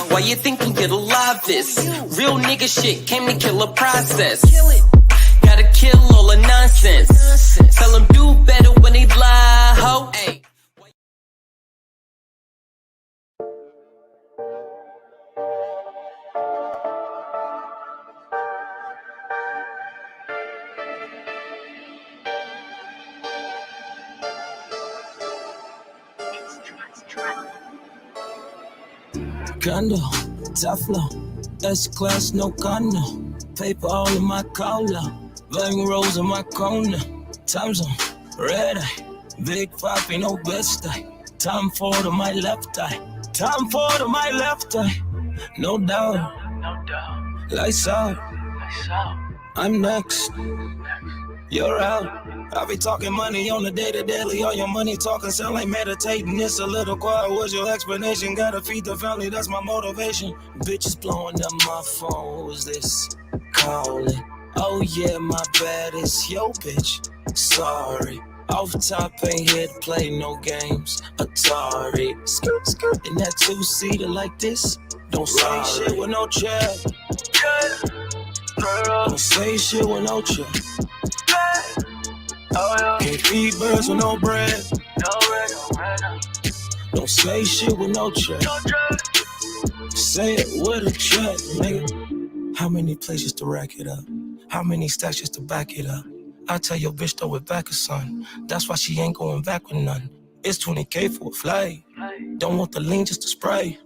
Why you think we get alive this? Real nigga shit came to kill a process. Gotta kill all the nonsense. Tell them do better when they lie, ho. Ay. Condo, top flow, S-class, no condo. Paper all in my collar, Vang rolls in my corner. Time zone, red eye, big papi, no best eye. Time for to my left eye, time for to my left eye. No doubt, lights out, I'm next. You're out. I be talking money on the daily. All your money talking sound like meditating. It's a little quiet. What's your explanation? Gotta feed the family, that's my motivation. Bitches blowing up my phone. Who is this calling? Oh yeah, my bad. It's yo bitch. Sorry. Off top, ain't here to play no games. Atari. Skirt, skirt. In that two-seater like this. Don't say shit with no check. Don't say shit with no check. Can't feed birds with no bread. Don't say shit with no check. Say it with a check, nigga. How many places to rack it up? How many stacks just to back it up? I tell your bitch throw it back, son. That's why she ain't going back with none. It's 20K for a flight. Don't want the lean, just to spray.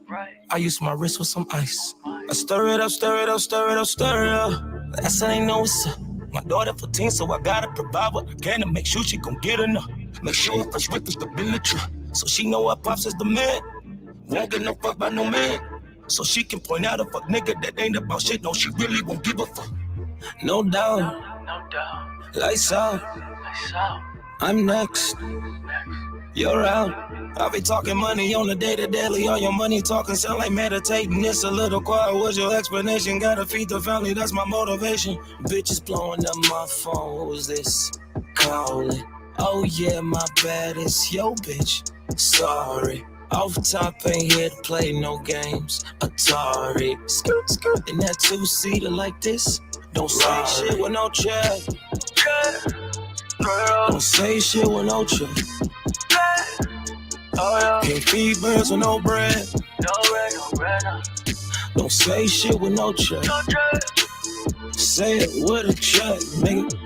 I use my wrist with some ice. I stir it up, stir it up, stir it up, stir it up. That's how they know what's up. My daughter 14, so I gotta provide what I can to make sure she gon' get enough. Make sure her first whip is the military, so she know her pops is the man. Won't get no fuck by no man, so she can point out a fuck nigga that ain't about shit. No, she really won't give a fuck. No doubt, lights out, I'm next. You're out. I be talking money on the daily. All your money talking sound like meditating. It's a little quiet. What's your explanation? Gotta feed the family, that's my motivation. Bitches blowing up my phone. Who is this calling? Oh yeah, my bad. It's yo bitch. Sorry. Off top, ain't here to play no games. Atari. Skirt, skirt. In that two-seater like this. Don't say shit with no check. Don't say shit with no check. Can't feed birds with no bread. Don't say shit with no check. Say it with a check, nigga.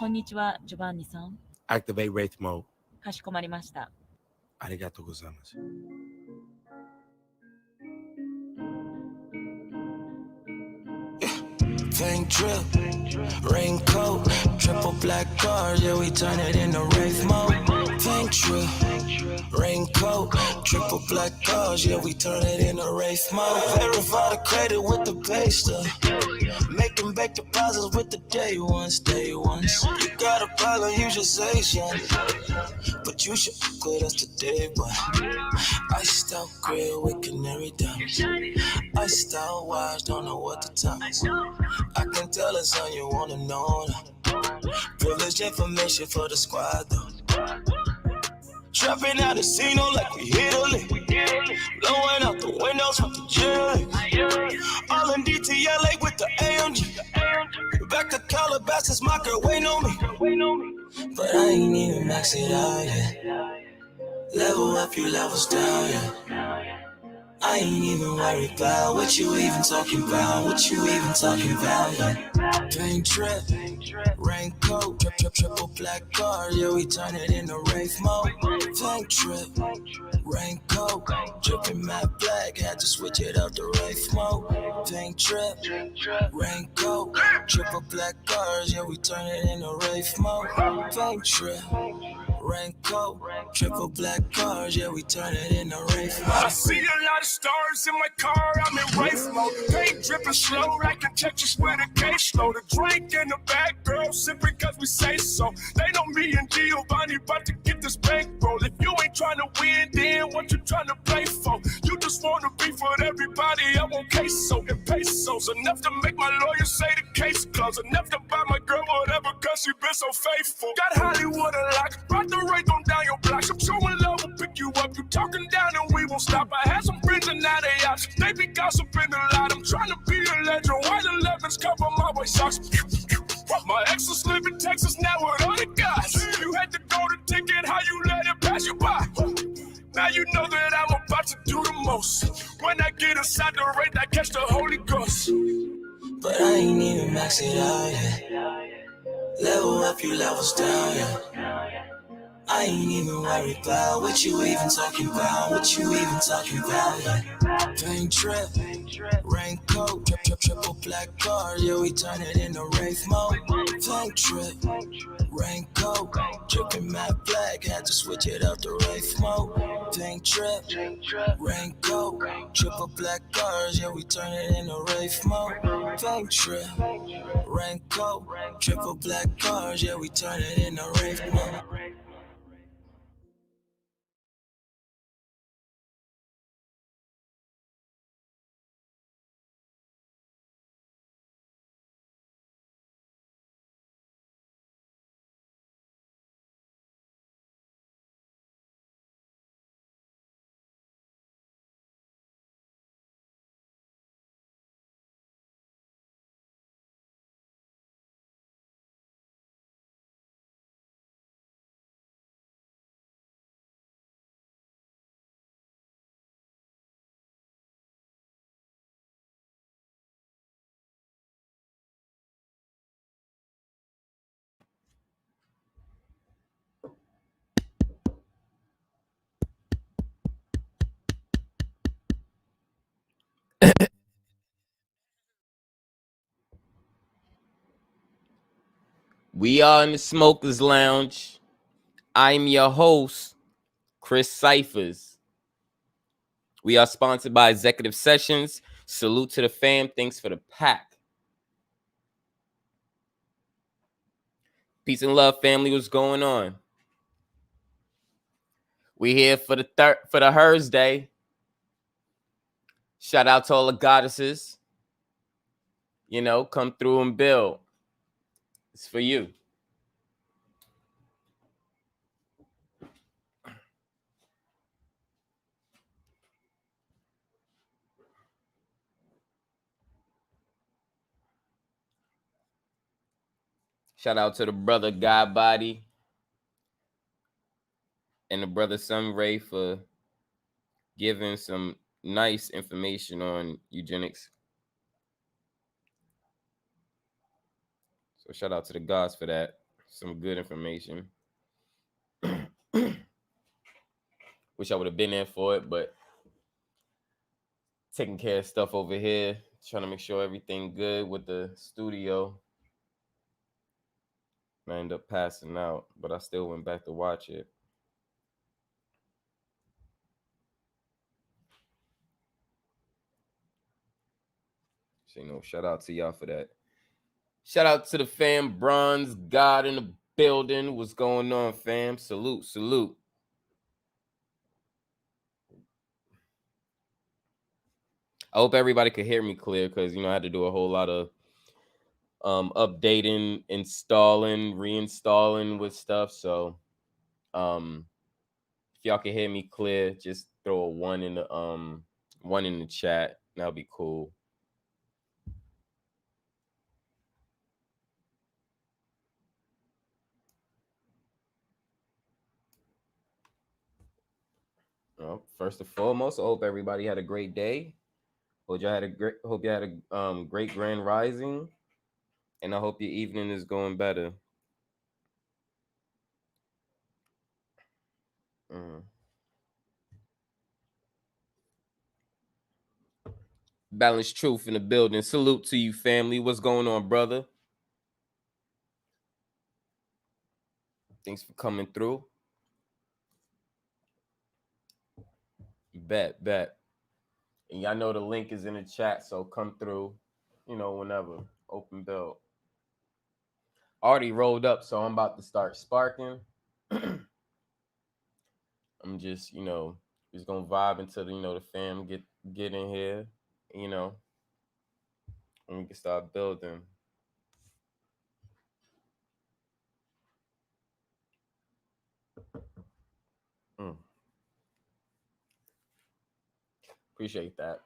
Konnichiwa, Giovanni-san. Activate Wraith Mode. かしこまりました。ありがとうございます。Tank drip, raincoat, triple black cars, yeah, we turn it into Wraith mode. Tank drip, raincoat, triple black cars, yeah, we turn it into Wraith mode. Verify the credit with the pay stuff. Making back deposits with the day ones. You got a problem, you should say something. But you should quit us today, but iced out grill with canary down. Iced out watch, don't know what the time is. I can tell it's on you wanna know. Privileged information for the squad though. Trapping out the scene like we hit a lick. Blowing out the windows from the jail. All in DTLA with the AMG. Back to Calabasas, my girl waiting on me. But I ain't even maxed it out yet. Level up, you levels down, yeah. I ain't even worried about what you even talking about, yeah. Paint trip, raincoat, triple black car, yeah, we turn it into Wraith mode. Paint trip, raincoat, dripping matte black, had to switch it up to Wraith mode. Paint trip, raincoat, triple black cars, yeah, we turn it into Wraith mode. Paint trip, Raincoat, triple black cars, yeah, we turn it into Wraith mode. I see a lot of stars in my car, I'm in Wraith mode. Paint dripping slow like a Tetris with a case load. A drink in the back, girl, simply cause we say so. They know me and Giovanni about to get this bankroll. If you ain't trying to win, then what you trying to play for? You just want to beef with everybody, I want queso and pesos. Enough to make my lawyer say the case closed. Enough to buy my girl whatever cause she been so faithful. Got Hollywood unlocked, ride the rate on down your block. I'm showing love will pick you up. You talking down and we won't stop. I had some friends and now they out. They be gossiping a lot. I'm trying to be a legend. White 11s cover my white socks. My ex was living in Texas now with other guys. You had to go to ticket, how you let it pass you by. Now you know that I'm about to do the most. When I get inside the rate, I catch the Holy Ghost. But I ain't even max it out yet. Level up, you levels down, yeah. I ain't even worried about what you even talking about, what you even talking about, yeah. Paint trip, raincoat, triple black cars, yeah, we turn it into Wraith mode. Paint trip, raincoat, dripping matte black, had to switch it up to Wraith mode. Paint trip, raincoat, triple black cars, yeah, we turn it into Wraith mode. Paint trip, raincoat, triple black cars, yeah, we turn it into Wraith mode. We are in the Smokers Lounge. I'm your host, Chris Cyphers. We are sponsored by Executive Sessions. Salute to the fam. Thanks for the pack. Peace and love, family. What's going on? We here for the Hursday. Shout out to all the goddesses. You know, come through and build. It's for you. Shout out to the brother God Body and the brother Sunray for giving some nice information on eugenics. So shout out to the gods for that. Some good information. Wish I would have been there for it, but taking care of stuff over here, trying to make sure everything good with the studio. I ended up passing out, but I still went back to watch it. So, you know, shout out to y'all for that. Shout out to the fam, Bronze God in the building. What's going on, fam? Salute, salute. I hope everybody could hear me clear because, you know, I had to do a whole lot of updating, installing, reinstalling with stuff. So if y'all can hear me clear, just throw a one in the chat. That'll be cool. Well, first and foremost, I hope everybody had a great day. Hope y'all had a great grand rising, and I hope your evening is going better. Balanced Truth in the building. Salute to you, family. What's going on, brother? Thanks for coming through. Bet. And y'all know the link is in the chat, so come through, whenever. Open belt. Already rolled up, so I'm about to start sparking. I'm just, just gonna vibe until the fam get in here, and we can start building. Mm. Appreciate that.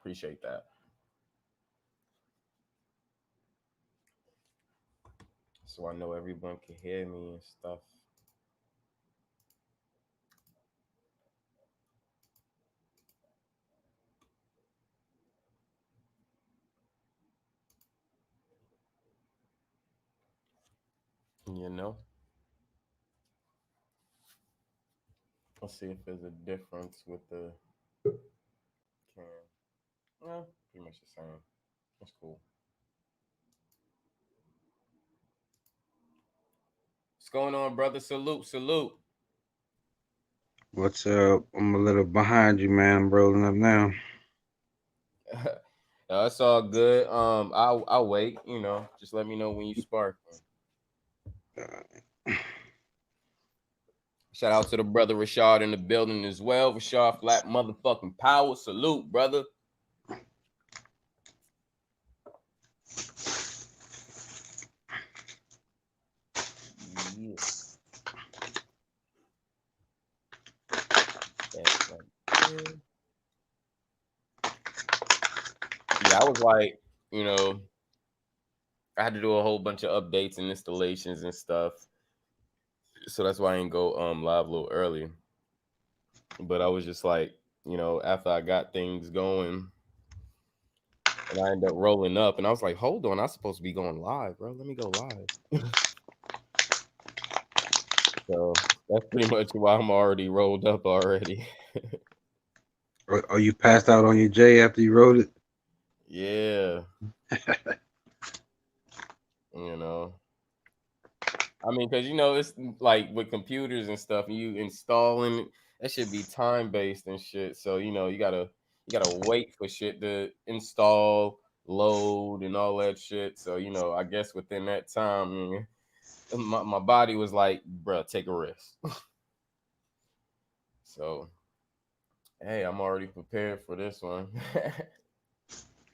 So I know everyone can hear me and stuff. Let's see if there's a difference with the cam. No, pretty much the same. That's cool. What's going on, brother? Salute. What's up? I'm a little behind you, man. I'm rolling up now. It's all good. I'll wait. Just let me know when you spark. Shout out to the brother Rashad in the building as well. Rashad Flat motherfucking power. Salute, brother. Yeah. Yeah, I was like, I had to do a whole bunch of updates and installations and stuff. So that's why I didn't go live a little early. But I was just like, after I got things going and I ended up rolling up and I was like, hold on, I'm supposed to be going live, bro. Let me go live. So that's pretty much why I'm already rolled up already. Are you passed out on your J after you wrote it? Yeah. I mean, because it's like with computers and stuff, you installing that should be time based and shit. So you gotta wait for shit to install, load, and all that shit. So I guess within that time, my body was like, bruh, take a rest. So hey, I'm already prepared for this one.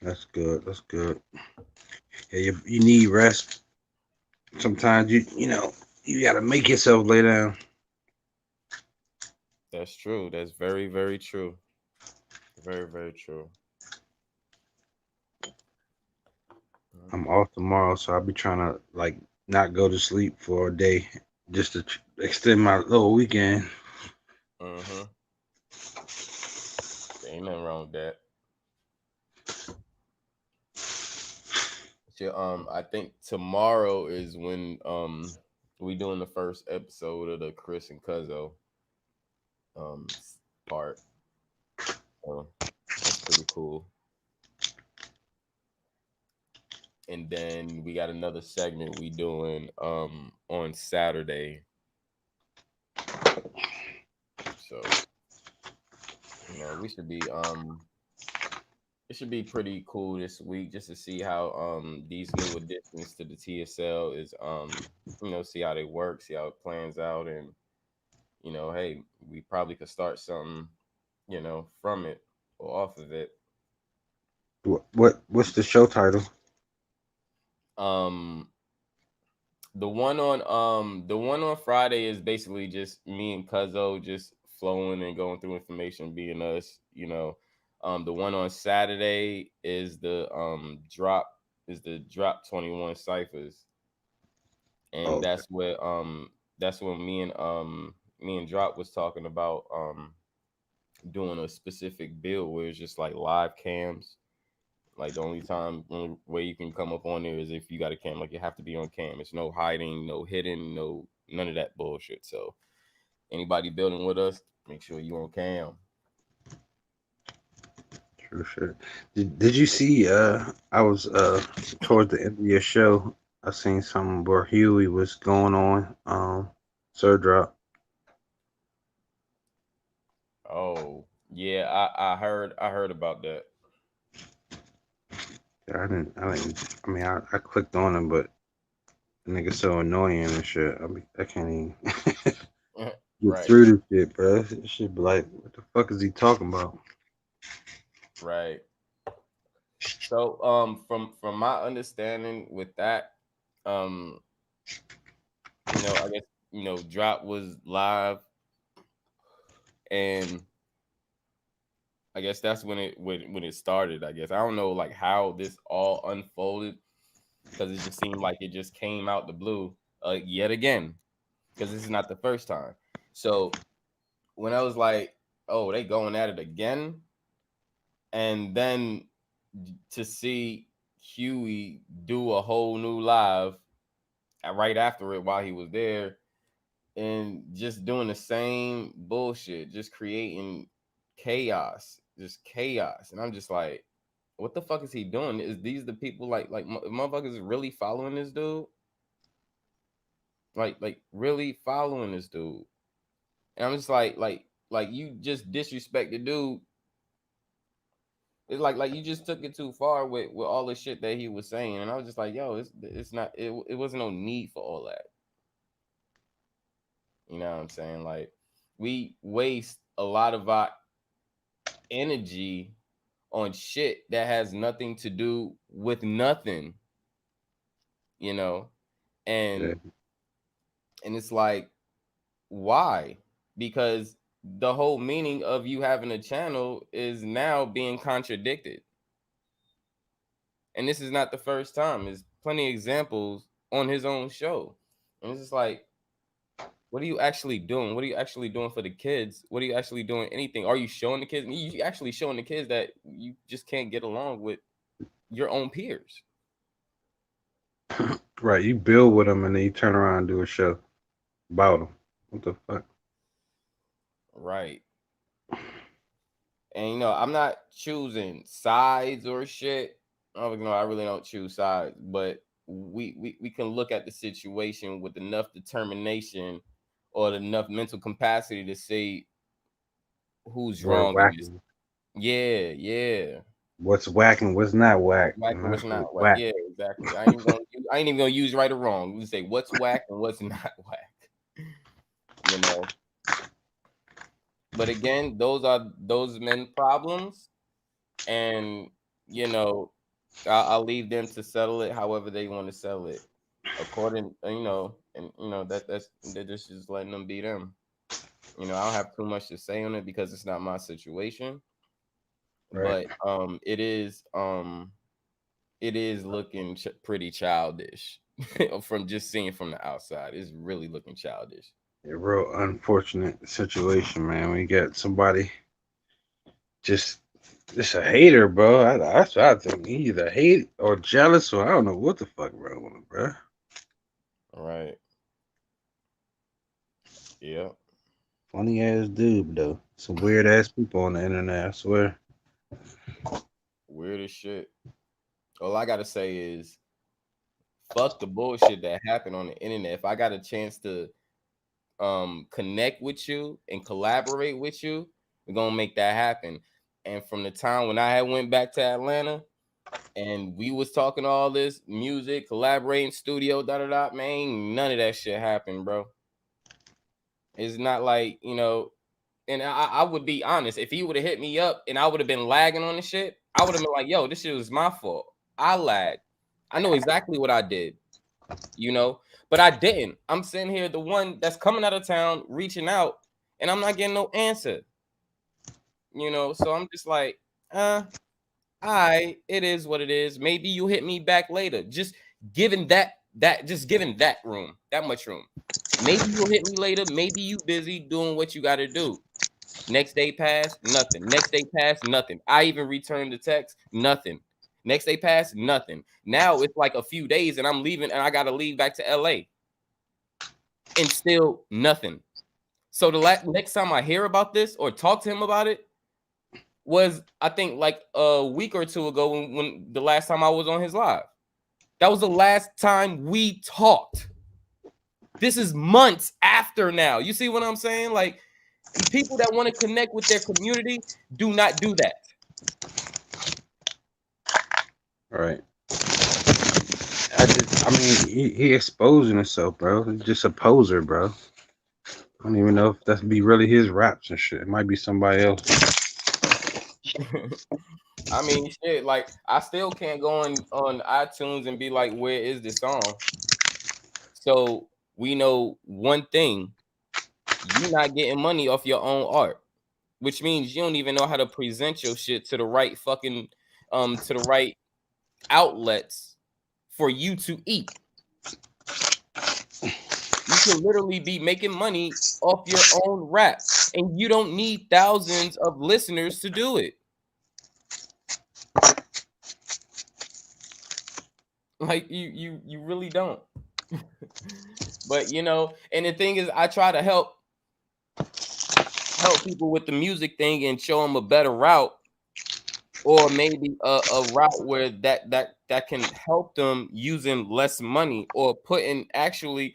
That's good. Yeah, you need rest. Sometimes you gotta make yourself lay down. That's true. That's very, very true. Very, very true. I'm off tomorrow, so I'll be trying to like not go to sleep for a day just to extend my little weekend. Mm-hmm. Ain't nothing wrong with that. So, I think tomorrow is when we doing the first episode of the Chris and Cuzzo part. So that's pretty cool. And then we got another segment we doing on Saturday. So we should be it should be pretty cool this week just to see how these new additions to the TSL is see how they work, see how it plans out, and hey, we probably could start something from it or off of it. What's the show title? The one on Friday is basically just me and Cuzzo just flowing and going through information, being us. The one on Saturday is the drop 21 ciphers, and Okay. that's when me and Drop was talking about doing a specific build where it's just like live cams. Like the only way you can come up on there is if you got a cam. Like you have to be on cam. It's no hiding, no hidden, none of that bullshit. So anybody building with us, make sure you on cam. Sure. Did you see I was towards the end of your show, I seen something where Huey was going on Sir Drop. Oh Yeah, I heard about that. Yeah, I mean, I clicked on him, but the nigga's so annoying and shit. I can't even get Right, through this shit, bro. This shit be like, what the fuck is he talking about? right. So from my understanding with that, um I guess Drop was live, and I guess that's when it started. I guess I don't know like how this all unfolded, because it just seemed like it just came out the blue yet again, because this is not the first time. So when I was like, oh, they going at it again, and then to see Huey do a whole new live right after it while he was there, and just doing the same bullshit, just creating chaos, just chaos. And I'm just like, what the fuck is he doing? Is these the people like motherfuckers really following this dude? Like really following this dude? And I'm just like you just disrespect the dude. It's like you just took it too far with all the shit that he was saying, and I was just like, yo, it's not it wasn't no need for all that. You know what I'm saying? Like we waste a lot of our energy on shit that has nothing to do with nothing, you know? Yeah, And it's like, why? Because the whole meaning of you having a channel is now being contradicted. And this is not the first time. There's plenty of examples on his own show. And it's just like, what are you actually doing? What are you actually doing for the kids? What are you actually doing? Anything? Are you showing the kids? You actually showing the kids that you just can't get along with your own peers. right. You build with him and then you turn around and do a show about him. What the fuck? Right. And I'm not choosing sides or shit. I really don't choose sides, but we can look at the situation with enough determination or enough mental capacity to see who's Or wrong in this. whacking. Yeah. What's whacking? What's not whack? Whack And and that what's shit not whack. whack. Yeah, exactly. I ain't even gonna use right or wrong. We say what's whack and what's not whack. You know. But again, those are those men problems, and I'll leave them to settle it however they want to settle it, according and they're just letting them be them. I don't have too much to say on it because it's not my situation, Right. but it is looking pretty childish from just seeing from the outside. It's really looking childish. A real unfortunate situation, man. We got somebody just a hater, bro. That's what I think. He either hate or jealous, or I don't know what the fuck wrong with him, bro. All right. Yeah. Funny ass dude, though. Some weird ass people on the internet, I swear. Weird as shit. All I gotta say is fuck the bullshit that happened on the internet. If I got a chance to connect with you and collaborate with you, we're gonna make that happen. And from the time when I had went back to Atlanta and we was talking all this music, collaborating, studio, man, none of that shit happened, bro. It's not like, and I would be honest, if he would have hit me up and I would have been lagging on the shit, I would have been like, yo, this shit was my fault. I lagged. I know exactly what I did, but I didn't. I'm sitting here, the one that's coming out of town, reaching out, and I'm not getting no answer, so I'm just like, it is what it is. Maybe you hit me back later. Just giving just giving that room, that much room. Maybe you'll hit me later. Maybe you busy doing what you got to do. Next day passed, nothing. Next day passed, nothing. I even returned the text, nothing. Next day passed, nothing. Now it's like a few days and I'm leaving and I got to leave back to LA. And still nothing. So the next time I hear about this or talk to him about it was, I think, like a week or two ago when the last time I was on his live. That was the last time we talked. This is months after now. You see what I'm saying? Like, People that want to connect with their community do not do that. Right. I mean, he exposing himself, bro. He's just a poser, bro. I don't even know if that's be really his raps and shit. It might be somebody else. I mean, shit. Like, I still can't go on iTunes and be like, "Where is this song?" So we know one thing: you're not getting money off your own art, which means you don't even know how to present your shit to the right fucking to the right outlets for you to eat. You could literally be making money off your own rap, and you don't need thousands of listeners to do it. Like you really don't. But you know, and the thing is, I try to help people with the music thing and show them a better route, or maybe a route where that can help them using less money, or putting actually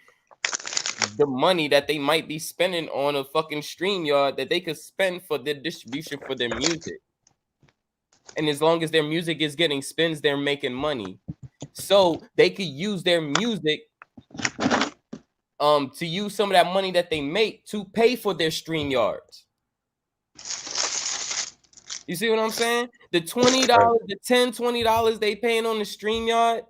the money that they might be spending on a fucking StreamYard that they could spend for their distribution for their music. And as long as their music is getting spins, they're making money. So they could use their music to use some of that money that they make to pay for their StreamYards. You see what I'm saying? The $20, the $10, $20 they paying on the StreamYard,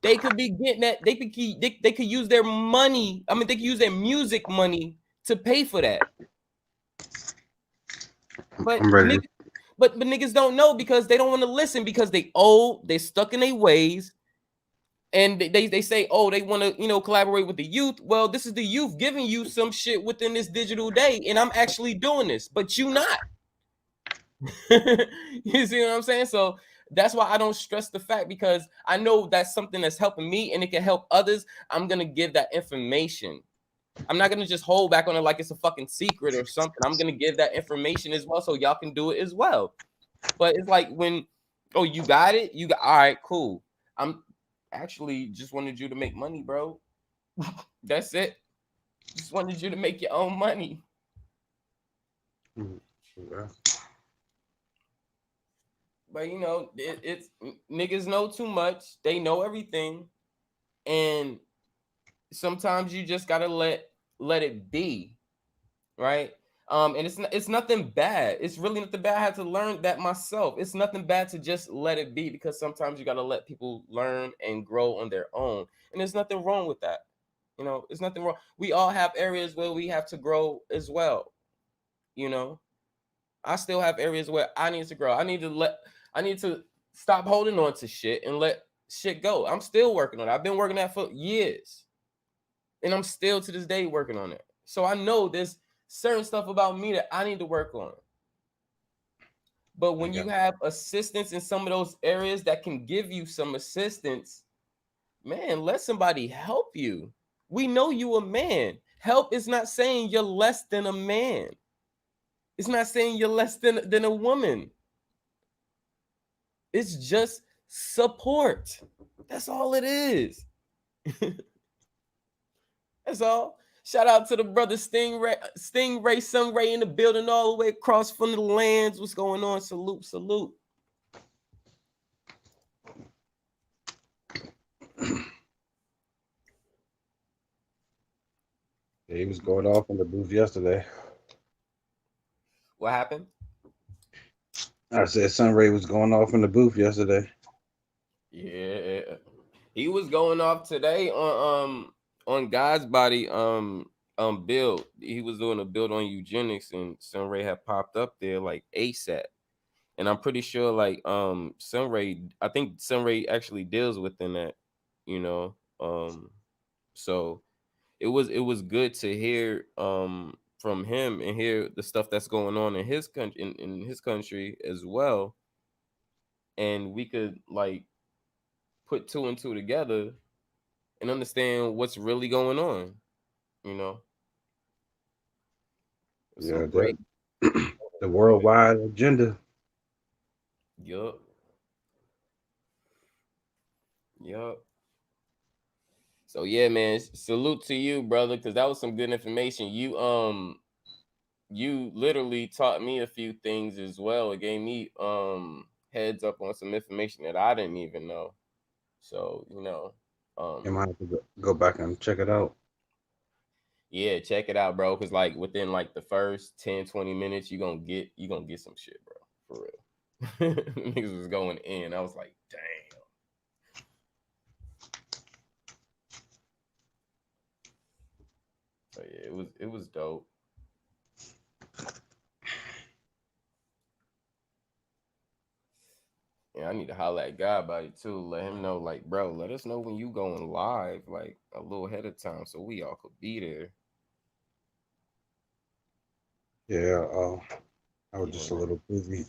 they could be getting that. They could use their money. I mean, they could use their music money to pay for that. But I'm ready. but niggas don't know because they don't want to listen because they old, they stuck in their ways, and they say, oh, they want to collaborate with the youth. Well, this is the youth giving you some shit within this digital day, and I'm actually doing this, but you not. You see what I'm saying? So that's why I don't stress the fact, because I know that's something that's helping me and it can help others. I'm gonna give that information. I'm not gonna just hold back on it like it's a fucking secret or something. I'm gonna give that information as well so y'all can do it as well. But it's like when, oh, you got it, you got, all right, cool. I'm actually just wanted you to make money, bro. That's it. Just wanted you to make your own money. But you know, it's niggas know too much. They know everything, and sometimes you just gotta let it be, right? And it's nothing bad. It's really nothing bad. I had to learn that myself. It's nothing bad to just let it be, because sometimes you gotta let people learn and grow on their own, and there's nothing wrong with that. You know, there's nothing wrong. We all have areas where we have to grow as well. You know, I still have areas where I need to grow. I need to stop holding on to shit and let shit go. I'm still working on it. I've been working on that for years. And I'm still to this day working on it. So I know there's certain stuff about me that I need to work on. But when you have assistance in some of those areas that can give you some assistance, man, let somebody help you. We know you a man. Help is not saying you're less than a man. It's not saying you're less than a woman. It's just support. That's all it is. That's all. Shout out to the brother Stingray, Sunray in the building all the way across from the lands. What's going on? Salute, salute. Yeah, he was going off in the booth yesterday. What happened? I said Sunray was going off in the booth yesterday. Yeah, he was going off today on God's body build. He was doing a build on eugenics, and Sunray had popped up there like ASAP. And I'm pretty sure like Sunray, I think Sunray actually deals within that, you know. So it was good to hear from him and hear the stuff that's going on in his country, in his country as well. And we could like put two and two together and understand what's really going on, you know. Yeah, Some great the worldwide agenda. Yup. Yup. So yeah, man, salute to you, brother, because that was some good information. You you literally taught me a few things as well. It gave me heads up on some information that I didn't even know. So, You might have to go back and check it out. yeah, check it out, bro. Cause like within like the first 10, 20 minutes, you gonna get some shit, bro. For real. Niggas was going in. I was like, damn. So yeah, it was dope. Yeah, I need to holler at God about it too. Let him know, like, bro, let us know when you going live, like a little ahead of time, so we all could be there. Yeah, I was You just a know. little busy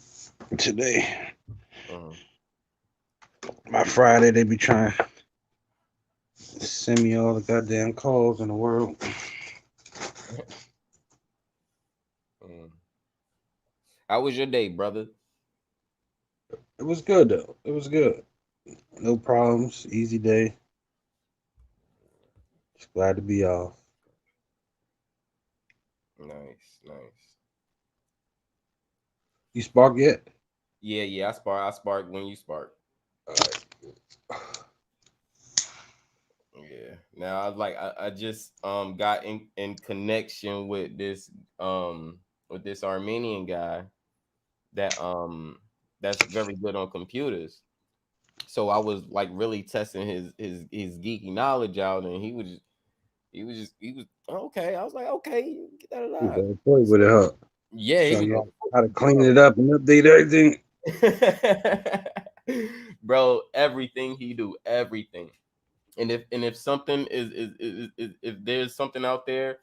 today. Uh-huh. My Friday, they be trying to send me all the goddamn calls in the world. Mm. How was your day, brother? It was good though. It was good. No problems. Easy day. Just glad to be off. Nice, nice. You spark yet? Yeah. I spark when you spark. All right. Yeah. Now I just got in connection with this Armenian guy that that's very good on computers. So I was like really testing his geeky knowledge out, and he was okay. I was like, okay, get that You out. better play with it, huh? Yeah, he Show was you like, how to clean it up and update everything. bro, everything he do, everything. And if something is if there's something out there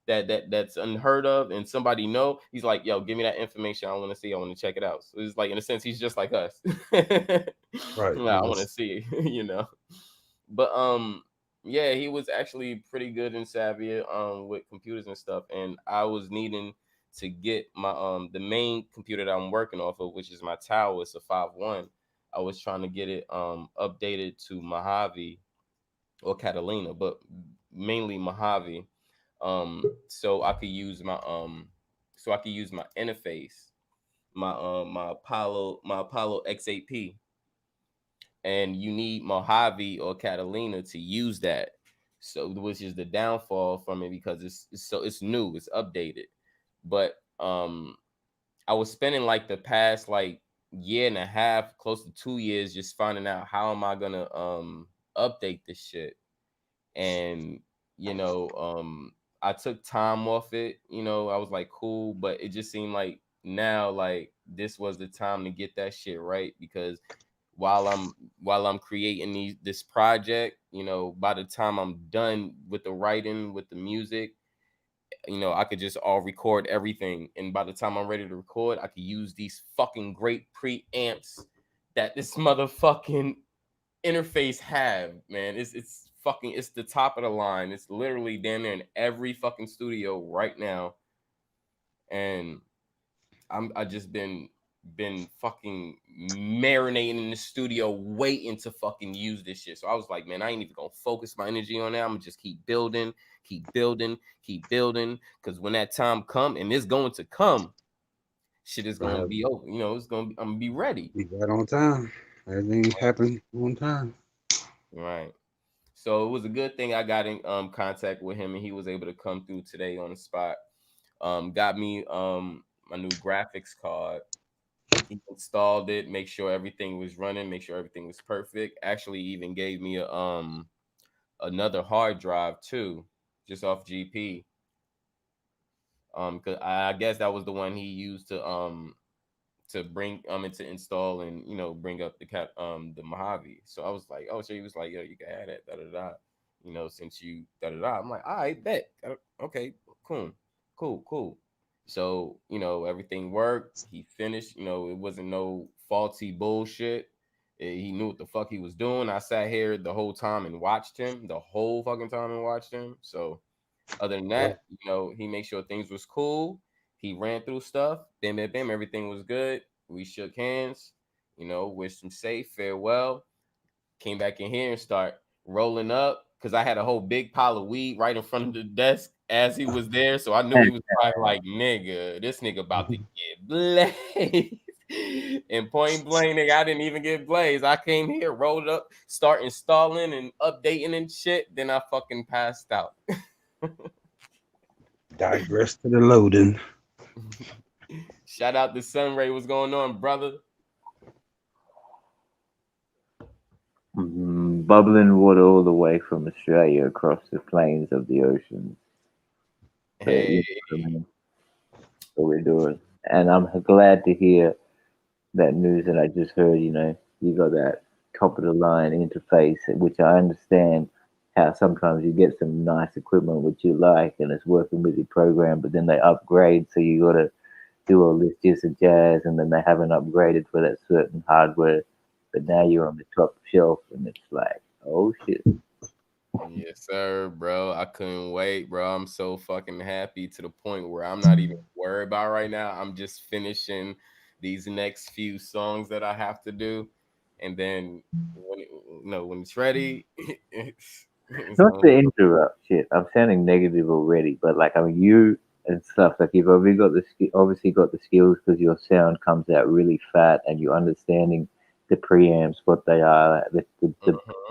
that's unheard of and somebody know, he's like, yo, give me that information. I want to see. I want to check it out. So it's like, in a sense, he's just like us. Right. Yeah, I want to see, But yeah, he was actually pretty good and savvy with computers and stuff. And I was needing to get my the main computer that I'm working off of, which is my tower. It's a 5.1. I was trying to get it updated to Mojave or Catalina, but mainly Mojave. So I could use my interface, my Apollo X8P, and you need Mojave or Catalina to use that. So which is the downfall from it, because it's new, it's updated. But I was spending like the past like year and a half, close to 2 years, just finding out how am I gonna update this shit. And I took time off it. I was like, cool, but it just seemed like now, like, this was the time to get that shit right, because while I'm creating this project, by the time I'm done with the writing, with the music, I could just all record everything, and by the time I'm ready to record, I could use these fucking great preamps that this motherfucking interface have, man. It's the top of the line. It's literally damn near in every fucking studio right now. And I just been fucking marinating in the studio waiting to fucking use this shit. So I was like, man, I ain't even gonna focus my energy on that. I'm gonna just keep building, keep building, keep building. Cause when that time come, and it's going to come, shit is gonna Right. be over. I'm gonna be ready. Be right on time. Everything happened on time. Right. So it was a good thing I got in contact with him, and he was able to come through today on the spot. Got me my new graphics card. He installed it, make sure everything was running, make sure everything was perfect. Actually, even gave me a another hard drive too, just off GP. Cause I guess that was the one he used to bring and to install and bring up the Mojave. So I was like, oh, so he was like, yo, you can add that, da da da. Since you da da da. I'm like, all right, bet. Okay, cool, cool, cool. So everything worked. He finished. It wasn't no faulty bullshit. He knew what the fuck he was doing. I sat here the whole time and watched him the whole fucking time and watched him. So other than Yeah. that, he made sure things was cool. He ran through stuff. Bam, bam, bam. Everything was good. We shook hands. Wished him safe, farewell. Came back in here and start rolling up because I had a whole big pile of weed right in front of the desk. as he was there, so I knew he was probably like, nigga, this nigga about to get blazed. And point blank, nigga, I didn't even get blazed. I came here, rolled up, start installing and updating and shit. Then I fucking passed out. Digress to the loading. Shout out to Sunray. What's going on, brother? Bubbling water all the way from Australia across the plains of the ocean. So, Hey, what we're doing. And I'm glad to hear that news that I just heard. You got that top of the line interface, which I understand how sometimes you get some nice equipment which you like and it's working with your program, but then they upgrade, so you got to do all this jizz and jazz, and then they haven't upgraded for that certain hardware. But now you're on the top shelf, and it's like, oh shit. yes, sir, bro. I couldn't wait, bro. I'm so fucking happy to the point where I'm not even worried about right now. I'm just finishing these next few songs that I have to do, and then when it's ready, it's Not to on. interrupt, shit. I'm sounding negative already, but like, I mean, you and stuff like you've obviously got the skills because your sound comes out really fat, and you're understanding the preamps, what they are, the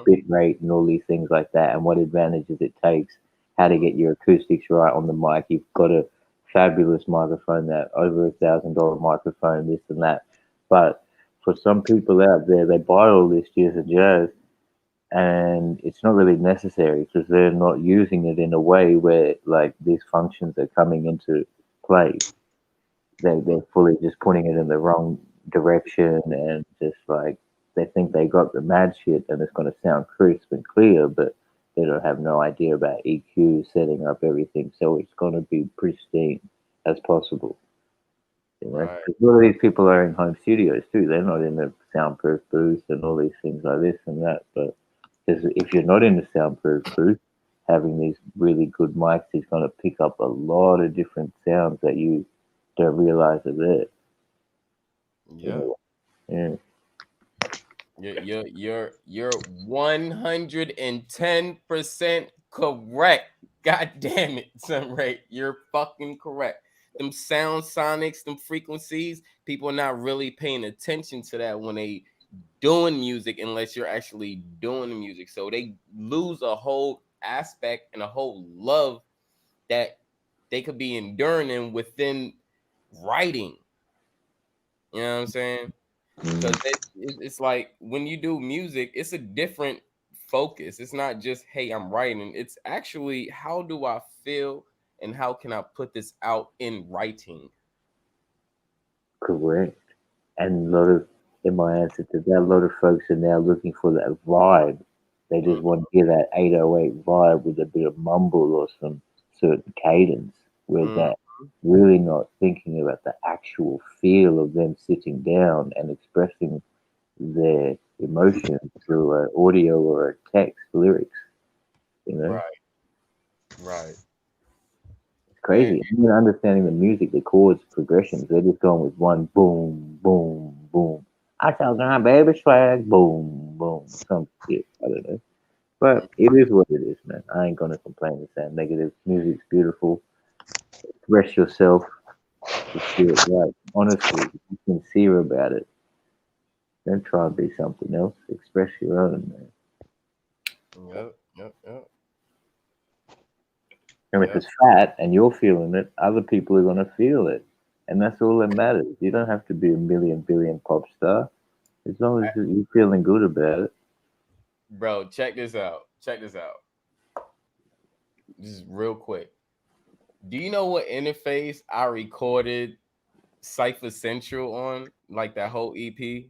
bit rate, and all these things like that, and what advantages it takes, how to get your acoustics right on the mic. You've got a fabulous microphone, that over $1,000 microphone, this and that. But for some people out there, they buy all this jazz and jazz, and it's not really necessary because they're not using it in a way where like these functions are coming into play. They're fully just putting it in the wrong direction, and just like they think they got the mad shit and it's going to sound crisp and clear, but they don't have no idea about EQ, setting up everything, so it's going to be pristine as possible. Right. 'Cause a lot of these people are in home studios too. They're not in a soundproof booth and all these things like this and that. But if you're not in a soundproof booth, having these really good mics is going to pick up a lot of different sounds that you don't realize are there. Yeah. Yeah. You're 110% correct. God damn it, Sunray. You're fucking correct. Them sound sonics, them frequencies, people are not really paying attention to that when they doing music unless you're actually doing the music. So they lose a whole aspect and a whole love that they could be enduring in within writing. You know what I'm saying? Because it's like when you do music, it's a different focus. It's not just, hey, I'm writing. It's actually, how do I feel and how can I put this out in writing? Correct. And a lot of, in my answer to that, a lot of folks are now looking for that vibe. They just want to hear that 808 vibe with a bit of mumble or some certain cadence, where Mm, that really not thinking about the actual feel of them sitting down and expressing their emotions through an audio or a text lyrics. right, right. It's And crazy. Even understanding the music, the chords, progressions, they're just going with one boom, boom, boom. I tell my baby swag, boom, boom, some shit. I don't know. But it is what it is, man. I ain't gonna complain and say negative. Music's beautiful. Express yourself. Just do it right. Honestly, be sincere about it. Don't try and be something else. Express your own, man. yep. And if it's fat and you're feeling it, other people are gonna feel it. And that's all that matters. You don't have to be a million billion pop star. As long as you're feeling good about it. Bro, check this out. Just real quick. Do you know what interface I recorded Cypher Central on? Like that whole EP? The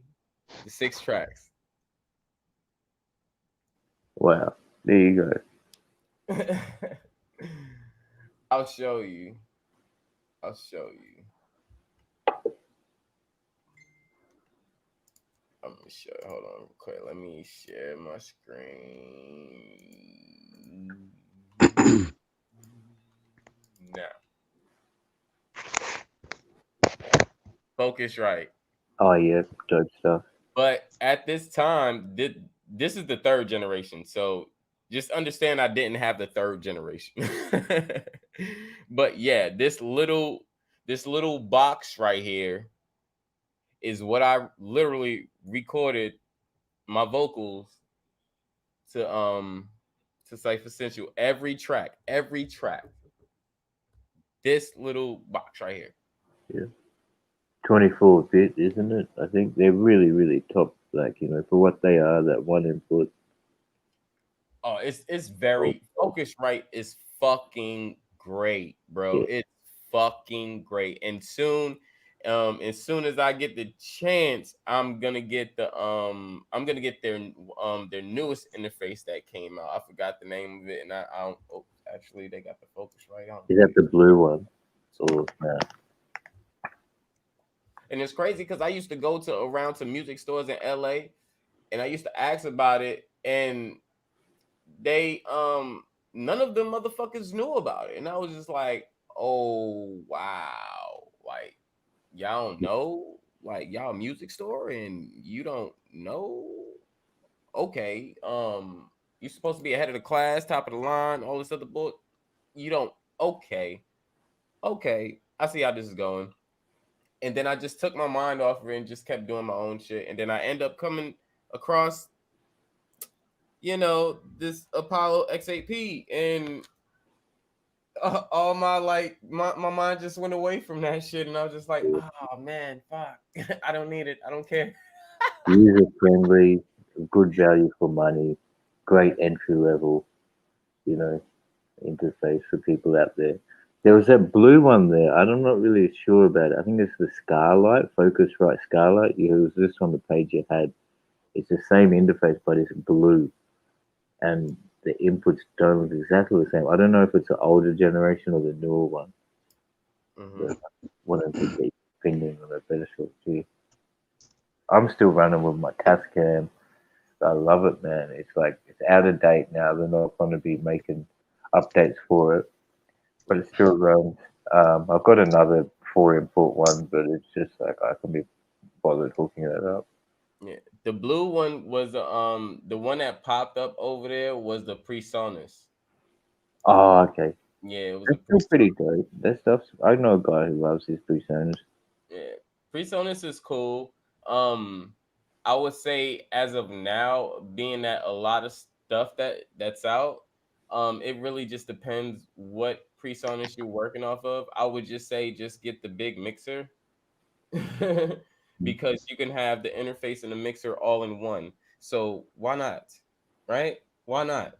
6 tracks. Wow. There you go. I'll show you. I'm gonna show. Hold on, real quick. Let me share my screen now. Focus right. Oh yeah, dope stuff. But at this time, this is the third generation. So just understand I didn't have the third generation. But yeah, this little box right here is what I literally recorded my vocals to Cypher Central. Every track. This little box right here. Yeah. 24-bit, isn't it? I think they're really, really top. Like, for what they are, that one input. Oh, it's Oh, very Focusrite is fucking great, bro. yeah. It's fucking great. And soon, as soon as I get the chance, I'm gonna get their newest interface that came out. I forgot the name of it, and I don't. Oh, actually, they got the Focusrite on. Is that the blue one? Or no? And it's crazy because I used to go around to music stores in LA, and I used to ask about it, and they none of them motherfuckers knew about it. And I was just like, oh wow, like y'all don't know, like y'all music store and you don't know. Okay, you're supposed to be ahead of the class, top of the line, all this other book. You don't. Okay, okay, I see how this is going. And then I just took my mind off of it and just kept doing my own shit. And then I end up coming across, this Apollo X8P, and all my mind just went away from that shit, and I was just like, oh man, fuck, I don't need it, I don't care. User friendly, good value for money, great entry level, you know, interface for people out there. There was that blue one there. I'm not really sure about it. I think it's the Scarlight, Focusrite Scarlight. Yeah, it was this on the page you had. It's the same interface, but it's blue, and the inputs don't look exactly the same. I don't know if it's the older generation or the newer one. Mm-hmm. But I wanted to get your opinion on it better short too. I'm still running with my Tascam. I love it, man. It's like it's out of date now. They're not going to be making updates for it, but it still runs. I've got another 4 input one, but it's just like I can be bothered hooking that up. Yeah, the blue one was the one that popped up over there was the PreSonus. Oh, okay. Yeah, it was a That's still PreSonus. pretty dope. That stuff's. I know a guy who loves his personas. Yeah, PreSonus is cool. um I would say as of now, being that a lot of stuff that's out, it really just depends what PreSonus you're working off of. I would just say just get the big mixer. Because you can have the interface and the mixer all in one. So why not? Right? Why not?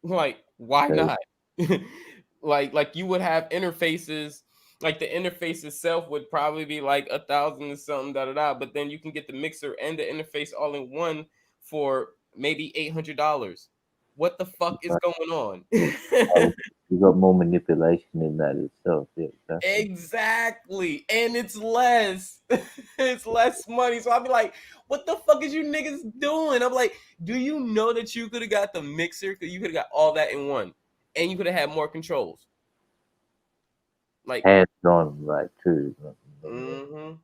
Like, why So, not? like you would have interfaces, like the interface itself would probably be like 1,000 or something, da da da. But then you can get the mixer and the interface all in one for maybe $800. What the fuck is going on? you got more manipulation in that itself. Yeah, exactly. Exactly. And it's less. It's less money. So I'll be like, what the fuck is you niggas doing? I'm like, do you know that you could have got the mixer? Because you could have got all that in one. And you could have had more controls. Like, Hands on, like too. mm-hmm.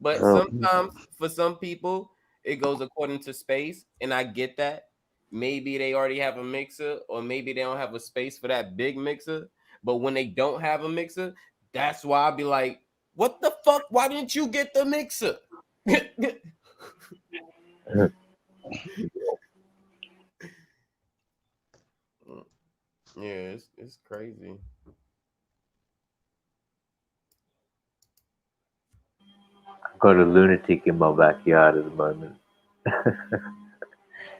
But Oh, sometimes for some people, it goes according to space. And I get that. Maybe they already have a mixer, or maybe they don't have a space for that big mixer. But when they don't have a mixer, that's why I'll be like, what the fuck? Why didn't you get the mixer? Yeah, it's crazy. I've got a lunatic in my backyard at the moment.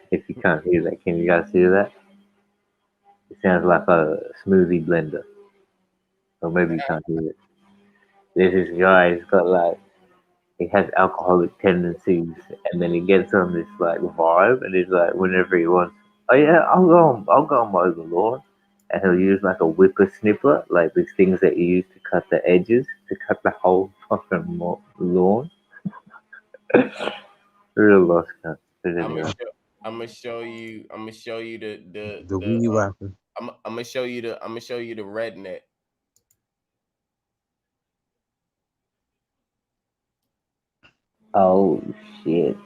If you can't hear that, can you guys hear that? It sounds like a smoothie blender, or maybe you can't hear it. There's this guy. He's got like he has alcoholic tendencies, and then he gets on this like vibe, and he's like, whenever he wants, oh yeah, I'll go on my lawn, and he'll use like a whipper snipper, like these things that you use to cut the edges, to cut the whole fucking lawn. Real lost cut. But I'm gonna anyway, show. I'm gonna show you. I'm gonna show you The weed whacker. I'm gonna show you the. I'm gonna show you the redneck. oh shit.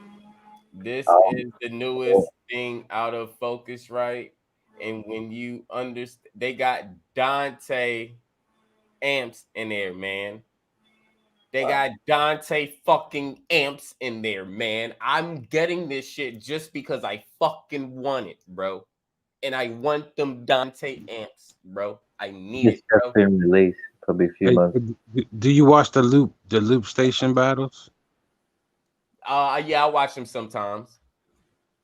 This Oh, is the newest thing out of Focusrite, And when you understand, they got Dante amps in there, man. They got Dante fucking amps in there, man. I'm getting this shit just because I fucking want it, bro. And I want them Dante amps, bro. I need It's it, just bro. been released, probably a few Hey, months. do you watch the loop station battles? Yeah, I watch them sometimes.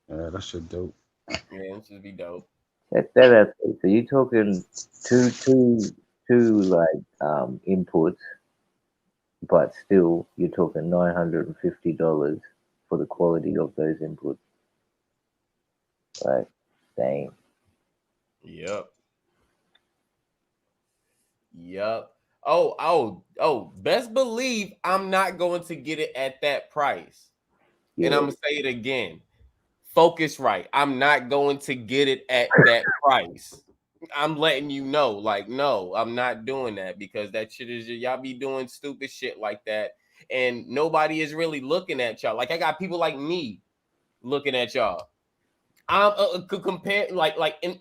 Yeah, that shit dope. Yeah, it should be dope. That so you're talking two like inputs, but still you're talking $950 for the quality of those inputs. Like, dang. Yep. Yep. Oh. Best believe I'm not going to get it at that price. And I'm Yeah. gonna say it again. Focus right. I'm not going to get it at that price. I'm letting you know, like, no, I'm not doing that because that shit is y'all be doing stupid shit like that, and nobody is really looking at y'all. Like, I got people like me looking at y'all. I'm could compare like in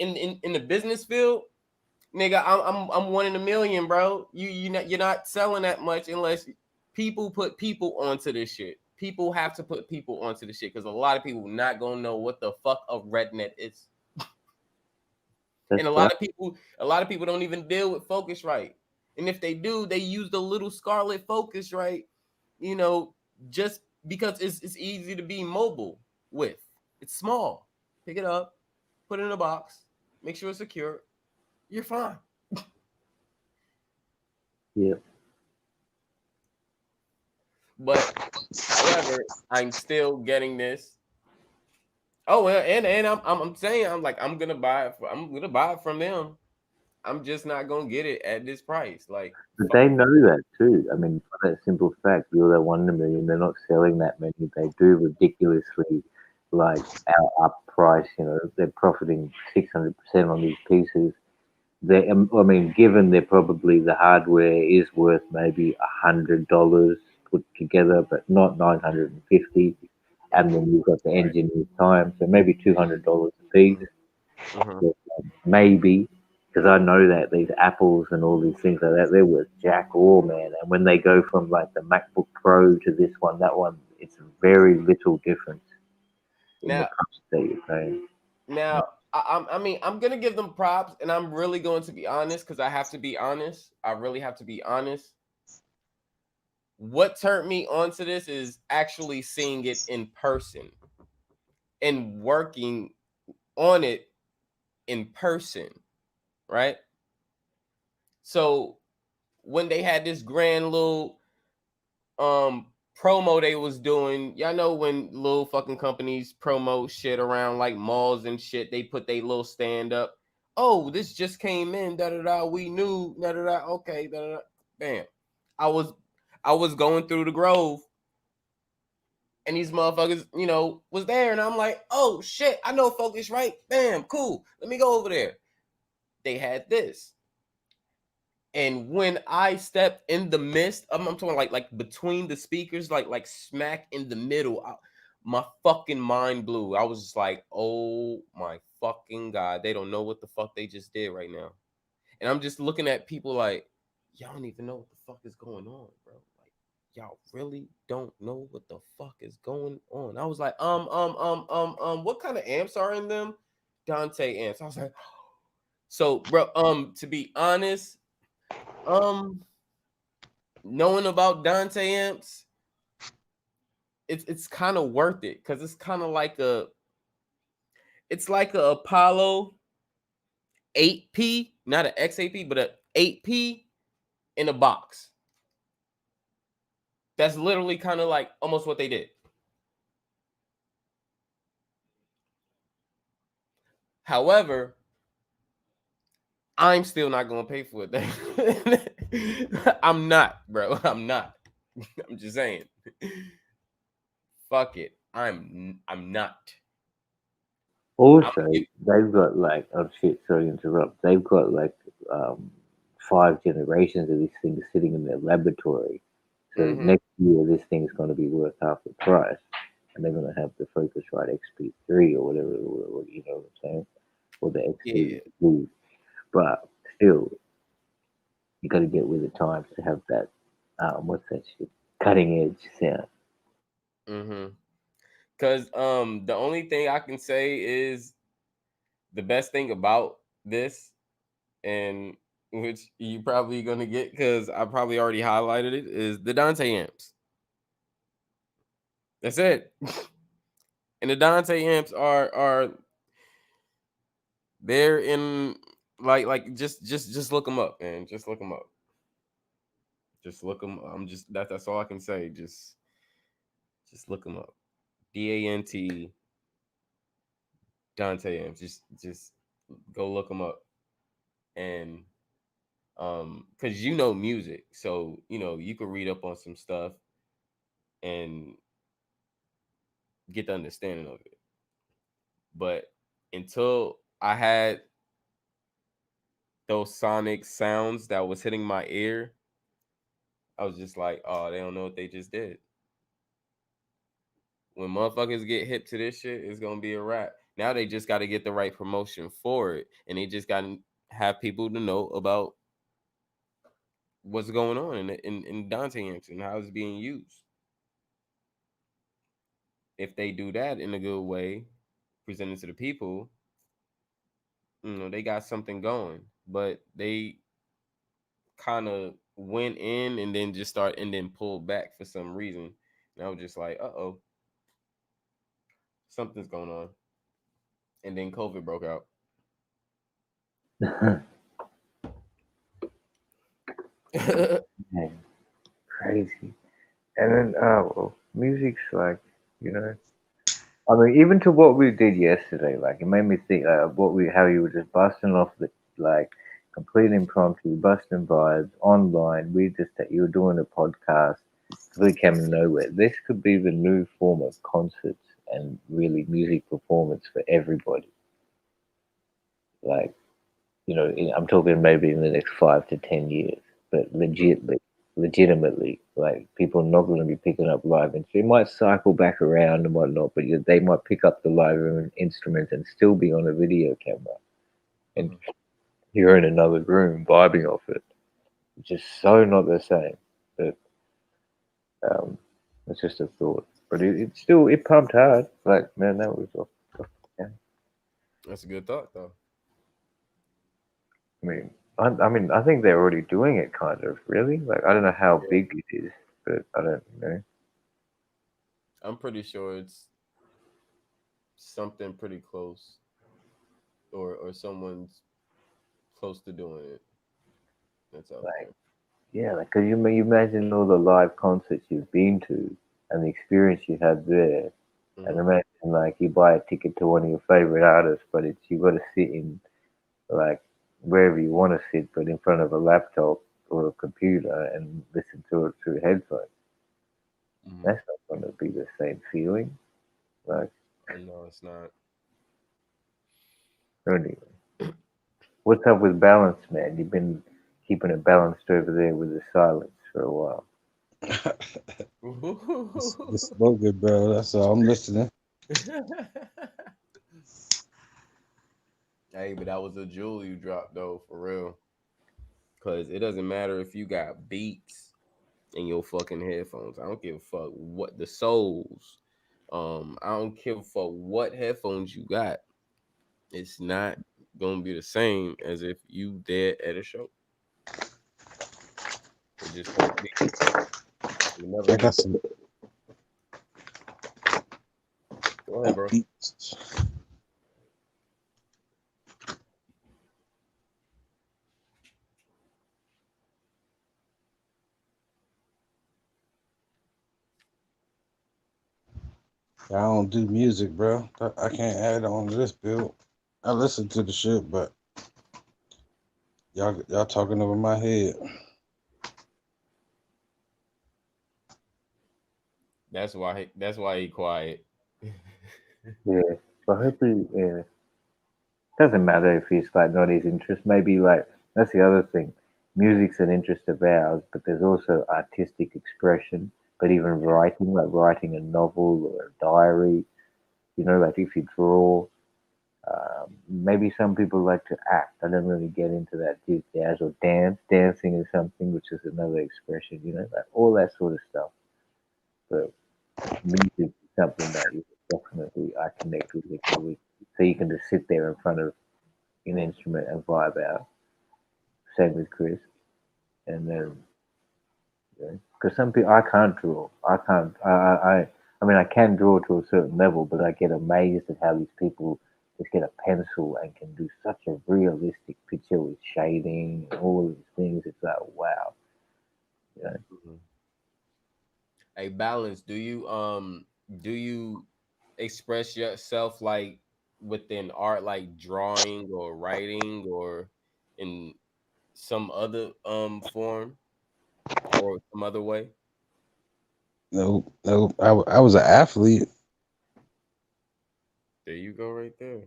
the business field, nigga. I'm one in a million, bro. You're not selling that much unless people put people onto this shit. People have to put people onto the shit because a lot of people not gonna know what the fuck a rednet is. That's And a right. lot of people don't even deal with Focusrite. And if they do, they use the little Scarlet Focusrite, you know, just because it's easy to be mobile with. It's small. Pick it up, put it in a box, make sure it's secure. You're fine. Yeah. But however, I'm still getting this. Oh well, and I'm saying I'm gonna buy it from them. I'm just not gonna get it at this price. Like, But fuck they it. know that too. I mean, for that simple fact, you're that one in a million. They're not selling that many. They do ridiculously, like up price. You know, they're profiting 600% on these pieces. They, I mean, given they're probably the hardware is worth maybe $100 put together, but not 950. And then you've got the Right. engineer's time, so maybe $200 a piece. Mm-hmm. Maybe, because I know that these apples and all these things like that, they're worth jack all, man. And when they go from like the MacBook Pro to this one, that one, it's very little difference in the Now, price that you're paying. I mean, I'm gonna give them props, and I'm really going to be honest because I have to be honest. I really have to be honest. What turned me onto this is actually seeing it in person and working on it in person, right? So when they had this grand little promo they was doing, y'all know when little fucking companies promote shit around like malls and shit, they put their little stand up. Oh, this just came in, da da da. We knew, da da da. Okay, da da da. Bam. I was I was going through the Grove, and these motherfuckers, was there, and I'm like, oh shit, I know Focus right. Bam, cool. Let me go over there. They had this. And when I stepped in the midst, I'm talking like between the speakers, like smack in the middle, my fucking mind blew. I was just like, oh my fucking god, they don't know what the fuck they just did right now. And I'm just looking at people like, y'all don't even know what the fuck is going on, bro. Like, y'all really don't know what the fuck is going on. I was like, what kind of amps are in them? Dante amps. I was like, so, bro, to be honest, um, knowing about Dante amps, it's kind of worth it because it's kind of like it's like a Apollo 8P, not an XAP, but a 8P in a box. That's literally kind of like almost what they did. However, I'm still not gonna pay for it. I'm not, bro. I'm not. I'm just saying. Fuck it. I'm not. I'm Also, they've got like, oh shit, sorry to interrupt. They've got like um, 5 generations of these things sitting in their laboratory. So mm-hmm. next year, this thing's going to be worth half the price, and they're going to have the Focusrite XP3 or whatever. You know what I'm saying? or the Yeah. exclusive. But still, you got to get with the times to have that. What's that shit? Cutting edge sound. Mm-hmm. Cause the only thing I can say is the best thing about this, and which you probably gonna get because I probably already highlighted it, is the Dante amps. That's it. And the Dante amps are they're in like just look them up, man. Just look them up. Just look them. I'm just that's all I can say. Just look them up. DANT Dante amps. Just go look them up. And because you know music, so you know you could read up on some stuff and get the understanding of it. But until I had those sonic sounds that was hitting my ear, I was just like, oh, they don't know what they just did. When motherfuckers get hip to this shit, it's gonna be a wrap. Now they just got to get the right promotion for it, and they just got to have people to know about what's going on in Dante amps and how it's being used. If they do that in a good way, present it to the people, you know, they got something going. But they kind of went in and then just start and then pulled back for some reason. And I was just like, oh, something's going on. And then COVID broke out. Man, crazy. And then, well, music's like, you know, I mean, even to what we did yesterday, like it made me think how you were just busting off the like complete impromptu, busting vibes online. You were doing a podcast, completely came from nowhere. This could be the new form of concerts and really music performance for everybody. Like, you know, I'm talking maybe in the next 5 to 10 years, but legitimately, like people are not going to be picking up live instruments. They might cycle back around and whatnot, but they might pick up the live instruments and still be on a video camera, and you're in another room vibing off it. It's just so not the same. But um, it's just a thought. But it pumped hard. Like man, that was yeah. That's a good thought, though. I mean, I think they're already doing it, kind of. Really, like I don't know how Yeah. big it is, but I don't know. I'm pretty sure it's something pretty close, or someone's close to doing it that's out Like, there. yeah, like, cause you imagine all the live concerts you've been to and the experience you had there, and Hmm. imagine like you buy a ticket to one of your favorite artists, but it's you got to sit in like wherever you want to sit, but in front of a laptop or a computer and listen to it through headphones. Hmm. That's not going to be the same feeling. Like, No, it's not. anyway, what's up with balance, man? You've been keeping it balanced over there with the silence for a while. The smoking, bro. That's all I'm listening. Hey, but that was a jewel you dropped though, for real. Cause it doesn't matter if you got beats in your fucking headphones. I don't give a fuck what the souls. I don't give a fuck what headphones you got. It's not gonna be the same as if you dead at a show. It just won't be. It'll never I be. got some Go ahead, bro. beats. I don't do music, bro. I can't add on to this build. I listen to the shit, but y'all talking over my head. That's why he quiet. Yeah, but hopefully, yeah. Doesn't matter if it's like not his interest. Maybe like that's the other thing. Music's an interest of ours, but there's also artistic expression. But even writing, like writing a novel or a diary, you know, like if you draw, Maybe some people like to act. I don't really get into that deep jazz or dance. Dancing is something which is another expression, like all that sort of stuff. But music is something that is definitely I connect with it. So you can just sit there in front of an instrument and vibe out. Same with Chris. And then, because some people I can't draw. I can't. I mean, I can draw to a certain level, but I get amazed at how these people just get a pencil and can do such a realistic picture with shading and all of these things. It's like wow. Mhm. Hey, Balance, do you express yourself like within art, like drawing or writing, or in some other form or some other way? No, no. I was an athlete. There you go, right there.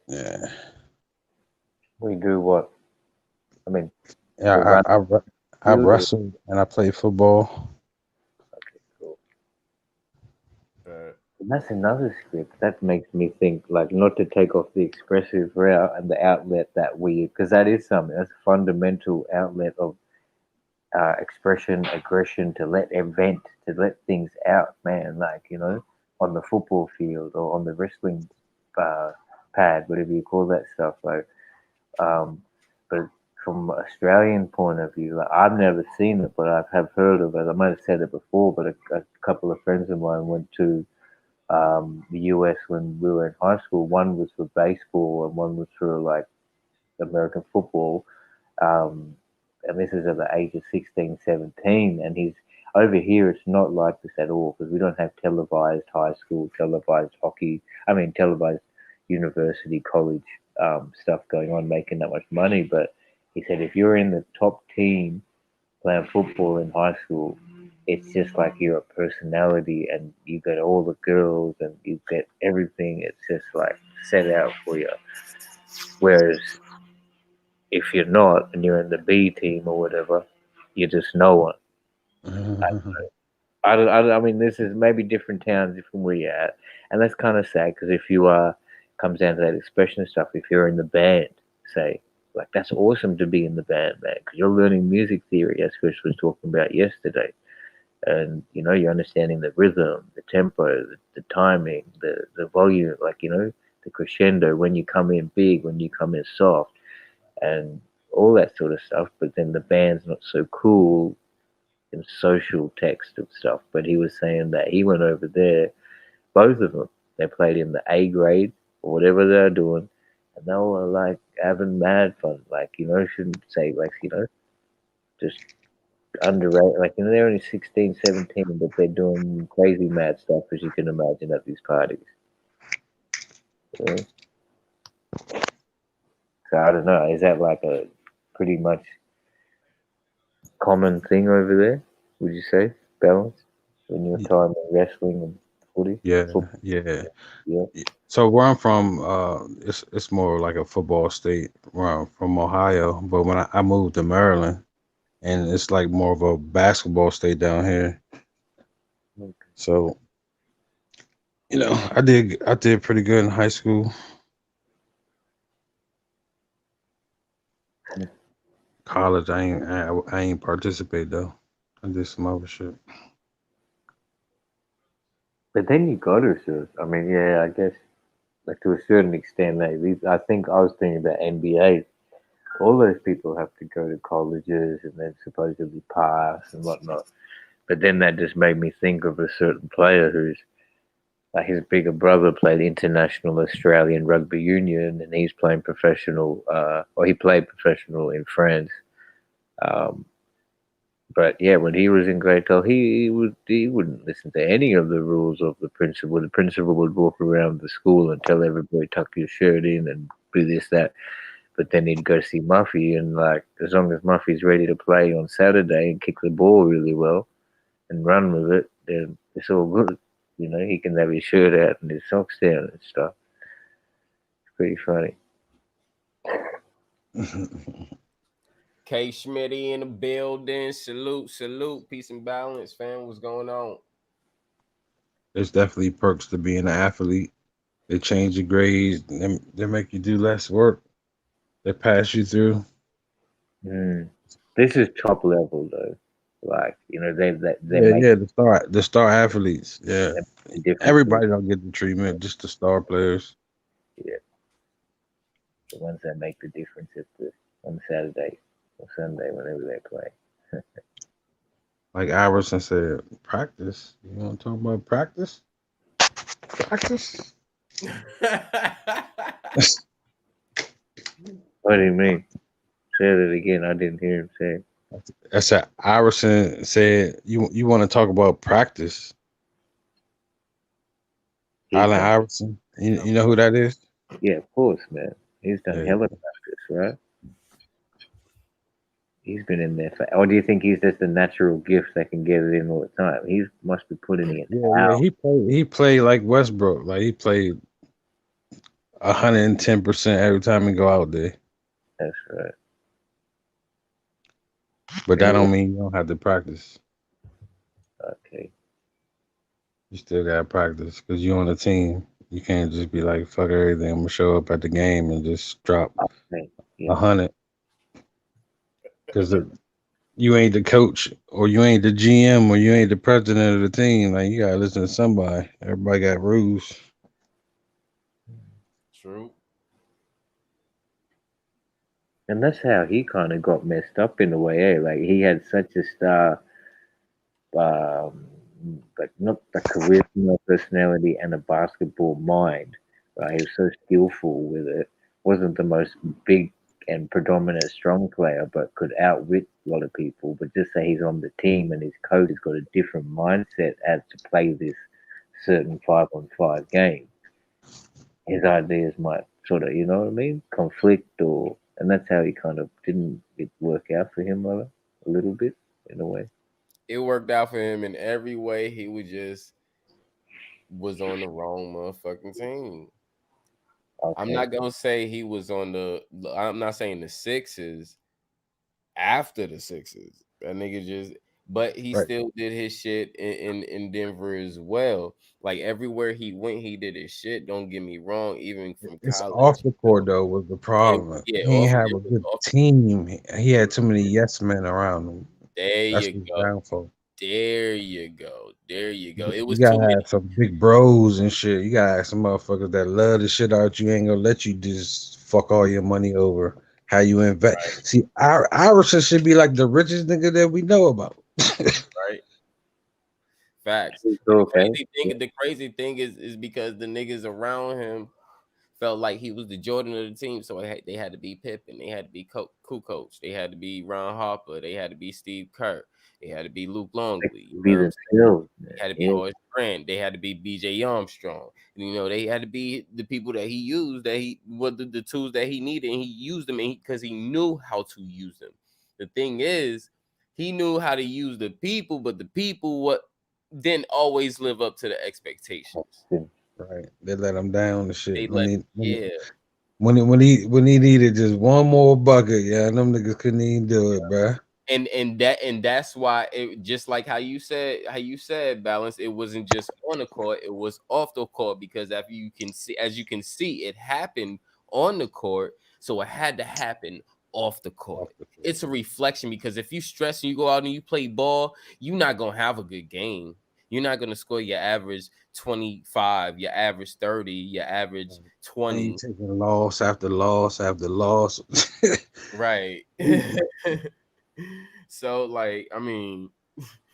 Yeah, We do what? I mean, yeah. we run I field or wrestled and I played football. okay, cool. Uh, And that's another script that makes me think, like, not to take off the expressive route and the outlet that we, because that is something that's a fundamental outlet of expression, aggression, to let event, to let things out, man. Like on the football field or on the wrestling uh, pad, whatever you call that stuff. Like, um, but from an Australian point of view, like I've never seen it, but I have heard of it. I might have said it before, but a couple of friends of mine went to the US when we were in high school. One was for baseball and one was for like American football. Um, and this is at the age of 16, 17. And he's over here, it's not like this at all because we don't have televised high school, televised hockey, televised university, college stuff going on, making that much money. But he said if you're in the top team playing football in high school, it's just like you're a personality and you get all the girls and you get everything. It's just like set out for you. Whereas if you're not and you're in the B team or whatever, you're just no one. I mean, this is maybe different towns from where you're at, and that's kind of sad because if you are, comes down to that expression stuff. If you're in the band, say, like that's awesome to be in the band, man, because you're learning music theory, as Chris was talking about yesterday, and you're understanding the rhythm, the tempo, the timing, the volume, like the crescendo when you come in big, when you come in soft, and all that sort of stuff. But then the band's not so cool in social text of stuff. But he was saying that he went over there, both of them, they played in the A grade or whatever they're doing, and they were like having mad fun. Like, shouldn't say like, just underrated. Like, they're only 16, 17, but they're doing crazy mad stuff as you can imagine at these parties. You So I don't know. Is that like a pretty much common thing over there? Would you say balance when you're time in wrestling and footy? Yeah, Football, yeah. yeah. So where I'm from, it's more like a football state. Where I'm from Ohio, but when I moved to Maryland, and it's like more of a basketball state down here. So I did pretty good in high school. College, I ain't participate though. I did some other shit. But then you got to sure. I mean, yeah, I guess like to a certain extent, like these. I think I was thinking about NBA. All those people have to go to colleges and then supposedly pass and whatnot. But then that just made me think of a certain player who's like his bigger brother played international Australian rugby union, and he's playing professional, or he played professional in France. Um, but yeah, when he was in grade 12, he wouldn't listen to any of the rules of the principal. The principal would walk around the school and tell everybody tuck your shirt in and do this that. But then he'd go see Muffy, and like as long as Muffy's ready to play on Saturday and kick the ball really well and run with it, then it's all good. He can have his shirt out and his socks down and stuff. It's pretty funny. K Schmitty in the building. Salute, salute. Peace and balance, fam. What's going on? There's definitely perks to being an athlete. They change your grades. They make you do less work. They pass you through. This is top level though. Like they Yeah, make yeah. The star athletes. Yeah, the differences. everybody don't get the treatment. Just the star players. Yeah, the ones that make the difference on Saturday or Sunday whenever they play. Like Iverson said, practice. You want to talk about practice? Practice. What do you mean? Say it again. I didn't hear him say. That's what Iverson said. You want to talk about practice? He's Allen done. Iverson. You know who that is? Yeah, of course, man. He's done Yeah. hella practice, right? He's been in there for. Or do you think he's just a natural gift that can get it in all the time? He must be putting in Yeah. hours. He played like Westbrook. Like he played 110% every time he go out there. That's right. But that He don't mean you don't have to practice. okay. You still gotta practice because you on the team. You can't just be like fuck everything. I'm gonna show up at the game and just drop Okay. Yeah. 100 because you ain't the coach or you ain't the GM or you ain't the president of the team. Like you gotta listen to somebody. Everybody got rules. True. And that's how he kind of got messed up in a way, eh? Like he had such a star, um, like not the charisma, personality, and a basketball mind. Right? He was so skillful with it. Wasn't the most big and predominant strong player, but could outwit a lot of people. But just say he's on the team and his coach has got a different mindset as to play this certain 5-on-5 game. His ideas might sort of, you know what I mean, conflict or, and that's how he kind of didn't it work out for him a little bit in a way. It worked out for him in every way. He was on the wrong motherfucking team. I'm Okay, not gonna say he was on the. I'm not saying the Sixers after the Sixers. That nigga just, but he Right. still did his shit in Denver as well. Like everywhere he went, he did his shit. Don't get me wrong. Even from It's college, off the court though was the and problem. yeah, He ain't off have it a was good off. team. He had too many yes men around him. There That's you his go. downfall. There you go. There you go. It You was too gotta many. have some big bros and shit. You gotta have some motherfuckers that love the shit out you. Ain't gonna let you just fuck all your money over. How you Right, invest? See, Iverson should be like the richest nigga that we know about. right. Facts. it's And the okay. crazy thing is because the niggas around him felt like he was the Jordan of the team, so they had to be Pippen, they had to be Kukoc, they had to be Ron Harper, they had to be Steve Kerr, they had to be Luke They Longley. You can know be what I'm saying? themselves, They man. had to be Yeah, Horace Grant. They had to be B.J. Armstrong. And, they had to be the people that he used, that he what the tools that he needed, and he used them because he knew how to use them. The thing is, he knew how to use the people, but the people didn't always live up to the expectations. Right? They let him down and They shit when let he when yeah. when he needed just one more bucket. Yeah, them niggas couldn't even do it, bruh. And that's why it just like how you said balance, it wasn't just on the court, it was off the court, because after you can see as you can see it happened on the court, so it had to happen off the court. Off the court. It's a reflection, because if you stress and you go out and you play ball, you're not gonna have a good game. You're not gonna score your average 25, your average 30, your average And you 20. taking loss after loss after loss. Right. So like, I mean,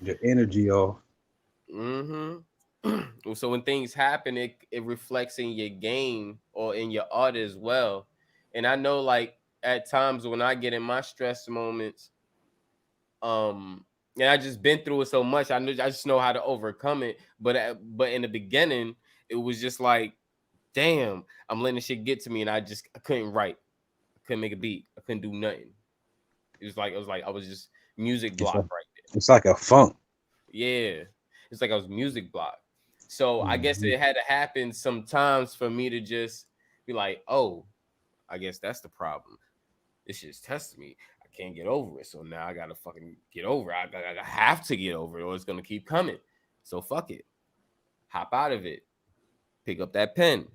Your energy off. so when things happen, it reflects in your game or in your art as well. And I know, like, at times when I get in my stress moments, and I just been through it so much, I just know how to overcome it. But in the beginning, it was just like, damn, I'm letting shit get to me, and I couldn't write, I couldn't make a beat, I couldn't do nothing. It was like I was just music It's block like right there. it's like a funk. Yeah, it's like I was music block. So I guess Mhm. it had to happen sometimes for me to just be like, oh, I guess that's the problem. This shit's testing me. I can't get over it. So now I gotta fucking get over it. I have to get over it, or it's gonna keep coming. So fuck it. Hop out of it. Pick up that pen.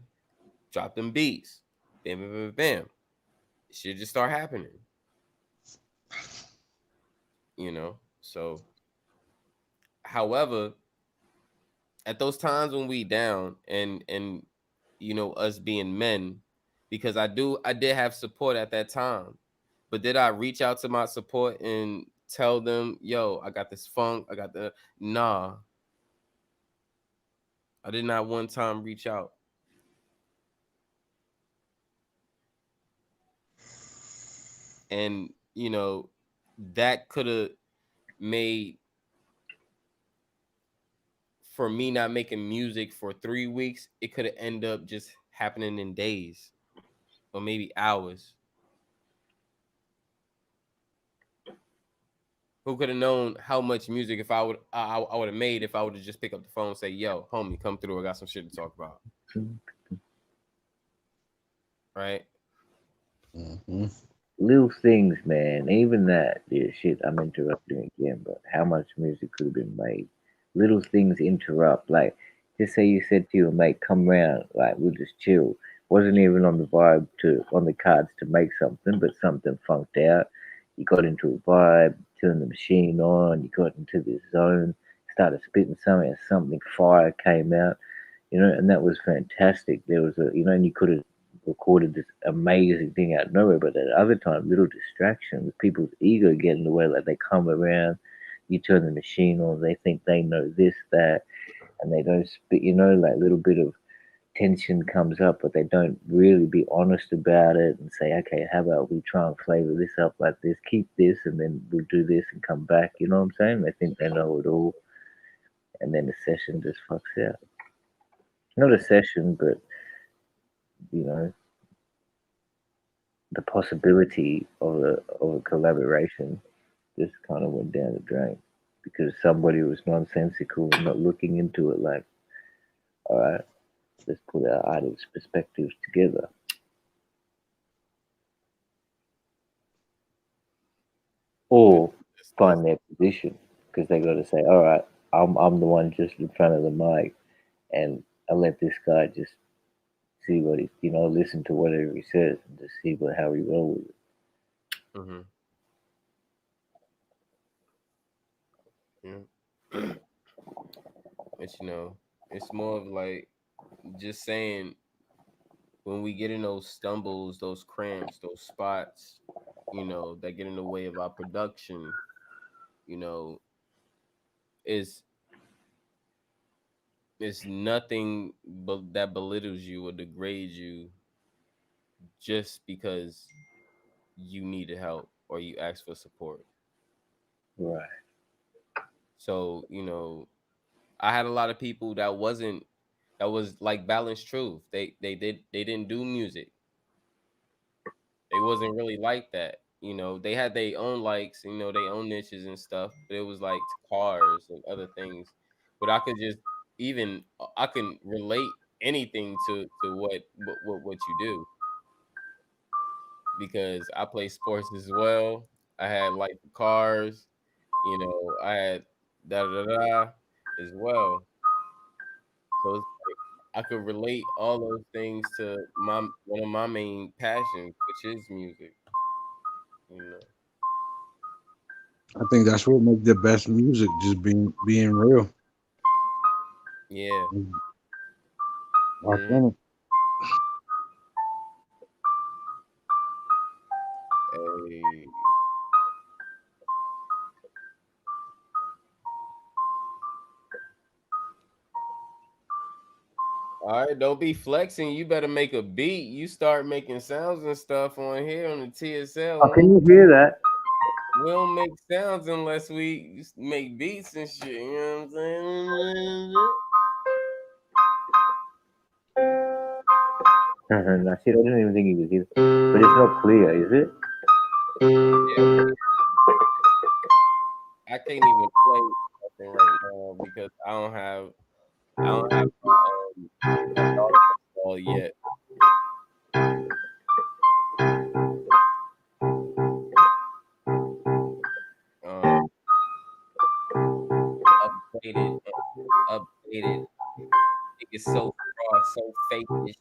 drop them beats, bam, bam, bam, bam. Shit just start happening, you know. So, however, at those times when we down and you know us being men, because I did have support at that time, but did I reach out to my support and tell them, yo, I got this funk, I got the nah, I did not one time reach out. And you know, that could have made, for me not making music for 3 weeks, it could have ended up just happening in days or maybe hours. Who could have known how much music if I would have made if I would have just pick up the phone and say, yo, homie, come through, I got some shit to talk about. Right? Mm-hmm. Little things, man. Even that, yeah, shit. I'm interrupting again, but how much music could have been made? Little things interrupt. Like, just say you said to your mate, "Come round," like we'll just chill. Wasn't even on the vibe to on the cards to make something, but something funked out. You got into a vibe, turned the machine on. You got into this zone, started spitting something, and something fire came out. And that was fantastic. There was and you could have recorded this amazing thing out of nowhere, but at other times, little distractions, people's ego get in the way, like they come around, you turn the machine on, they think they know this, that, and they don't spit, like a little bit of tension comes up, but they don't really be honest about it and say, okay, how about we try and flavor this up like this, keep this, and then we'll do this and come back. You know what I'm saying? They think they know it all, and then the session just fucks out. Not a session, but you know, the possibility of a collaboration just kind of went down the drain because somebody was nonsensical and not looking into it like, all right, let's put our artists' perspectives together. Or find their position because they got to say, all right, I'm the one just in front of the mic and I let this guy just see what he, listen to whatever he says and just see how he roll with it. Mm-hmm. Yeah. But you know, it's more of like just saying, when we get in those stumbles, those cramps, those spots, you know, that get in the way of our production, you know, is it's nothing but that belittles you or degrades you just because you needed help or you asked for support. Right. So, you know, I had a lot of people that was like Balanced Truth. They didn't do music. They wasn't really like that. You know, they had their own likes, you know, their own niches and stuff, but it was like cars and other things. But I could just even I can relate anything to what you do, because I play sports as well. I had like cars, you know, I had da da da as well. So it's like I could relate all those things to my one of my main passions, which is music. You know, I think that's what makes the best music, just being real, yeah. Hmm. authentic. Hey, all right, don't be flexing. You better make a beat. You start making sounds and stuff on here on the TSL. Oh, can you hear that? We don't make sounds unless we make beats and shit. You know what I'm saying? No, shit, I didn't even think he was here. But it's not clear, is it? Yeah, I can't even play nothing right now because I don't have my daughter installed yet. Um, updated, updated. It is so raw, so fakeish.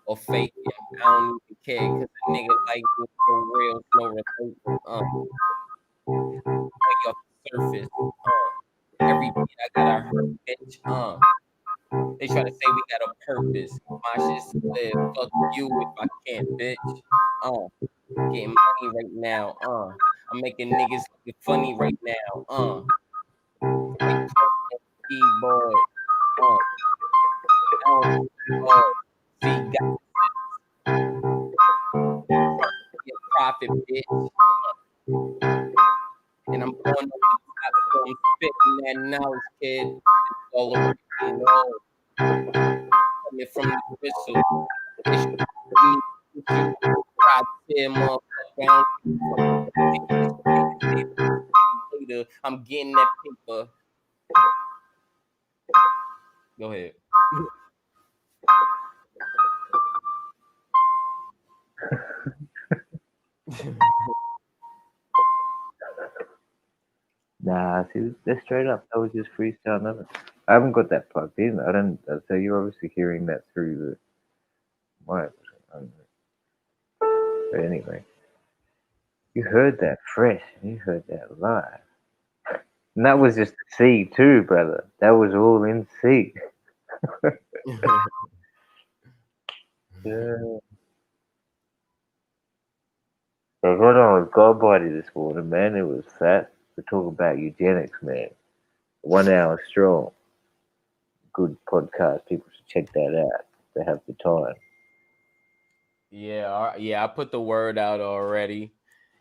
or fake it. I don't even care because a nigga like me so real, no remote. Way off the surface. Every beat I gotta hurt, bitch. They try to say we got a purpose. My shit's to live. Fuck you if I can't, bitch. Getting money right now. I'm making niggas look funny right now. Like keyboard. I don't see got be a profit, bitch. And I'm going up the top, so I'm spitting that knowledge, kid. It's all already know. Coming from the whistle. It's whistle. God damn motherfucker. I don't give a fuck. Later, I'm getting that paper. Go ahead. Nah, see, that's straight up. That was just freestyle. Nothing. I haven't got that plugged in. I don't. So you're obviously hearing that through the mic. But anyway, you heard that fresh. You heard that live. And that was just C too, brother. That was all in C. Yeah. I was right on with Godbody this morning, man. It was fat. We're talking about eugenics, man. 1 hour strong. Good podcast. People should check that out if they have the time. Yeah, I put the word out already.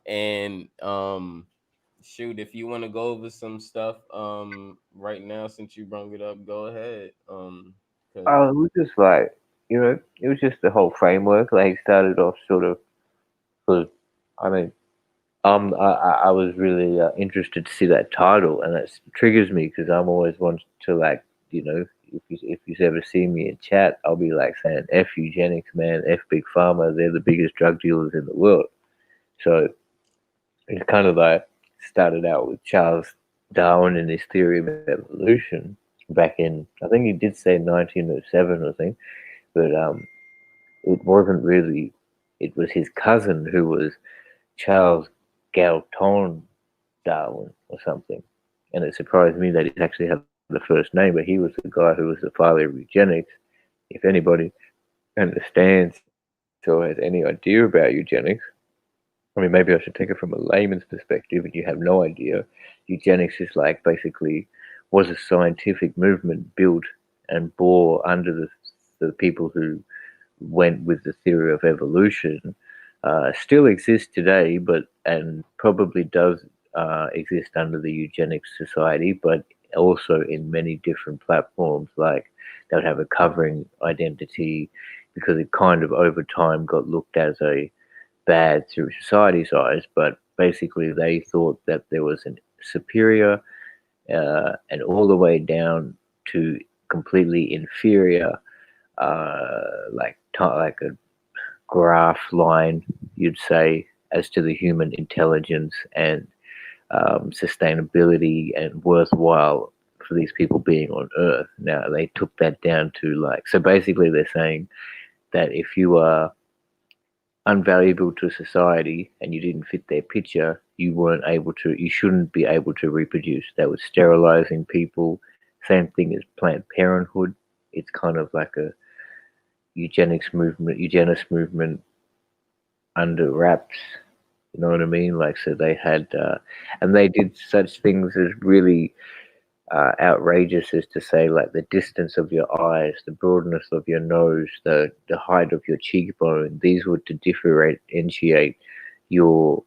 And shoot, if you want to go over some stuff right now since you brought it up, go ahead. 'Cause Oh, it was just like, it was just the whole framework. Like, started off sort of, because, I mean, I was really interested to see that title, and that triggers me because I'm always wanting to, like, if you ever see me in chat, I'll be like saying F eugenics, man, F big pharma, they're the biggest drug dealers in the world. So it's kind of like started out with Charles Darwin and his theory of evolution back in, I think he did say 1907, I think, but it wasn't really, it was his cousin who was Charles Galton Darwin or something. And it surprised me that he actually had the first name, but he was the guy who was the father of eugenics. If anybody understands or has any idea about eugenics, I mean, maybe I should take it from a layman's perspective, and you have no idea. Eugenics is like basically was a scientific movement built and bore under the people who went with the theory of evolution. Still exists today, and probably does exist under the Eugenics Society, but also in many different platforms. Like they would have a covering identity because it kind of over time got looked at as a bad through society's eyes, but basically they thought that there was an superior and all the way down to completely inferior, like a graph line, you'd say, as to the human intelligence and sustainability and worthwhile for these people being on Earth. Now they took that down to like, so basically they're saying that if you are unvaluable to society and you didn't fit their picture, you shouldn't be able to reproduce. That was sterilizing people. Same thing as Planned Parenthood. It's kind of like a eugenist movement under wraps. You know what I mean? Like, so they had, and they did such things as really outrageous as to say, like, the distance of your eyes, the broadness of your nose, the height of your cheekbone. These were to differentiate your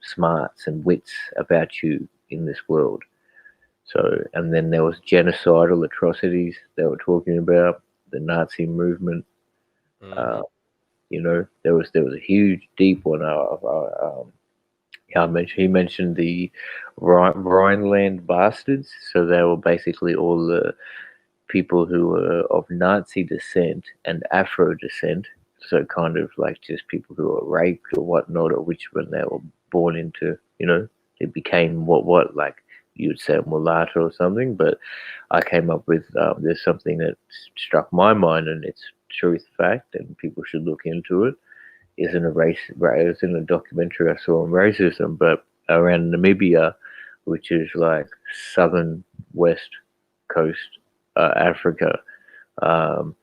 smarts and wits about you in this world. So, and then there was genocidal atrocities they were talking about, the Nazi movement. There was a huge, deep one. He mentioned the Rhineland bastards. So they were basically all the people who were of Nazi descent and Afro descent. So kind of like just people who were raped or whatnot, or which when they were born into, it became what like you'd say a mulatto or something. But I came up with there's something that struck my mind, and it's truth fact, and people should look into it. Isn't a race. Right, it's in a documentary I saw on racism, but around Namibia, which is like southern west coast Africa. Um,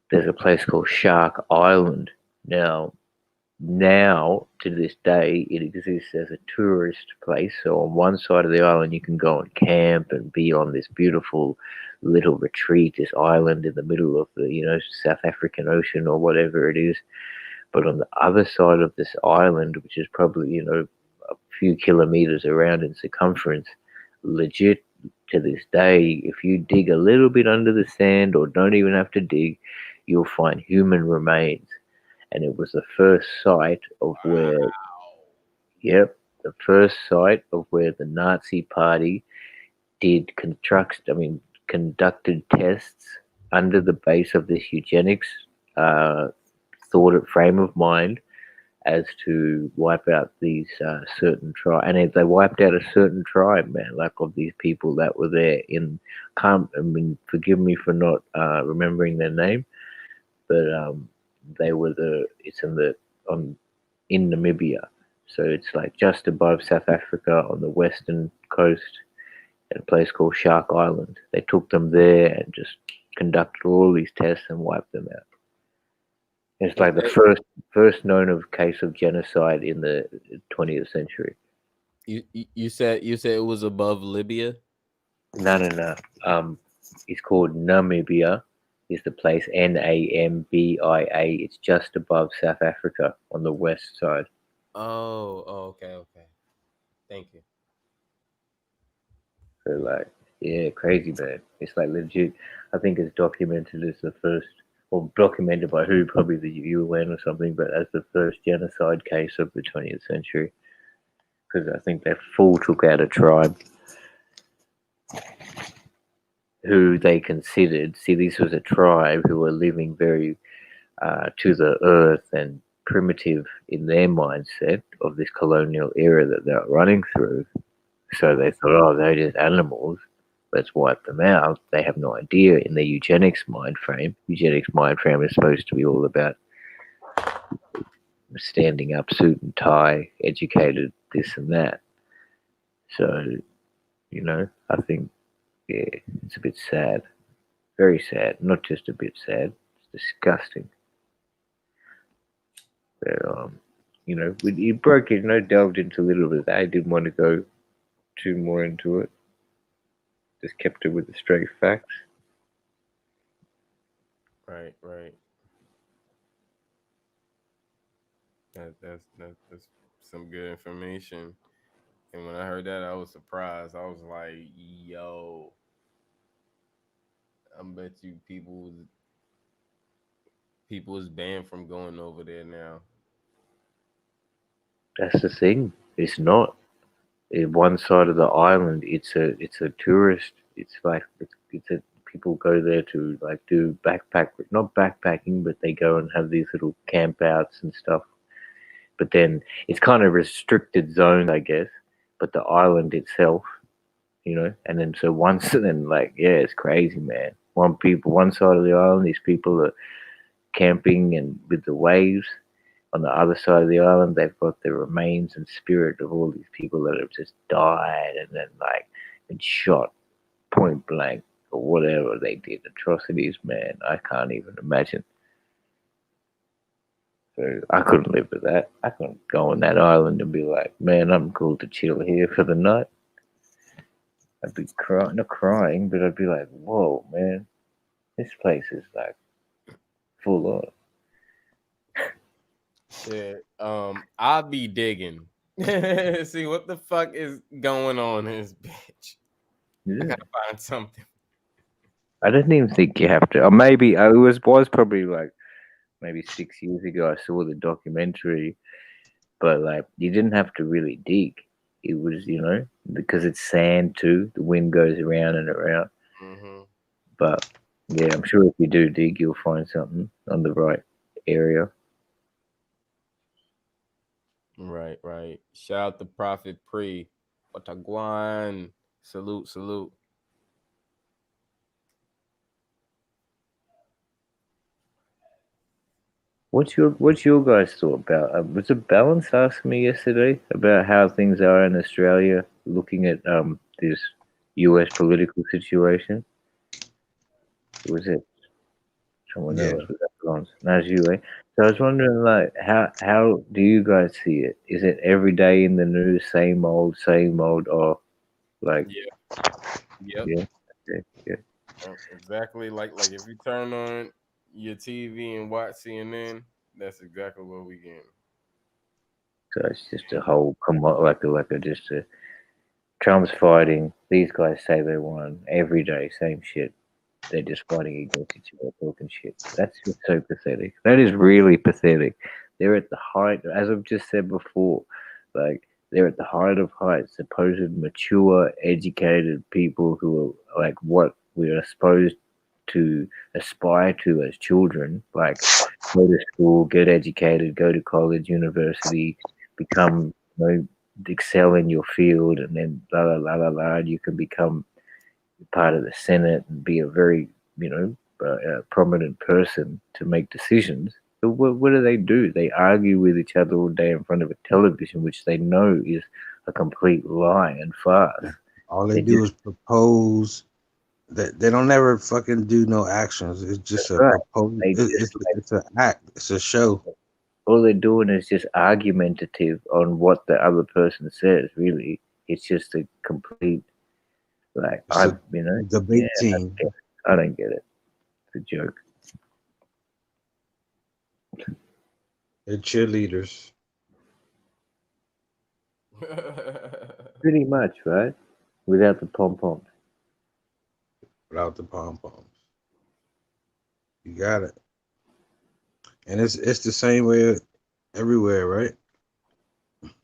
there's a place called Shark Island. Now to this day, it exists as a tourist place. So on one side of the island, you can go and camp and be on this beautiful little retreat, this island in the middle of the South African Ocean or whatever it is. But on the other side of this island, which is probably a few kilometers around in circumference, legit to this day, if you dig a little bit under the sand or don't even have to dig, you'll find human remains. And it was the first site of where, yep, the first site of where the Nazi Party conducted tests under the base of this eugenics thought frame of mind as to wipe out these certain tribe, and if they wiped out a certain tribe, man, like of these people that were there forgive me for not remembering their name, but they were in Namibia, so it's like just above South Africa on the western coast, at a place called Shark Island. They took them there and just conducted all these tests and wiped them out. It's like the first known of case of genocide in the 20th century. You said it was above Libya? No. It's called Namibia. Is the place Nambia? It's just above South Africa on the west side. Oh, okay. Thank you. So like, yeah, crazy man. It's like legit. I think it's documented as the first, or documented by who? Probably the UN or something, but as the first genocide case of the 20th century. Because I think they full took out a tribe who they considered. See, this was a tribe who were living very to the earth and primitive in their mindset of this colonial era that they were running through. So they thought, oh, they're just animals. Let's wipe them out. They have no idea in their eugenics mind frame. Eugenics mind frame is supposed to be all about standing up, suit and tie, educated, this and that. So, I think, yeah, it's a bit sad. Very sad. Not just a bit sad. It's disgusting. But, you broke it, delved into a little bit of that. I didn't want to go too more into it. Just kept it with the straight facts. Right. That's some good information. And when I heard that, I was surprised. I was like, "Yo, I bet you people is banned from going over there now." That's the thing. It's not. In one side of the island, it's a tourist. It's like people go there to like do not backpacking, but they go and have these little camp outs and stuff. But then it's kind of restricted zones, I guess. But the island itself, and then so once then like it's crazy, man. One side of the island, these people are camping and with the waves. On the other side of the island, they've got the remains and spirit of all these people that have just died and then like been shot point blank or whatever they did. Atrocities, man. I can't even imagine. So I couldn't live with that. I couldn't go on that island and be like, man, I'm cool to chill here for the night. I'd be not crying, but I'd be like, whoa, man, this place is like full on. Shit. I'll be digging. See what the fuck is going on in this bitch. Yeah. I gotta find something. I didn't even think you have to. Or maybe it was probably like maybe 6 years ago. I saw the documentary, but like you didn't have to really dig. It was, because it's sand too. The wind goes around and around. Mm-hmm. But yeah, I'm sure if you do dig, you'll find something on the right area. Right. Shout out to Prophet Pre. Watagwan. Salute. What's your guys' thought about? Was it Balance asked me yesterday about how things are in Australia, looking at this U.S. political situation? Was it someone Yeah. else? Was that Balance? No, it's you, eh? So I was wondering, like, how do you guys see it? Is it every day in the news, same old, or like, Yeah. Yep. yeah, okay, yeah. Exactly. Like if you turn on your TV and watch CNN, that's exactly what we getting. So it's just a whole like a just a Trump's fighting. These guys say they won every day, same shit. They're just fighting against each other, talking shit. That's just so pathetic. That is really pathetic. They're at the height, as I've just said before, like they're at the height of heights. Supposed mature, educated people who are like what we are supposed to aspire to as children, like go to school, get educated, go to college, university, become, excel in your field, and then la la la la la. You can become part of the Senate and be a very, prominent person to make decisions. But what do? They argue with each other all day in front of a television, which they know is a complete lie and farce. All they They do just, is propose. They don't ever fucking do no actions. It's that's just a right. propose. They It, just like it's an act. It's a show. all they're doing is just argumentative on what the other person says. Really, it's just a complete like It's a yeah. debate team. I don't get it. It's a joke. They're cheerleaders Pretty much, right? Without the pom poms. without the pom poms. You got it. And it's the same way everywhere, right?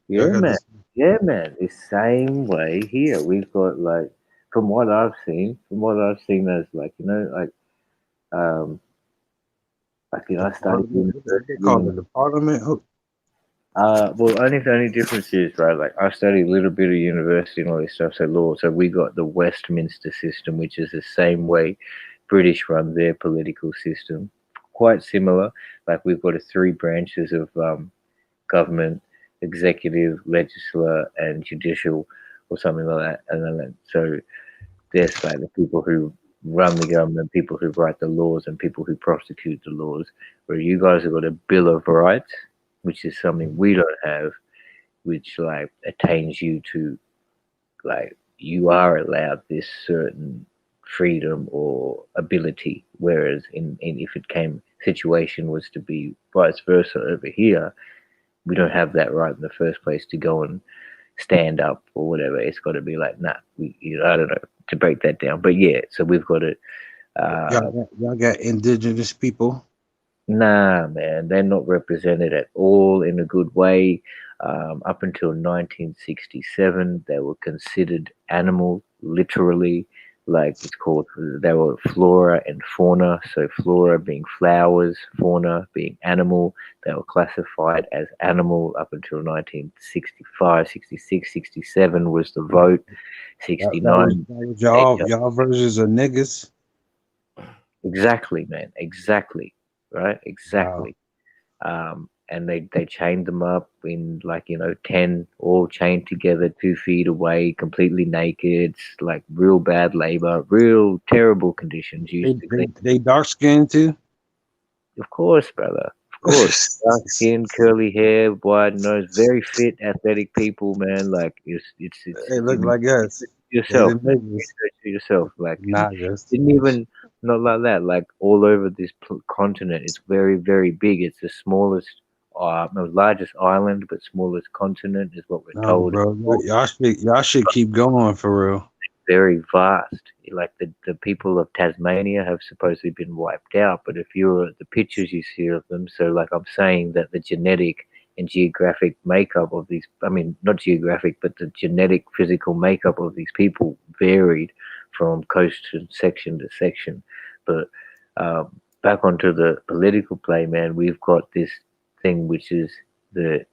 Y'all Yeah, got man. this. Yeah, man. The same way here. We've got like, from what I've seen as like, um, The I studied parliament. What they call university. it? The parliament. Oh, Well, only the only difference is right. Like I studied a little bit of university and all this stuff, so law. So we got the Westminster system, which is the same way British run their political system. Quite similar. Like we've got three branches of government, executive, legislature, and judicial, or something like that. And then so there's like the people who run the government, people who write the laws, and people who prosecute the laws. Where you guys have got a Bill of Rights, which is something we don't have, which like attains you to like you are allowed this certain freedom or ability. Whereas in if it came situation was to be vice versa over here, we don't have that right in the first place to go and stand up or whatever. It's got to be like, nah, I don't know to break that down. But yeah, so we've got to, y'all got indigenous people. nah, man, they're not represented at all in a good way. Up until 1967, they were considered animal, literally. Like it's called, they were flora and fauna. So, flora being flowers, fauna being animal. They were classified as animal up until 1965, 66, 67 was the vote. That 69, was they y'all versions of niggas. exactly, man, exactly, right, Wow. exactly. And they chained them up in like 10 all chained together 2 feet away, completely naked. It's like real bad labor, real terrible conditions They used to they, clean. they dark skinned too. Of course, brother, of course. Dark skin, curly hair, wide nose, very fit, athletic people, man. Like it's They look you like us. They yourself, the man. niggas. Research it yourself, like, and Nagas. didn't even not like that. Like all over this continent, it's very very big. It's the smallest, no, largest island, but smallest continent is what we're No, told. bro. Y'all should keep going for real. Very vast. Like the people of Tasmania have supposedly been wiped out, but if you're the pictures you see of them, so like I'm saying that the genetic and geographic makeup of these, I mean, not geographic, but the genetic physical makeup of these people varied from coast to section. But back onto the political play, man, we've got this thing which is the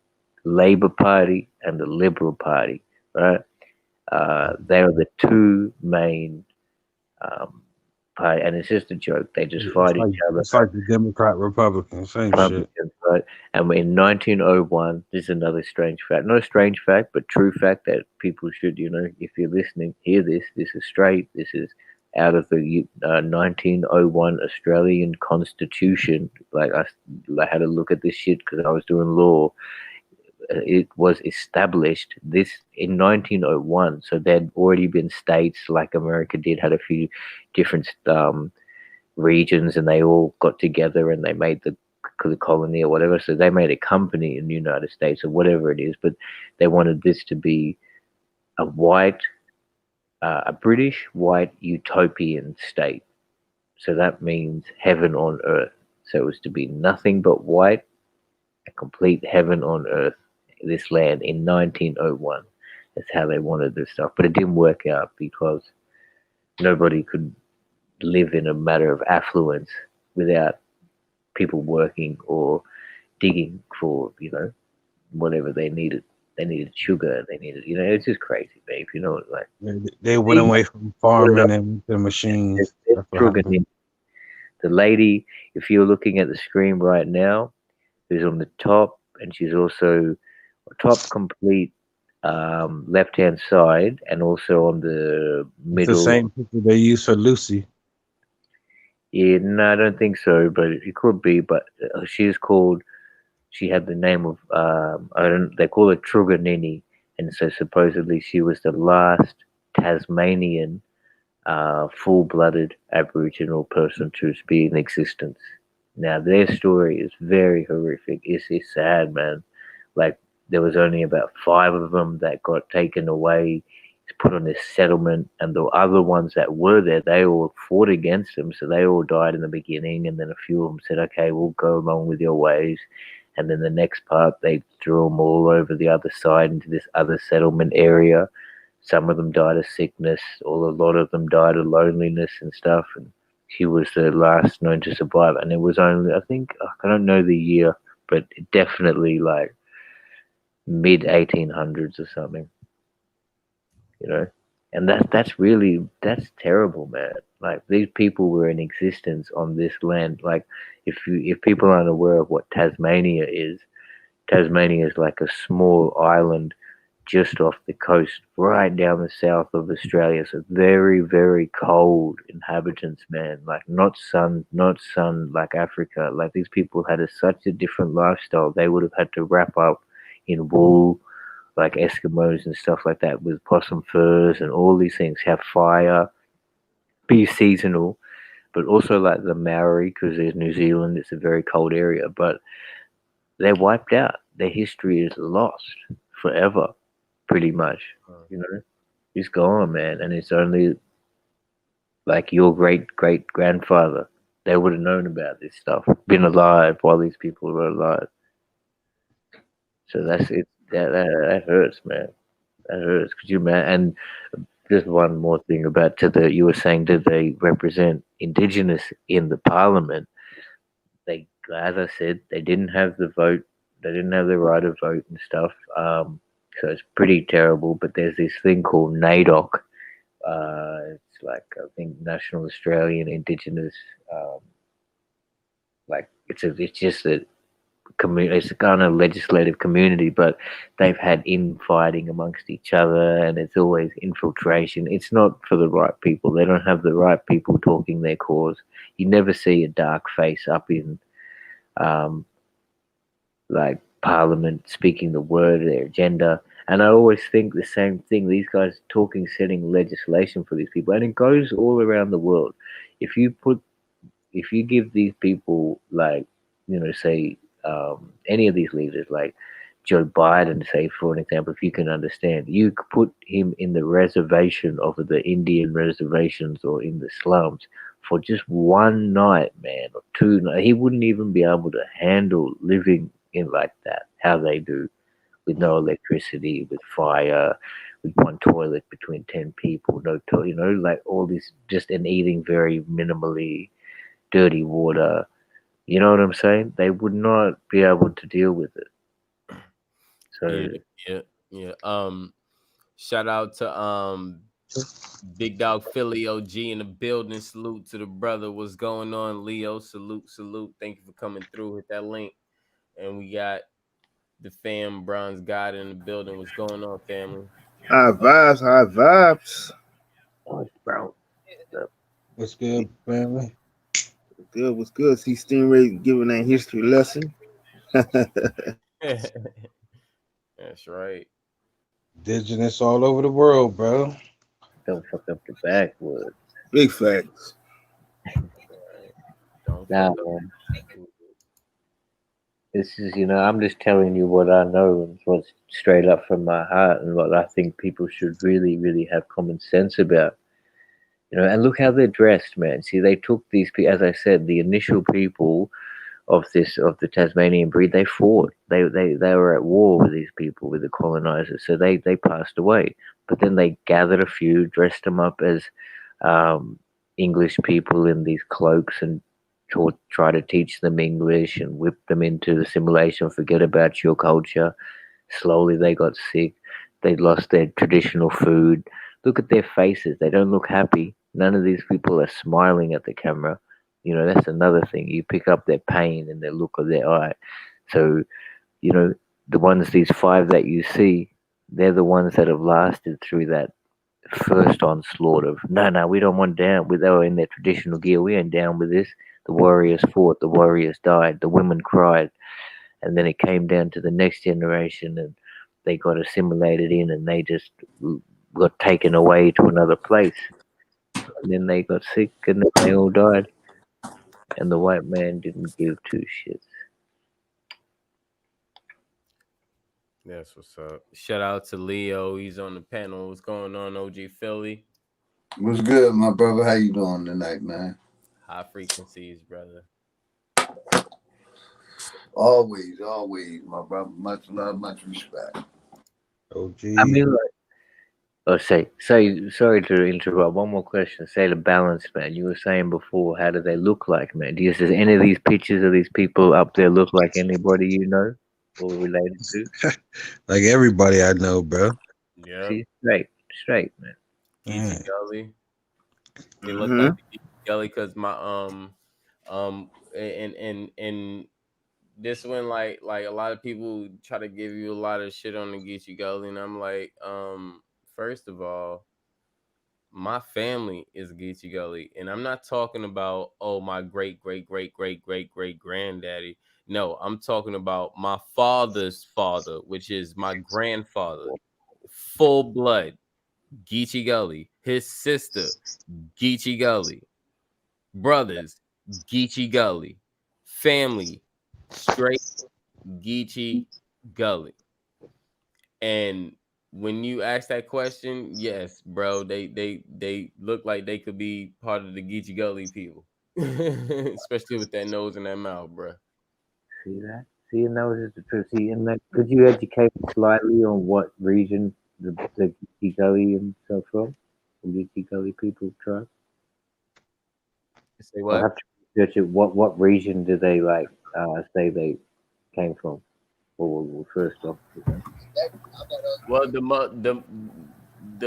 Labour Party and the Liberal Party, right? They are the two main um, party, and it's just a joke. They just It's fight like each other. it's like the Democrat Republican, same shit. Republicans, right? And in 1901, this is another strange fact. Not a strange fact, but true fact that people should, if you're listening, hear this. This is straight. This is out of the 1901 Australian Constitution. Like I had to look at this shit because I was doing law. It was established this in 1901, so there'd already been states like America did, had a few different regions, and they all got together and they made the colony or whatever. So they made a company in the United States or whatever it is, but they wanted this to be a a British white utopian state. So that means heaven on earth. So it was to be nothing but white, a complete heaven on earth, this land in 1901. That's how they wanted this stuff. But it didn't work out because nobody could live in a matter of affluence without people working or digging for, whatever they needed. They needed sugar. They needed, it's just crazy, babe. You know, like They went away from farming and the machines. That's what happened. the lady, if you're looking at the screen right now, who's on the top, and she's also top complete left hand side, and also on the It's the middle. same picture they use for Lucy. Yeah, no, I don't think so, but it could be. But she's called. She had the name of I don't. They call it Truganini, and so supposedly she was the last Tasmanian full-blooded Aboriginal person to be in existence. Now their story is very horrific. It's sad, man. Like there was only about 5 of them that got taken away, put on this settlement, and the other ones that were there, they all fought against them, so they all died in the beginning, and then a few of them said, "Okay, we'll go along with your ways." And then the next part, they threw them all over the other side into this other settlement area. Some of them died of sickness, or a lot of them died of loneliness and stuff. And she was the last known to survive. And it was only, I think, I don't know the year, but definitely like mid 1800s or something, And that's terrible, man. Like these people were in existence on this land. Like if people aren't aware of what Tasmania is like a small island just off the coast, right down the south of Australia. So very, very cold inhabitants, man. Like not sun like Africa. Like these people had such a different lifestyle. They would have had to wrap up in wool, like Eskimos and stuff like that, with possum furs and all these things. Have fire, be seasonal, but also like the Maori, because there's New Zealand. It's a very cold area, but they're wiped out. Their history is lost forever, pretty much. It's gone, man. And it's only like your great great grandfather. They would have known about this stuff, been alive while these people were alive. So that's it. That hurts, man. That hurts. Could you, man? And just one more thing about you were saying, did they represent Indigenous in the Parliament? They, as I said, they didn't have the vote. They didn't have the right of vote and stuff. So it's pretty terrible. But there's this thing called NAIDOC. It's like, I think, National Australian Indigenous. Like it's just a community. It's a kind of legislative community, but they've had infighting amongst each other, and it's always infiltration. It's not for the right people. They don't have the right people talking their cause. You never see a dark face up in like Parliament speaking the word, their agenda. And I always think the same thing. These guys talking, setting legislation for these people, and it goes all around the world. If you give these people, like, say any of these leaders, like Joe Biden, say for an example, if you can understand, you could put him in the reservation of the Indian reservations or in the slums for just one night, man, or 2 nights. He wouldn't even be able to handle living in like that, how they do, with no electricity, with fire, with one toilet between 10 people, no toilet, like all this, just and eating very minimally, dirty water. You know what I'm saying? They would not be able to deal with it. So Yeah. Shout out to Big dog Philly OG in the building. Salute to the brother. What's going on, Leo? Salute, salute. Thank you for coming through. Hit that link. And we got the fam Bronze God in the building. What's going on, family? High vibes, high vibes. Oh, it's brown. What's good, family? Good, what's good? See Stingray giving that history lesson. That's right. Indigenous all over the world, bro. Don't fuck up the backwoods. Big facts. Don't Nah, fuck up. man. This is, I'm just telling you what I know and what's straight up from my heart and what I think people should really, really have common sense about. And look how they're dressed, man. See, they took these, as I said, the initial people of the Tasmanian breed. They fought. They were at war with these people, with the colonizers. So they passed away. But then they gathered a few, dressed them up as um, English people in these cloaks and try to teach them English and whip them into assimilation. Forget about your culture. Slowly they got sick. They lost their traditional food. Look at their faces. They don't look happy. None of these people are smiling at the camera. That's another thing. You pick up their pain and their look of their eye. So, the ones, these five that you see, they're the ones that have lasted through that first onslaught of, no, we don't want down. They were in their traditional gear. We ain't down with this. The warriors fought. The warriors died. The women cried. And then it came down to the next generation and they got assimilated in and they just got taken away to another place. And then they got sick and then they all died. And the white man didn't give two shits. That's what's up. Shout out to Leo. He's on the panel. What's going on, OG Philly? What's good, my brother? How you doing tonight, man? High frequencies, brother. Always, my brother. Much love, much respect. OG. I mean, say, sorry to interrupt. One more question. Say the balance, man. You were saying before, how do they look like, man? Does any of these pictures of these people up there look like anybody you know or related to? Like everybody I know, bro. Yeah. See, straight, man. Geechee Gully. They look Mm-hmm. like the Geechee Gully because my and this one like a lot of people try to give you a lot of shit on the Geechee Gully, and I'm like, first of all, my family is Geechee Gully, and I'm not talking about my great granddaddy. No, I'm talking about my father's father, which is my grandfather, full blood Geechee Gully. His sister Geechee Gully, brothers Geechee Gully, family straight Geechee Gully. And when you ask that question, yes, bro, they look like they could be part of the Geechee Gully people, especially with that nose and that mouth, bro. See that? See, and that was just the truth. See, and that, could you educate me slightly on what region the Geechee Gully and stuff from? The Geechee Gully people tribe? Say I'll what? have to research it. What region do they say they came from? Well, first off, Well, the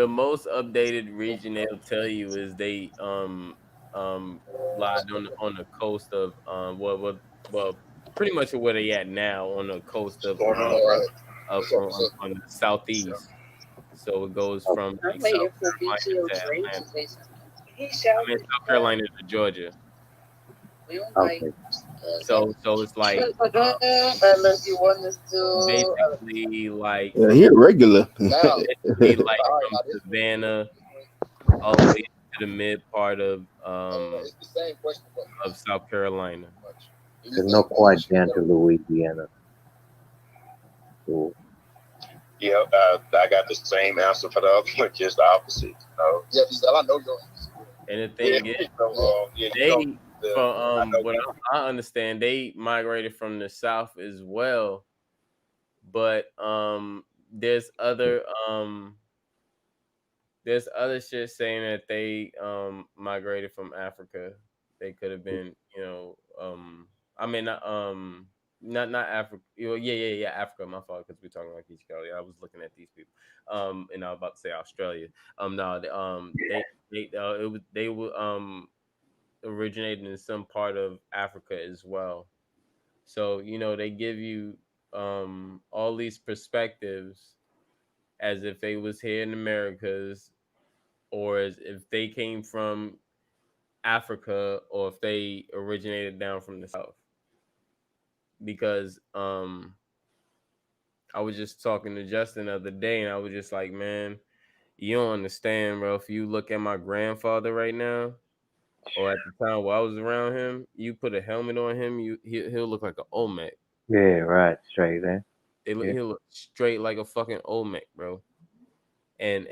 most updated region they'll tell you is they lied on the coast of well pretty much where they at now on the coast of on the southeast. So it goes from like South Carolina to Atlanta. I mean South Carolina to Georgia. okay. So it's like basically like Yeah, he a regular. basically like from Savannah all the way to the mid part of South Carolina. So not quite down to Louisiana. Cool. Yeah, I got the same answer for the other one, just the opposite. Yeah, I know yours. And the thing is, they from what I understand, they migrated from the south as well. But there's other shit saying that they migrated from Africa. They could have been, I mean, not Africa. Yeah, Africa. My fault, because we're talking about Geechee Gullah. I was looking at these people. And I was about to say Australia. No, they were originated in some part of Africa as well. So they give you all these perspectives as if they was here in Americas, or as if they came from Africa, or if they originated down from the south. Because I was just talking to Justin the other day, and I was just like, man, you don't understand, bro. If you look at my grandfather right now, or at the time while I was around him, you put a helmet on him, he'll look like an Olmec. Yeah, right, straight there. Yeah. He'll look straight like a fucking Olmec, bro. And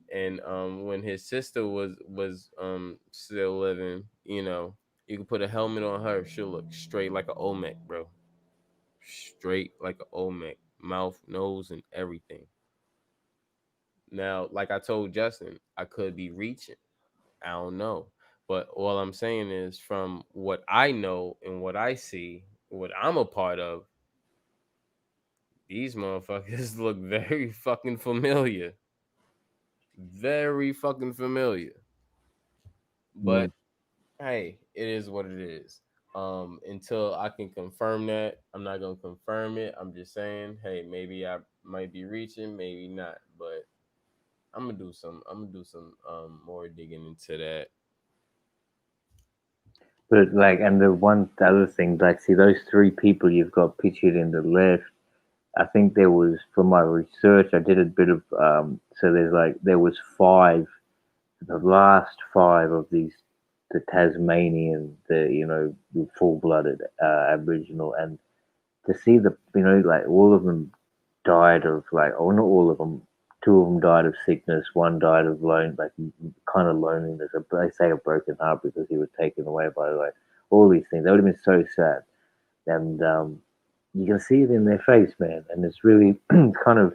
when his sister was still living, you could put a helmet on her, she'll look straight like an Olmec, bro. Straight like an Olmec, mouth, nose, and everything. Now, like I told Justin, I could be reaching. I don't know. But all I'm saying is, from what I know and what I see, what I'm a part of, these motherfuckers look very fucking familiar. Very fucking familiar. But Mm. hey, it is what it is. Until I can confirm that, I'm not gonna confirm it. I'm just saying, hey, maybe I might be reaching, maybe not. But I'm gonna do some more digging into that. But like, and the other thing, like, see those three people you've got pictured in the left. I think there was, from my research, I did a bit of, so there was five, the last five of these, the Tasmanian, the full-blooded Aboriginal, and to see like all of them died of, like, oh, not all of them, two of them died of sickness, one died of kind of loneliness. They say a broken heart because he was taken away by, like, all these things. That would have been so sad, and you can see it in their face, man, and it's really kind of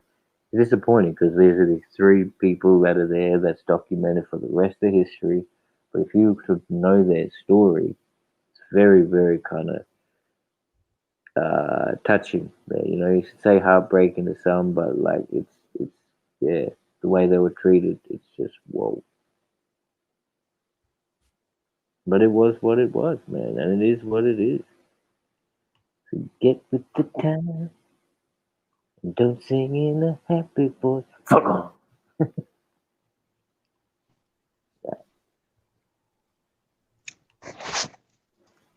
disappointing because these are these three people that are there that's documented for the rest of history. But if you could know their story, it's very, very kind of touching. You should say heartbreaking to some, but like it's yeah, the way they were treated, it's just whoa. But it was what it was, man, and it is what it is. So get with the time and don't sing in a happy voice. Fuck off.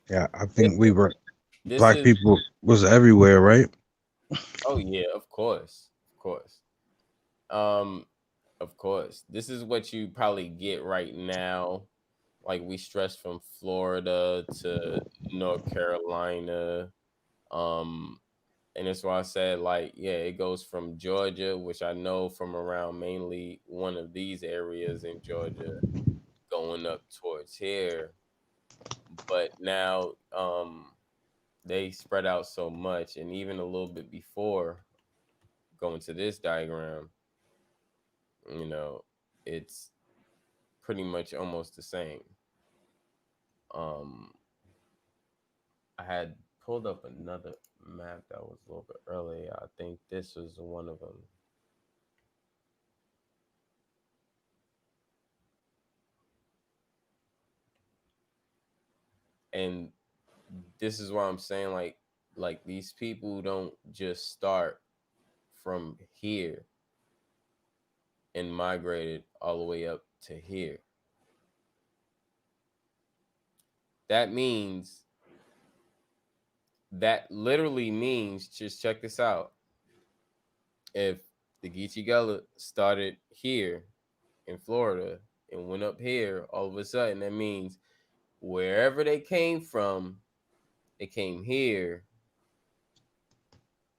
Yeah, I This, think we were this black is people was everywhere, right? Oh yeah, of course, of course. Um, of course. This is what you probably get right now. Like, we stress from Florida to North Carolina. Um, and that's why I said, like, yeah, it goes from Georgia, which I know from around mainly one of these areas in Georgia, going up towards here. But now they spread out so much, and even a little bit before going to this diagram, you know, it's pretty much almost the same. Um, I had pulled up another map that was a little bit earlier. I think this was one of them. And this is why I'm saying, like these people don't just start from here and migrated all the way up to here. That means that literally means, just check this out. If the Geechee Gullah started here in Florida and went up here, all of a sudden that means wherever they came from, they came here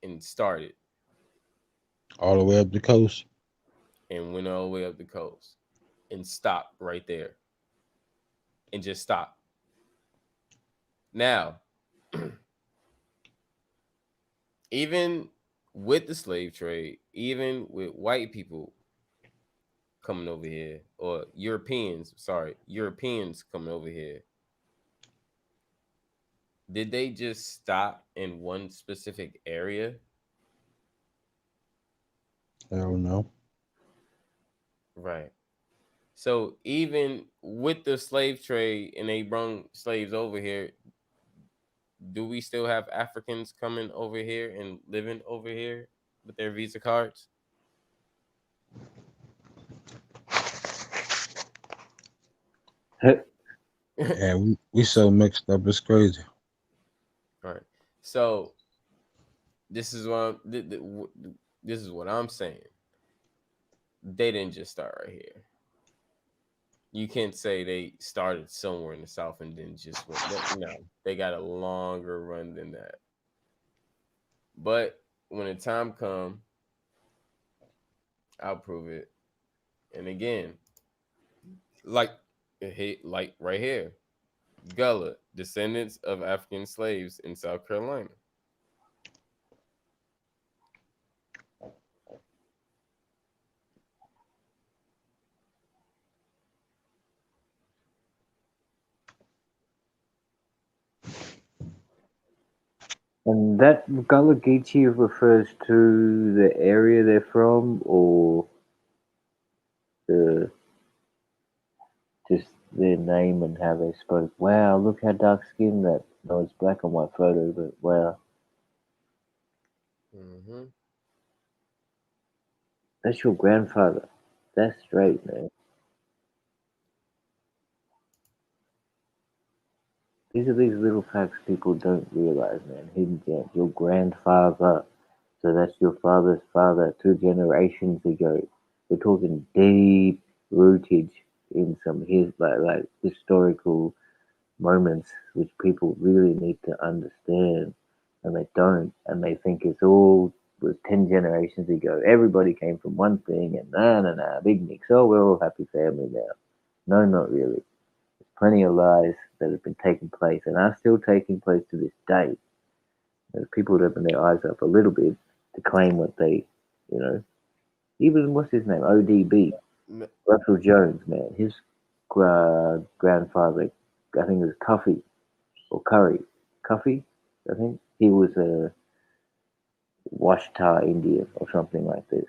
and started All the way up the coast. and went all the way up the coast and stopped right there and just stopped. Now, even with the slave trade, even with white people coming over here, or Europeans coming over here, Did they just stop in one specific area? I don't know. Right. So even with the slave trade and they brought slaves over here, do we still have Africans coming over here and living over here with their Visa cards? Yeah, we so mixed up. It's crazy. All right. So this is what this is what I'm saying. They didn't just start right here. You can't say they started somewhere in the South and then just went. No, they got a longer run than that. But when the time come, I'll prove it. And again, like like right here, Gullah, descendants of African slaves in South Carolina. And that Gullah Geechee refers to the area they're from, or the just their name and how they spoke. Wow, look how dark skinned that. No, it's black and white photo, but wow, Mm-hmm. that's your grandfather. That's straight, man. These are these little facts people don't realize, man. Hidden gems. Your grandfather. So that's your father's father 2 generations ago. We're talking deep rootage in some like historical moments which people really need to understand, and they don't, and they think it's all was 10 generations ago. Everybody came from one thing, and big mix. Oh, we're all happy family now. No, not really. There's plenty of lies that have been taking place and are still taking place to this day. There's people that open their eyes up a little bit to claim what they, you know, even what's his name, ODB, Russell Jones, man. His grandfather, I think it was Cuffy or Curry, Cuffy, I think he was a Washita Indian or something like this.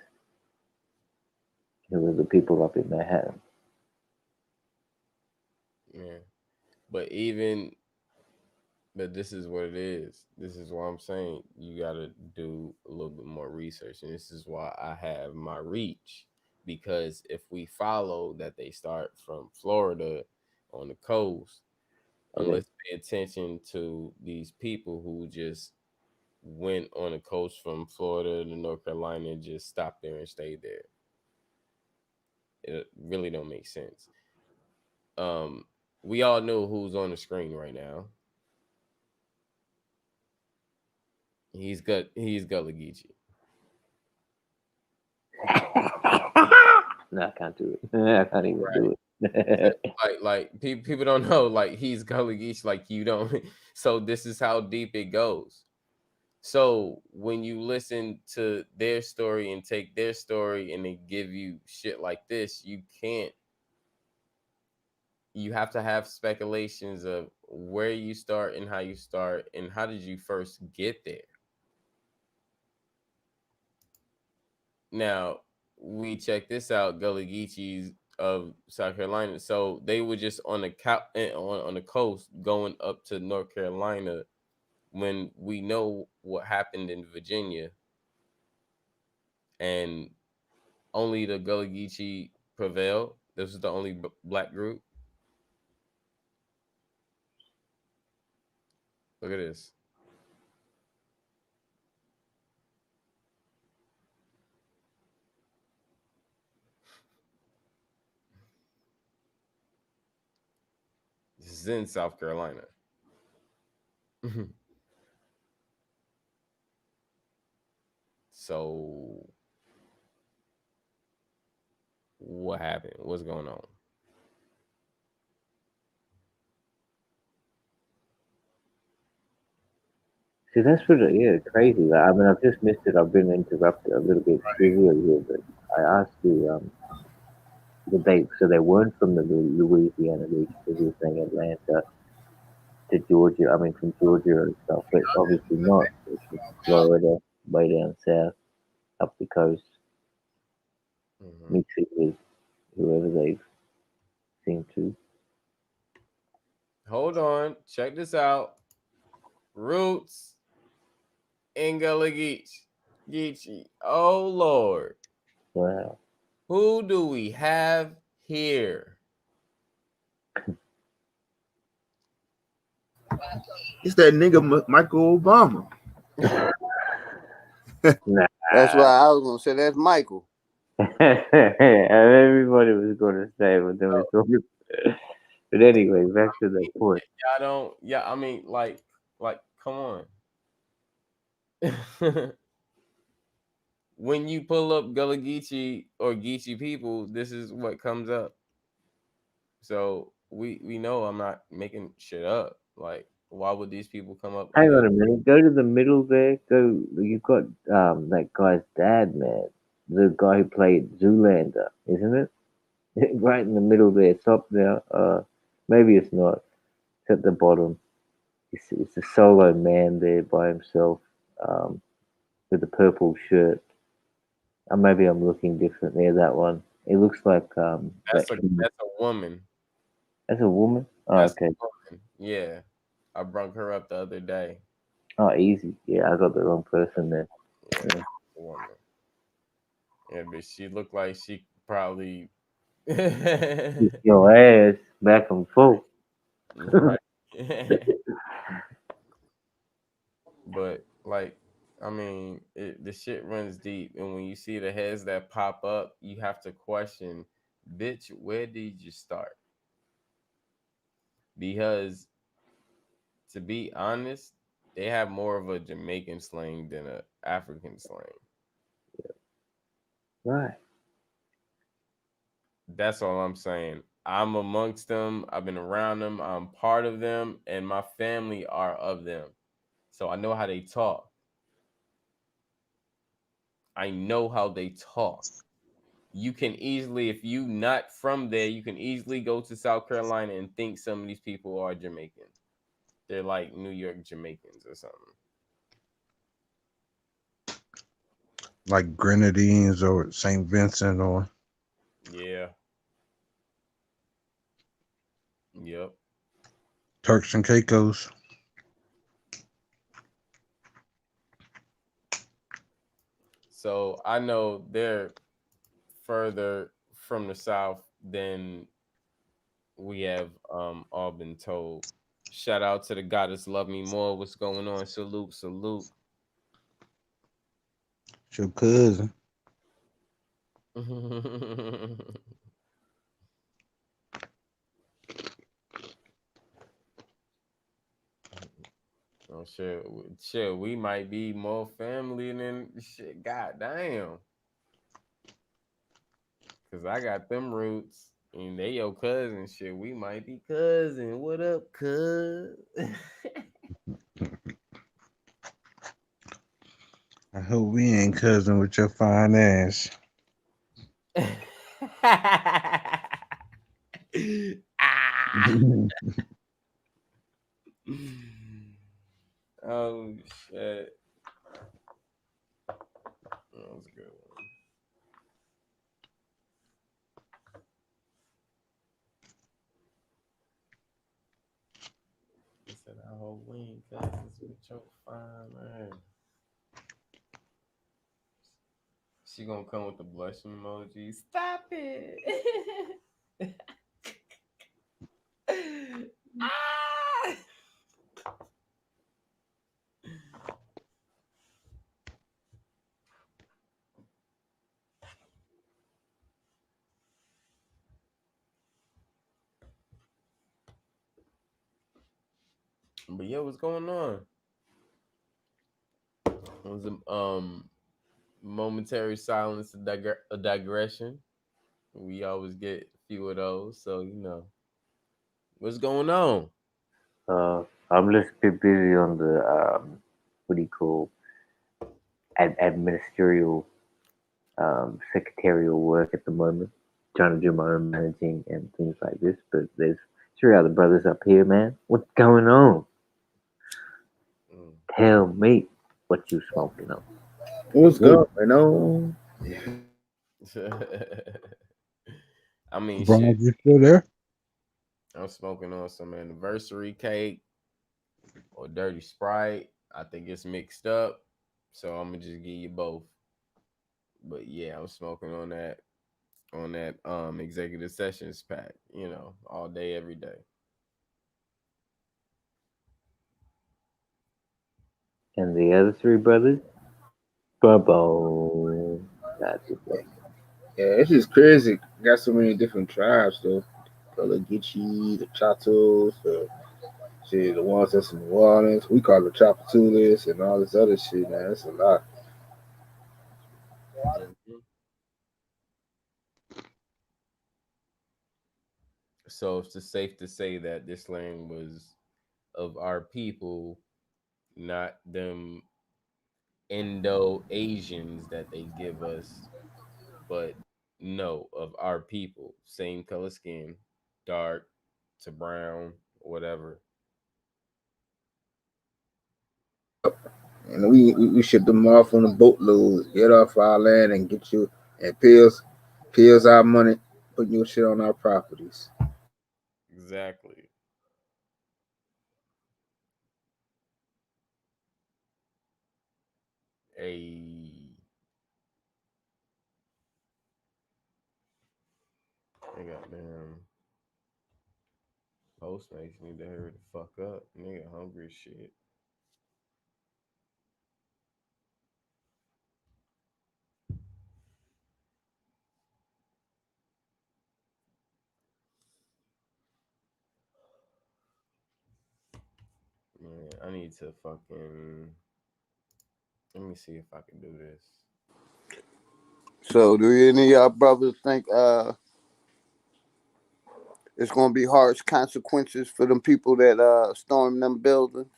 He was the people up in Manhattan. Yeah. But even but this is what it is. This is what I'm saying. You got to do a little bit more research. And this is why I have my reach. Because if we follow that they start from Florida on the coast, and Okay. let's pay attention to these people who just went on the coast from Florida to North Carolina and just stopped there and stayed there. It really don't make sense. Um, we all know who's on the screen right now. He's Gullah Geechee. No, I can't do it. I can't even do it. Like people don't know, like he's Gullah Geechee, like you don't. So this is how deep it goes. So when you listen to their story and take their story and they give you shit like this, you can't. You have to have speculations of where you start and how you start and how did you first get there. Now we check this out, Gullah Geechees of South Carolina. So they were just on the on the coast going up to North Carolina when we know what happened in Virginia, and only the Gullah Geechee prevailed. This is the only black group. Look at this. This is in South Carolina. So what happened? What's going on? See, that's what, yeah, crazy. Like, I mean, I've just missed it. I've been interrupted a little bit trivia here, but I asked you, so they weren't from the Louisiana region because you were saying Atlanta. to Georgia. I mean, from Georgia and stuff, but obviously not. It's just Florida, way down south, up the coast, mixing with whoever they seem to. Hold on. Check this out. Roots Ingela Geechee. Oh Lord. Wow. Who do we have here? It's that nigga Michael Obama. Nah. That's why I was gonna say that's Michael. And everybody was going to say what they were talking. But anyway, back to the point. Y'all don't. Yeah, I mean, like, come on. When you pull up Gullah Geechee or Geechee people, this is what comes up. So we know I'm not making shit up. Like, why would these people come up? Hang on a minute. Go to the middle there. Go. You've got that guy's dad, man. The guy who played Zoolander, isn't it? Right in the middle there. Top now. Maybe it's not. It's at the bottom. It's a solo man there by himself, with a purple shirt. Maybe I'm looking different there. That one. It looks like that's a woman. That's a woman. Oh, That's okay. a woman. Yeah, I brought her up the other day. Oh, easy. Yeah, I got the wrong person there. Yeah, woman. Yeah, but she looked like she probably Your ass back and forth. right. But like, I mean, the shit runs deep, and when you see the heads that pop up, you have to question, bitch, where did you start? Because to be honest, they have more of a Jamaican slang than a African slang. Right. That's all I'm saying. I'm amongst them. I've been around them. I'm part of them, and my family are of them. So I know how they talk. I know how they talk. You can easily, if you not from there, you can easily go to South Carolina and think some of these people are Jamaican. They're like New York Jamaicans or something. Like Grenadines or St. Vincent or Yeah. Yep. Turks and Caicos. So I know they're further from the South than we have all been told. Shout out to the goddess Love Me More. What's going on? Salute, salute. It's your cousin. Oh shit, we might be more family than shit. God damn. Cause I got them roots and they your cousin. Shit, we might be cousin. What up, cuz? I hope we ain't cousin with your fine ass. Oh shit. That was a good one. He said, I hope we ain't cousins with your fine ass. She gonna come with the blushing emoji. Stop it. Ah! But yeah, what's going on? It was a momentary silence, a digression. We always get a few of those, so you know what's going on. I'm just a bit busy on the what do you call administerial secretarial work at the moment, trying to do my own managing and things like this. But there's 3 other brothers up here, man. What's going on? Mm. Tell me what you smoking on. What's Good. going on? I mean, Brian, shit. you still there? I'm smoking on some anniversary cake or dirty Sprite. I think it's mixed up, so I'm gonna just give you both. But yeah, I'm smoking on that executive sessions pack. You know, all day, every day. And the other 3 brothers, Bubbo. That's what's up. Yeah, it's just crazy. Got so many different tribes though. The Geechee, the Chatos, the ones that's in New Orleans. We call them Chapatulas and all this other shit, man. That's a lot. Mhm. So it's safe to say that this land was of our people, not them Indo Asians that they give us, but no, of our people. Same color skin, dark to brown, whatever. And we ship them off on the boatloads, get off our land and get you and pills our money, putting your shit on our properties. Exactly. A they got them Postmates need to hurry the fuck up. Nigga hungry as shit. Man, I need to fucking let me see if I can do this. So, do any of y'all brothers think it's gonna be harsh consequences for them people that stormed them buildings?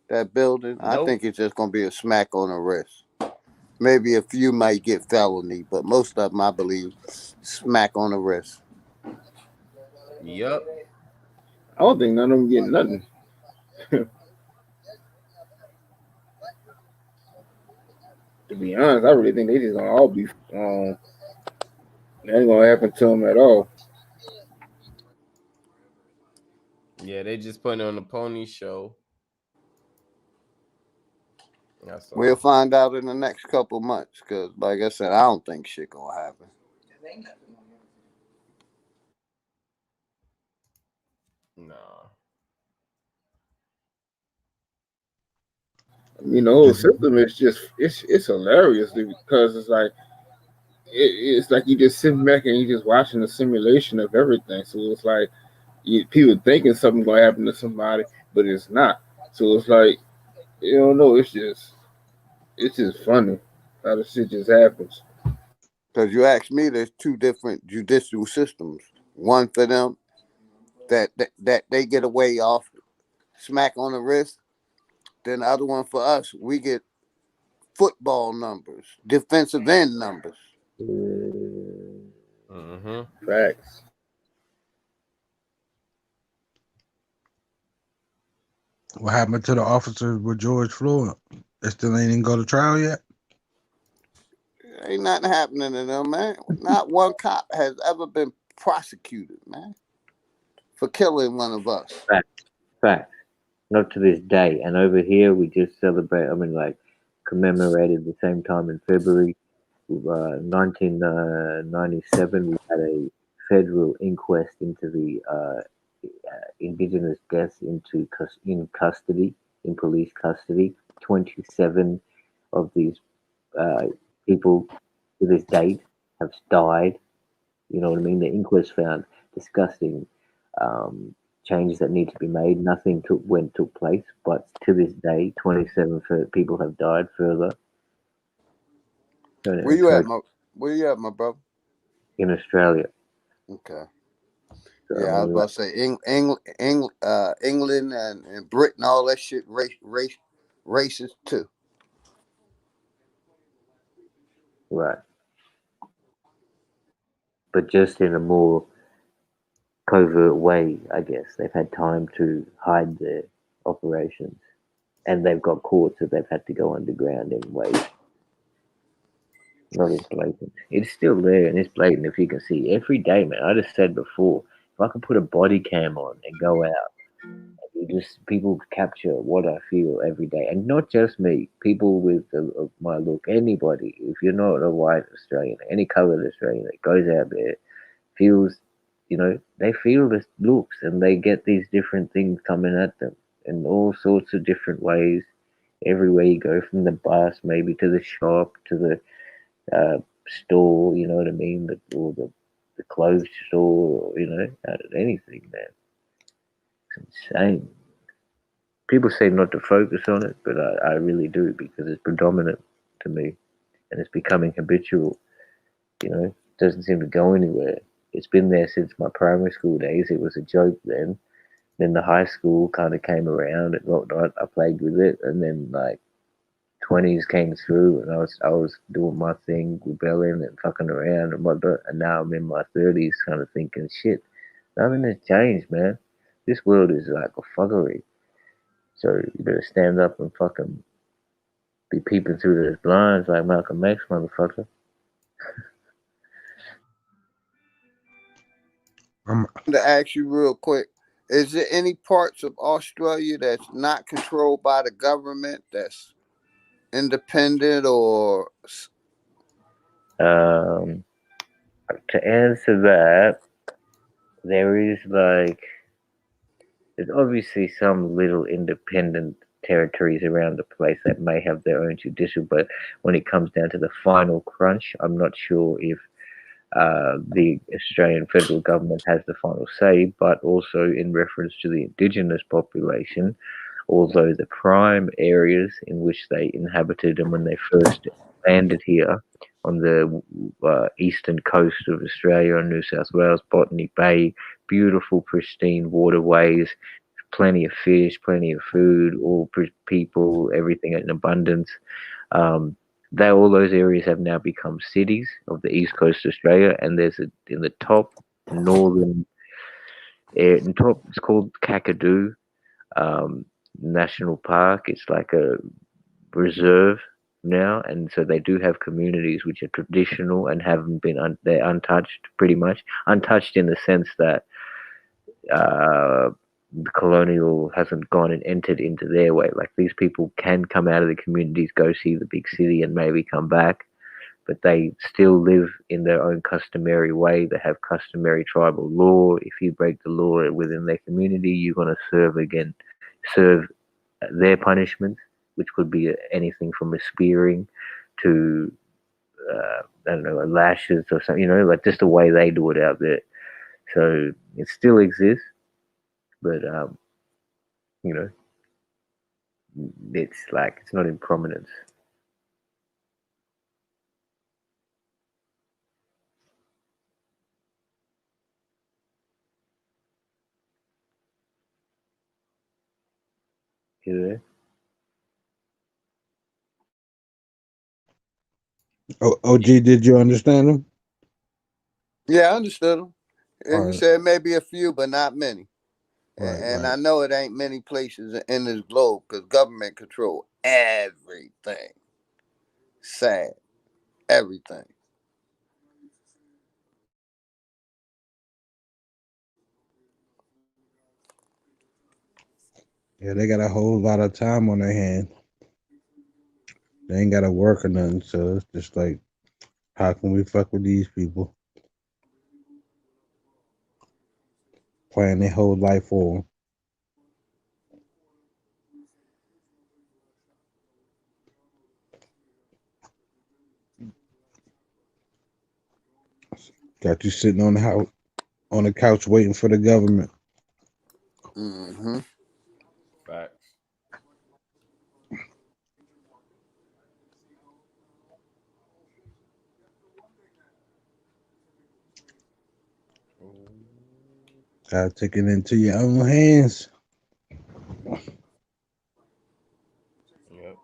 That building, I think Nope. it's just gonna be a smack on the wrist. Maybe a few might get felony, but most of them, I believe, smack on the wrist. Yup. I don't think none of them getting nothing. To be honest, I really think they just gonna all be. That ain't gonna happen to them at all. Yeah, they just put on the pony show. That's We'll all. find out in the next couple months, because, like I said, I don't think shit gonna happen. Nah. I mean, the whole Just system is just it's hilarious because it's like it's like you just sitting back and you just watching the simulation of everything. So it's like people thinking something gonna happen to somebody, but it's not. So it's like you don't know. It's just funny how the shit just happens. Because you ask me, there's two different judicial systems. One for them that they get away off smack on the wrist. Then the other one for us, we get football numbers, defensive end numbers. Mm-hmm. Facts. what happened to the officers with George Floyd? They still ain't even go to trial yet. Ain't nothing happening to them, man. Not one cop has ever been prosecuted, man, for killing one of us. Fact, fact. Not to this day. And over here, we just celebrate. I mean, like, commemorated the same time in February, 1997. We had a federal inquest into the indigenous deaths in custody, in police custody. 27 of these uh, people to this date have died. You know what I mean? The inquest found disgusting um, changes that need to be made. Nothing took place, but to this day, 27 people have died further. Where you So at, my brother? in Australia, Okay. so I Yeah, I was mean, about to say England and Britain, all that shit, racist too. right, but just in a more covert way, I guess. They've had time to hide their operations, and they've got caught, so they've had to go underground in ways not as blatant. It's still there and it's blatant if you can see every day, man. I just said before, if I could put a body cam on and go out, you just people capture what I feel every day, and not just me. People with my look, anybody. If you're not a white Australian, any coloured Australian that goes out there feels, they feel the looks and they get these different things coming at them in all sorts of different ways. Everywhere you go, from the bus maybe to the shop to the store, you know what I mean, or the clothes store, or, anything, man. It's insane. People say not to focus on it, but I really do because it's predominant to me and it's becoming habitual. It doesn't seem to go anywhere. It's been there since my primary school days. It was a joke then. Then the high school kind of came around and whatnot. I played with it, and then like 20s came through, and I was doing my thing, rebelling and fucking around and whatnot. And now I'm in my 30s, kind of thinking, shit, nothing has changed, man. This world is like a fuckery. So you better stand up and fucking be peeping through those blinds like Malcolm X, motherfucker. To ask you real quick, is there any parts of Australia that's not controlled by the government, that's independent or? Um, to answer that, there is there's obviously some little independent territories around the place that may have their own judicial, but when it comes down to the final crunch, I'm not sure if the Australian federal government has the final say, but also in reference to the indigenous population, although the prime areas in which they inhabited and when they first landed here on the eastern coast of Australia and New South Wales, Botany Bay, beautiful, pristine waterways, plenty of fish, plenty of food, all people, everything in abundance. All those areas have now become cities of the east coast of Australia, and there's in the top northern in top. It's called Kakadu National Park. It's like a reserve now, and so they do have communities which are traditional and haven't been they're untouched, pretty much untouched in the sense that the colonial hasn't gone and entered into their way. Like these people can come out of the communities, go see the big city, and maybe come back, but they still live in their own customary way. They have customary tribal law. If you break the law within their community, you're going to serve their punishment, which could be anything from a spearing to I don't know, lashes or something. Like just the way they do it out there. So it still exists, but you know, it's not in prominence. You there? OG, did you understand him? Yeah, I understood him. All And he right, said maybe a few, but not many. And right. I know it ain't many places in this globe because government control everything. Sad, everything. Yeah, they got a whole lot of time on their hand. They ain't got to work or nothing, so it's just like, how can we fuck with these people? Playing their whole life for 'em. Got you sitting on the couch waiting for the government. Mm-hmm. Facts. Gotta take it into your own hands. Yep.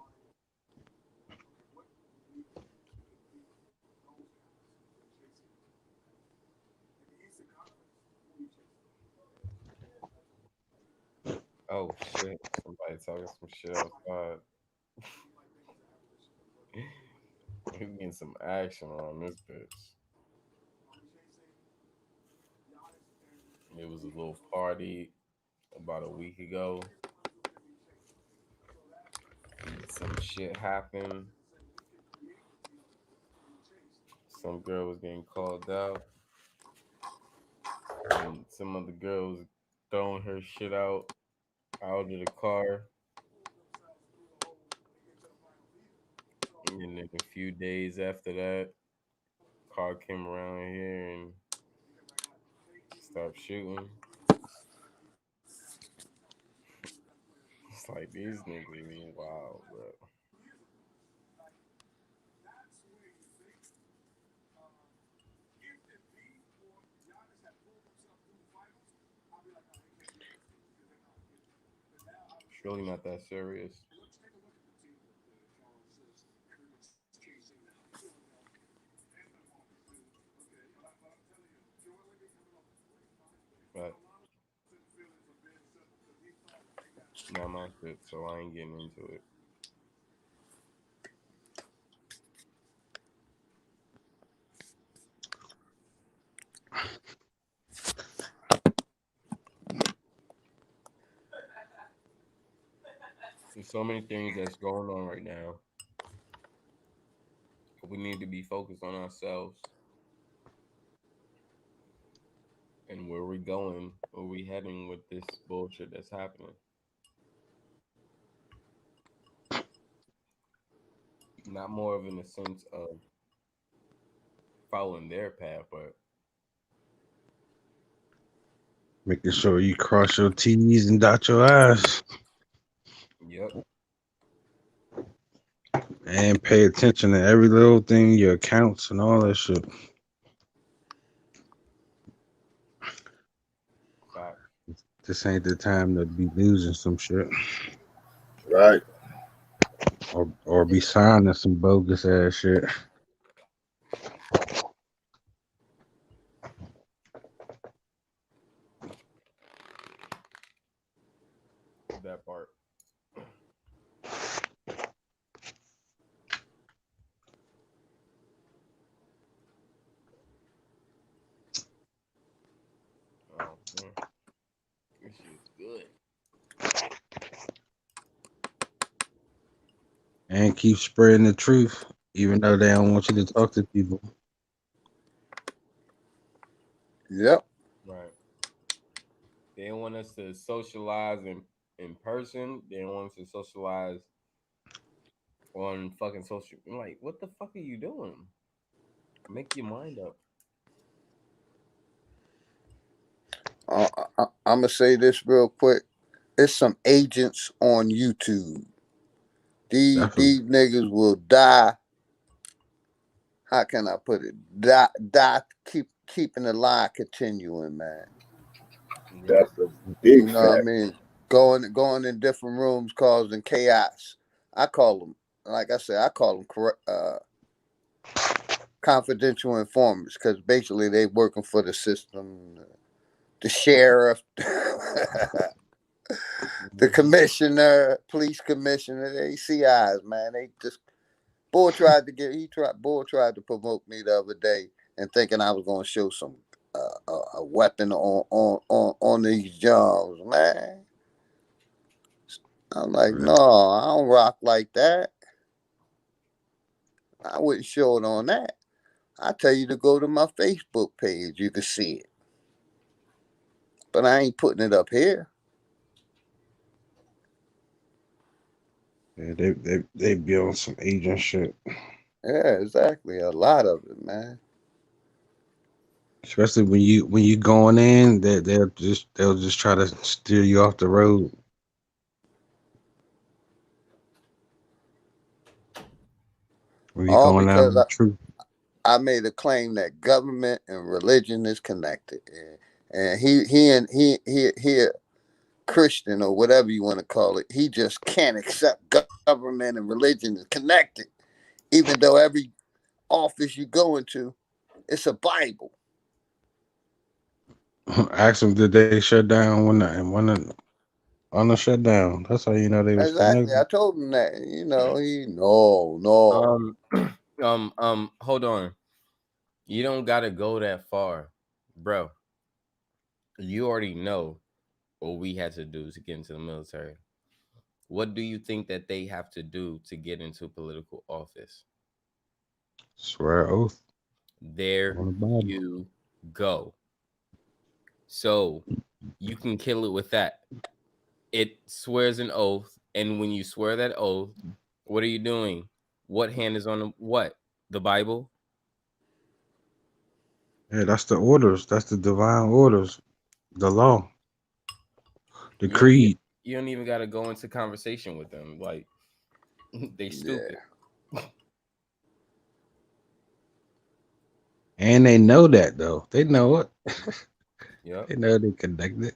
Oh shit! Somebody talking some shit outside. We getting some action on this bitch. It was a little party about a week ago. Some shit happened. Some girl was getting called out, and some other girl was throwing her shit out of the car. And then a few days after that, car came around here and stopped shooting. It's like these niggas is wild, bro. It's really not that serious. But not my shit, so I ain't getting into it. There's so many things that's going on right now. We need to be focused on ourselves and where we're going, where we heading with this bullshit that's happening. Not more of in the sense of following their path, but Making sure you cross your T's and dot your I's yep, and pay attention to every little thing, your accounts and all that shit. fact. This ain't the time to be losing some shit Right. or be signing some bogus ass shit. That part. Oh, man. This shit's good. And keep spreading the truth, even though they don't want you to talk to people. Yep. Right. They want us to socialize in person. They want us to socialize on fucking social. I'm like, what the fuck are you doing? Make your mind up. I'm gonna say this real quick. It's some agents on YouTube. Definitely. These niggas will die. How can I put it? Die. Keeping the lie continuing, man. That's a You big know what I fact. mean? Going in different rooms, causing chaos. I call them, like I said, I call them confidential informants because basically they working for the system, the sheriff, the commissioner, police commissioner. They CIs, man. They just Bull tried to provoke me the other day and thinking I was going to show some a weapon on these jobs, man. I'm like, no, I don't rock like that. I wouldn't show it on that. I tell you to go to my Facebook page. You can see it. But I ain't putting it up here. Yeah, they be on some agent shit. Yeah, exactly. A lot of it, man. Especially when you going in, they'll just try to steer you off the road. When you All going out because on the truth. I made a claim that government and religion is connected. And he Christian or whatever you want to call it, he just can't accept government and religion is connected, even though every office you go into, it's a Bible. Ask them, did they shut down when on the shutdown. That's how you know they was Exactly. I connected. told him that. You know, he no. Hold on. You don't gotta go that far, bro. You already know what we had to do to get into the military. What do you think that they have to do to get into political office? Swear oath There on the Bible. you go. So you can kill it with that. It swears an oath, and when you swear that oath, what are you doing? What hand is on the what? The Bible? Yeah, that's the orders. That's the divine orders. The law. The You don't even, creed. you don't even got to go into conversation with them. Like they Yeah. stupid. And they know that though. They know it. Yep. They know they connected.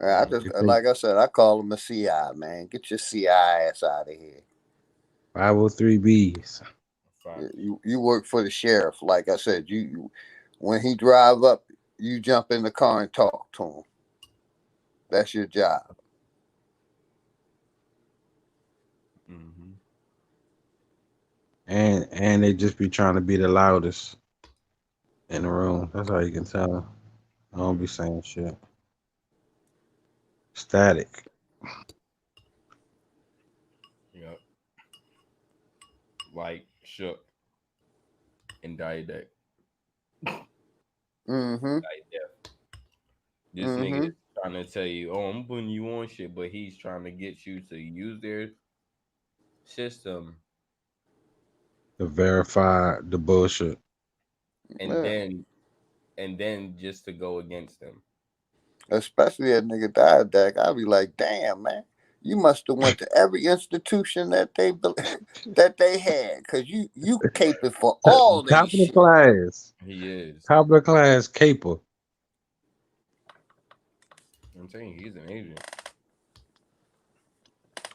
I just If they like I said, I call him a CI, man. Get your CI ass out of here. 503Bs. Fine. You work for the sheriff. Like I said, you when he drive up, you jump in the car and talk to him. That's your job. Mm-hmm. And they just be trying to be the loudest in the room. That's how you can tell. I don't be saying shit. Static. Yep. Like shook and died. Mm-hmm. This nigga Mm-hmm. is trying to tell you, oh, I'm putting you on shit, but he's trying to get you to use their system To verify the bullshit. and Yeah. then just to go against them. Especially a nigga died, Dak. I'll be like, damn, man. You must have went to every institution that that they had, cause you caping for all they Top of the shit. class. He is. Top of the class caper. I'm telling you, he's an agent.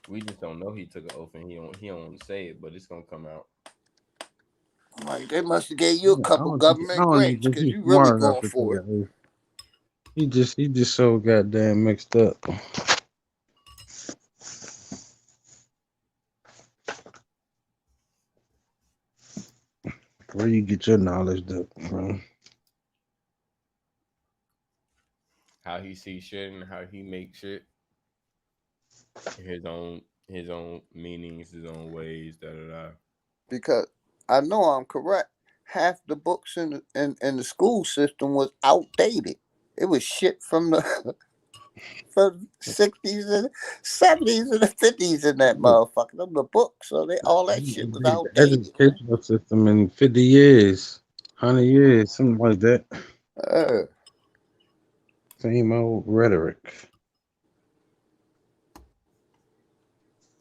We just don't know he took an oath and he don't say it, but it's gonna come out. Like they must have gave you a I couple I government don't even grants, think cause he's you really smart enough going to take for it. an oath. He just so goddamn mixed up. Where you get your knowledge from? How he sees shit and how he makes shit. His own meanings, his own ways, da da da. Because I know I'm correct. Half the books in the school system was outdated. It was shit from the from 60s and 70s and the 50s in that motherfucker. Them the books, so all that shit was The outdated, man. educational system in 50 years, 100 years, something like that. Uh, Same old rhetoric.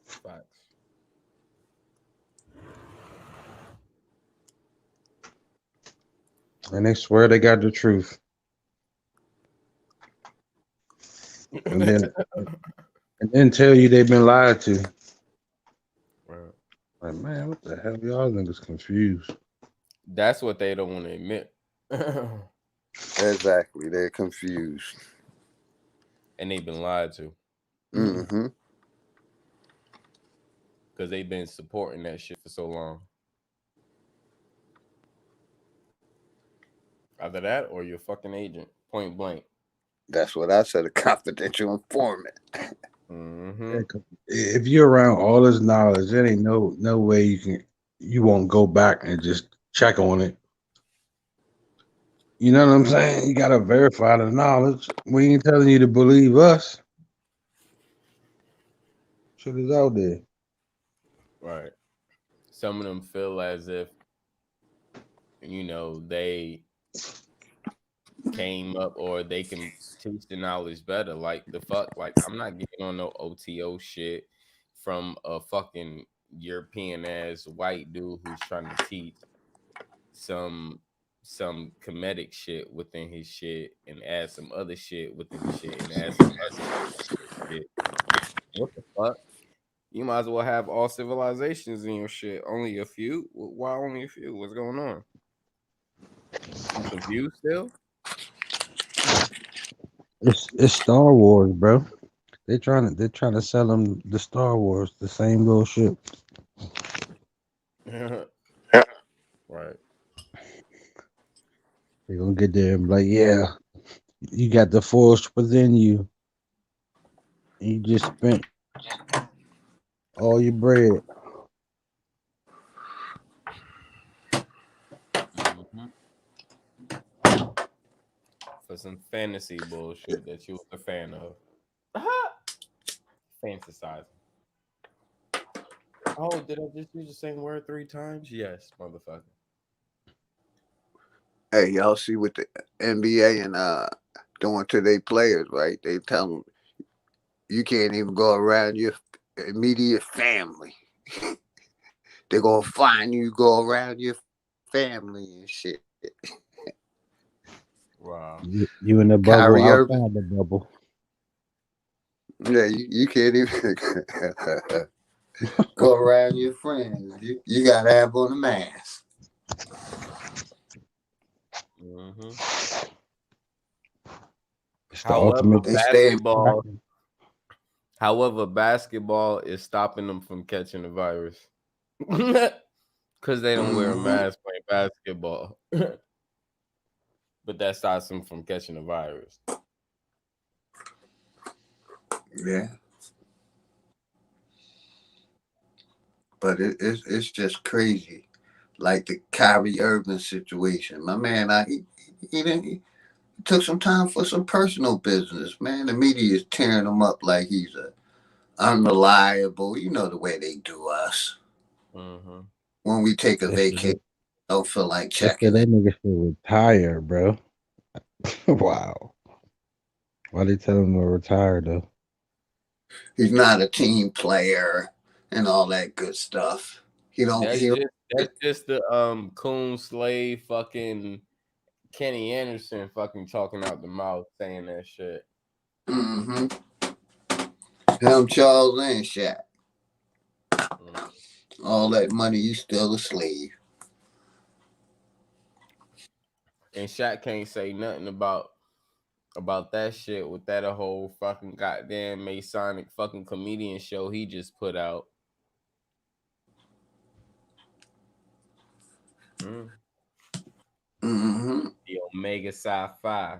Facts. And they swear they got the truth. And then tell you they've been lied to. Right. Like, man, what the hell? Y'all niggas confused. That's what they don't want to admit. exactly. They're confused. And they've been lied to. Mm-hmm. Because they've been supporting that shit for so long. Either that or you're a fucking agent, point blank. That's what I said. A confidential informant. Mm-hmm. If you're around all this knowledge, there ain't no way you won't go back and just check on it. You know what I'm saying? You gotta verify the knowledge. We ain't telling you to believe us. Shit is out there. Right. Some of them feel as if, they came up or they can teach the knowledge better. Like the fuck, like I'm not getting on no OTO shit from a fucking European ass white dude who's trying to teach some comedic shit within his shit and add some other shit within the shit and add some other shit. What the fuck? You might as well have all civilizations in your shit. Only a few? Why only a few? What's going on? You confused still? It's Star Wars, bro. they're trying to sell them the Star Wars, the same little shit. Right. They're gonna get there and be like, yeah, you got the force within you. You just spent all your bread. Mhm. For some fantasy bullshit that you was a fan of. Fantasizing. Oh, did I just use the same word 3 times? Yes, motherfucker. Hey, y'all see what the NBA and doing to their players, right? They tell them you can't even go around your immediate family. They're gonna find you go around your family and shit. Wow. You in the bubble, Kyrie Irving, outside the bubble. yeah, you can't even go around your friends. You gotta have on a mask. Hmm. It's the However, ultimate. They stay. basketball is stopping them from catching the virus because they don't wear a Mm-hmm. mask playing basketball. But that stops them from catching the virus. Yeah, but it's just crazy. Like the Kyrie Irving situation, my man. He took some time for some personal business. Man, the media is tearing him up like he's a unreliable. You know the way they do us Hmm. when we take a They said vacation. Don't feel like they said checking it. that nigga should retire, bro. Wow. Why they tell him to retire though? He's not a team player and all that good stuff. He don't. That's He. just the coon slave fucking Kenny Anderson fucking talking out the mouth saying that shit. Mm-hmm. Him, Charles, and Shaq. Mm. All that money, you still a slave. And Shaq can't say nothing about that shit with that a whole fucking goddamn Masonic fucking comedian show he just put out. Mm. Mm-hmm. The Omega Psi Phi.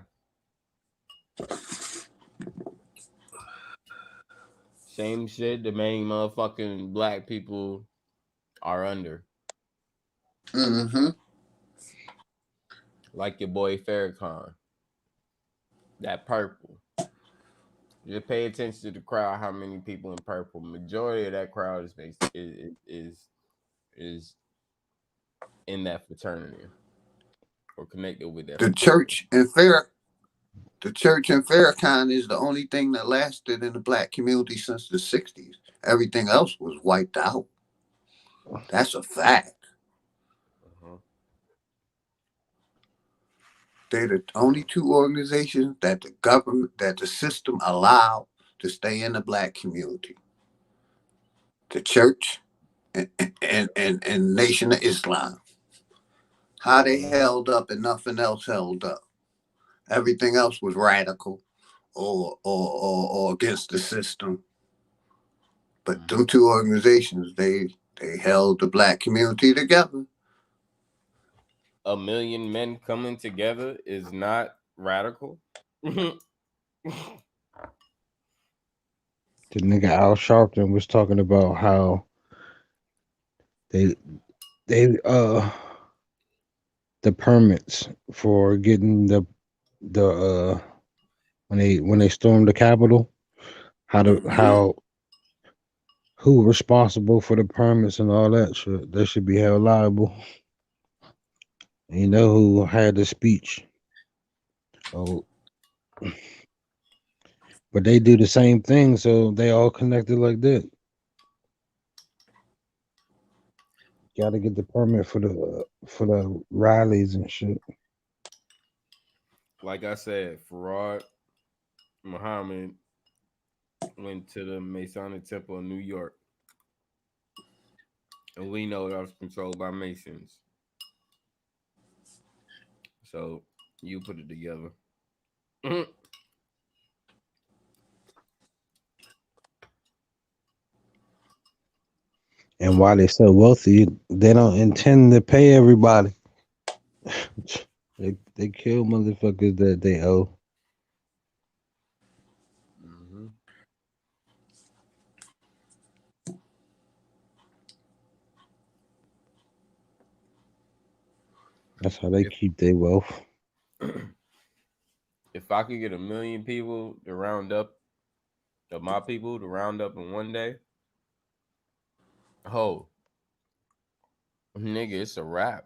Same shit the main motherfucking black people are under. Mm-hmm. Like your boy Farrakhan. That purple. Just pay attention to the crowd, how many people in purple. Majority of that crowd is in that fraternity or connected with that The fraternity. church and fair. The church in Farrakhan is the only thing that lasted in the black community since the '60s. Everything else was wiped out. That's a fact. Uh-huh. They're the only two organizations that the government, that the system allowed to stay in the black community. The church and Nation of Islam. How they Uh-huh. held up and nothing else held up. Everything else was radical or against the system. But them two organizations, they held the black community together. A million men coming together is not radical. The nigga Al Sharpton was talking about how they they the permits for getting the when they stormed the Capitol, Mm-hmm. how who responsible for the permits and all that shit. They should be held liable. And you know who had the speech? Oh, but they do the same thing, so they all connected like that. Got to get the permit for the rallies and shit. Like I said, Farad Muhammad went to the Masonic Temple in New York, and we know that was controlled by Masons. So you put it together. And while they're so wealthy, they don't intend to pay everybody. They kill motherfuckers that they owe. Mm-hmm. That's how they If keep their wealth. if I could get 1 million people to round up of my people to round up in one day, oh nigga, it's a wrap.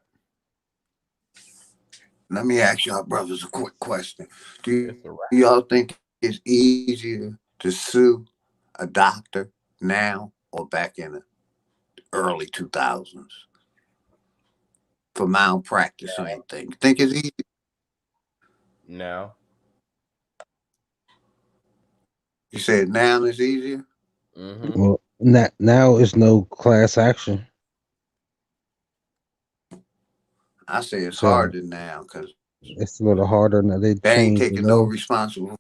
Let me ask y'all brothers a quick question. Do It's a wrap. y'all think it's easier to sue a doctor now or back in the early 2000s for malpractice or anything? Think it's easy? Now. You said now it's easier? Mm-hmm. Well, now it's no class action, I say it's so harder now because it's a little harder now. They they ain't changed the taking no law. responsible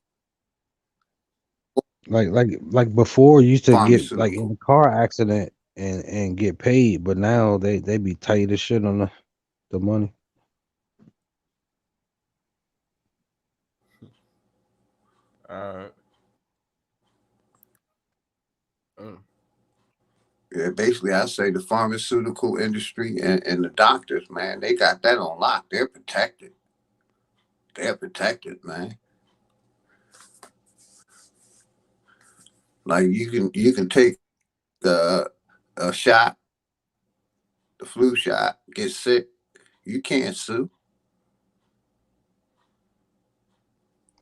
Like before, you used to get like in pharmaceutical. a car accident and get paid, but now they be tight as shit on the money. All right. Mm. Yeah, basically, I say the pharmaceutical industry and the doctors, man, they got that on lock. They're protected. They're protected, man. Like you can take a shot, the flu shot, get sick. You can't sue.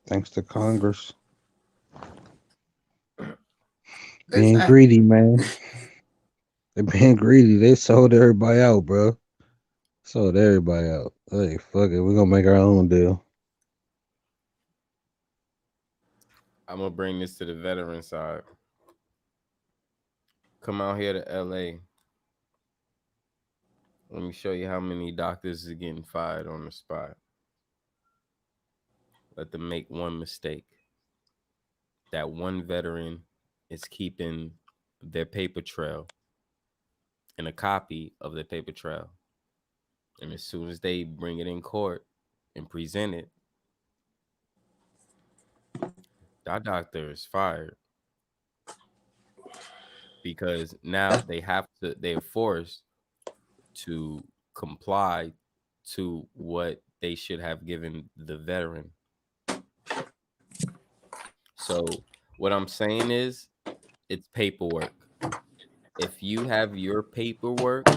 Thanks to Congress being Exactly. greedy, man. They being greedy. They sold everybody out, bro. Sold everybody out. Hey, fuck it. We're gonna make our own deal. I'm gonna bring this to the veteran side. Come out here to LA. Let me show you how many doctors are getting fired on the spot. Let them make one mistake. That one veteran is keeping their paper trail and a copy of their paper trail. And as soon as they bring it in court and present it, that doctor is fired because now they're forced to comply to what they should have given the veteran. So what I'm saying is it's paperwork. If you have your paperwork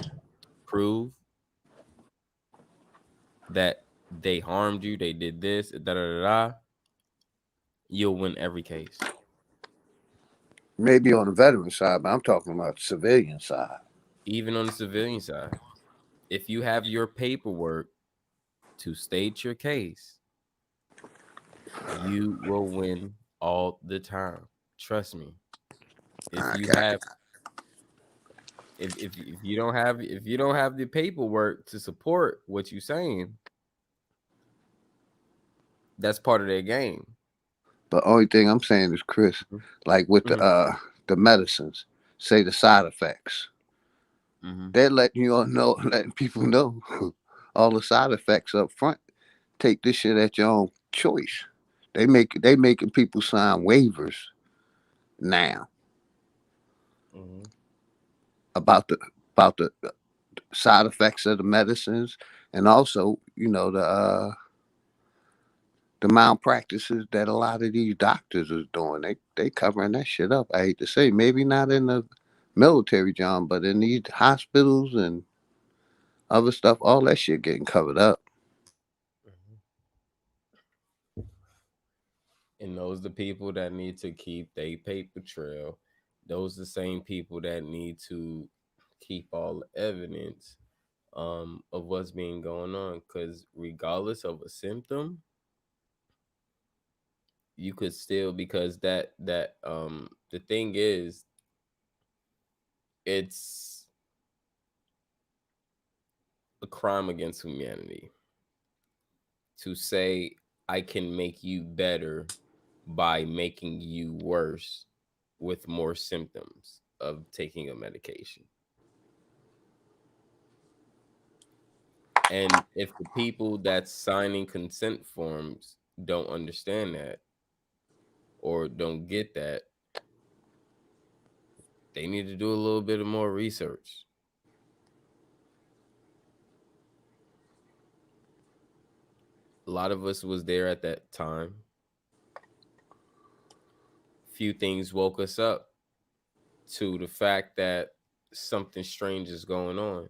prove that they harmed you, they did this, da da da da, you'll win every case. Maybe on the veteran side, but I'm talking about the civilian side. Even on the civilian side. If you have your paperwork to state your case, you will win all the time. Trust me. If you Okay. have if you don't have the paperwork to support what you're saying, that's part of their game. The only thing I'm saying is, Chris, Mhm. like with Mhm. the medicines, say the side effects. Mhm. They're letting you all know, letting people know all the side effects up front. Take this shit at your own choice. They making people sign waivers now Mhm. about the side effects of the medicines, and also the malpractices that a lot of these doctors is doing. They covering that shit up. I hate to say, maybe not in the military, John, but in these hospitals and other stuff, all that shit getting covered up. Mhm. And those the people that need to keep their paper trail. Those the same people that need to keep all the evidence of what's being going on. Because regardless of a symptom, you could still because that the thing is it's a crime against humanity to say I can make you better by making you worse with more symptoms of taking a medication. And if the people that's signing consent forms don't understand that or don't get that, they need to do a little bit of more research. A lot of us was there at that time. Few things woke us up to the fact that something strange is going on.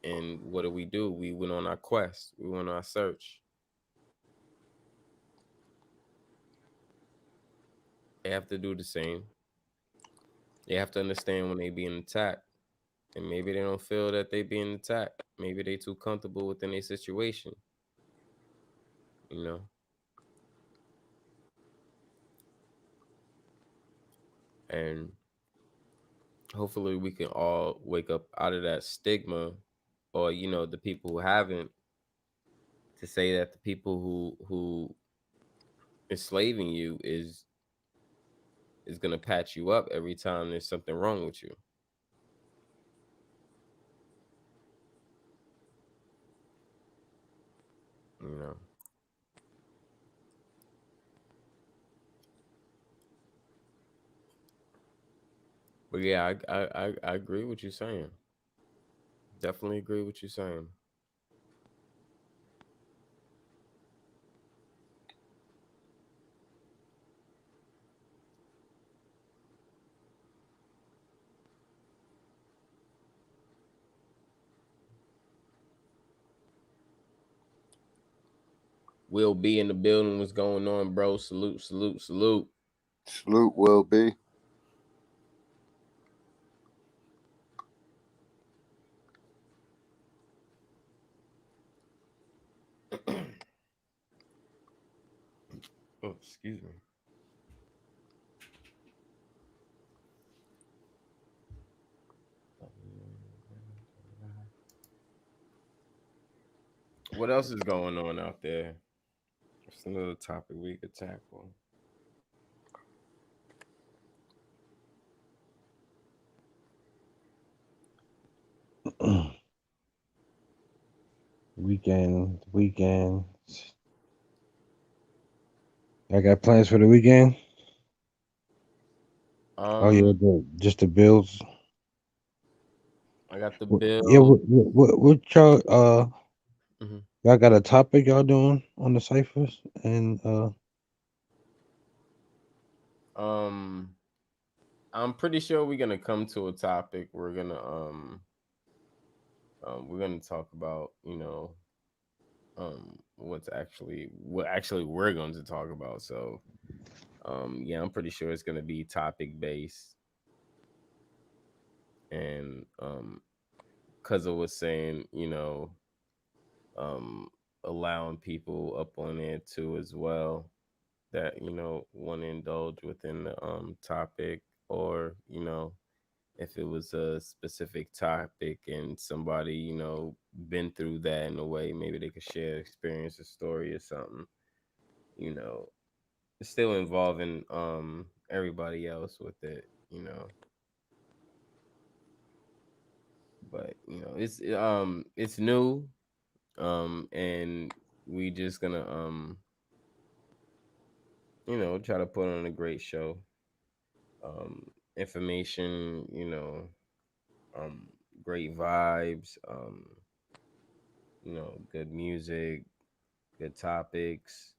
And what do? We went on our quest. We went on our search. They have to do the same. They have to understand when they being attacked. And maybe they don't feel that they being attacked. Maybe they too comfortable within a situation. You know. And hopefully we can all wake up out of that stigma, or the people who haven't, to say that the people who enslaving you is gonna patch you up every time there's something wrong with you. You know. But yeah, I agree with you saying. Definitely agree with you saying. Will be in the building. What's going on, bro? Salute, salute, salute. Salute, Will be. Oh, excuse me. What else is going on out there? What's another topic we could tackle? Weekend. I got plans for the weekend. Oh yeah, Um, just the Bills. I got the Yeah, bill. what y'all Mhm. y'all got a topic y'all doing on the ciphers and Um, I'm pretty sure we're gonna come to a topic. We're gonna talk about what actually we're going to talk about. So yeah, I'm pretty sure it's gonna be topic based. And Cuzzo was saying, um allowing people up on it too as well, that want to indulge within the topic, or if it was a specific topic and somebody been through that in a way, maybe they could share experience, a story or something, you know it's still involving everybody else with it, but it's new, and we just gonna try to put on a great show, information, um great vibes, good music, good topics,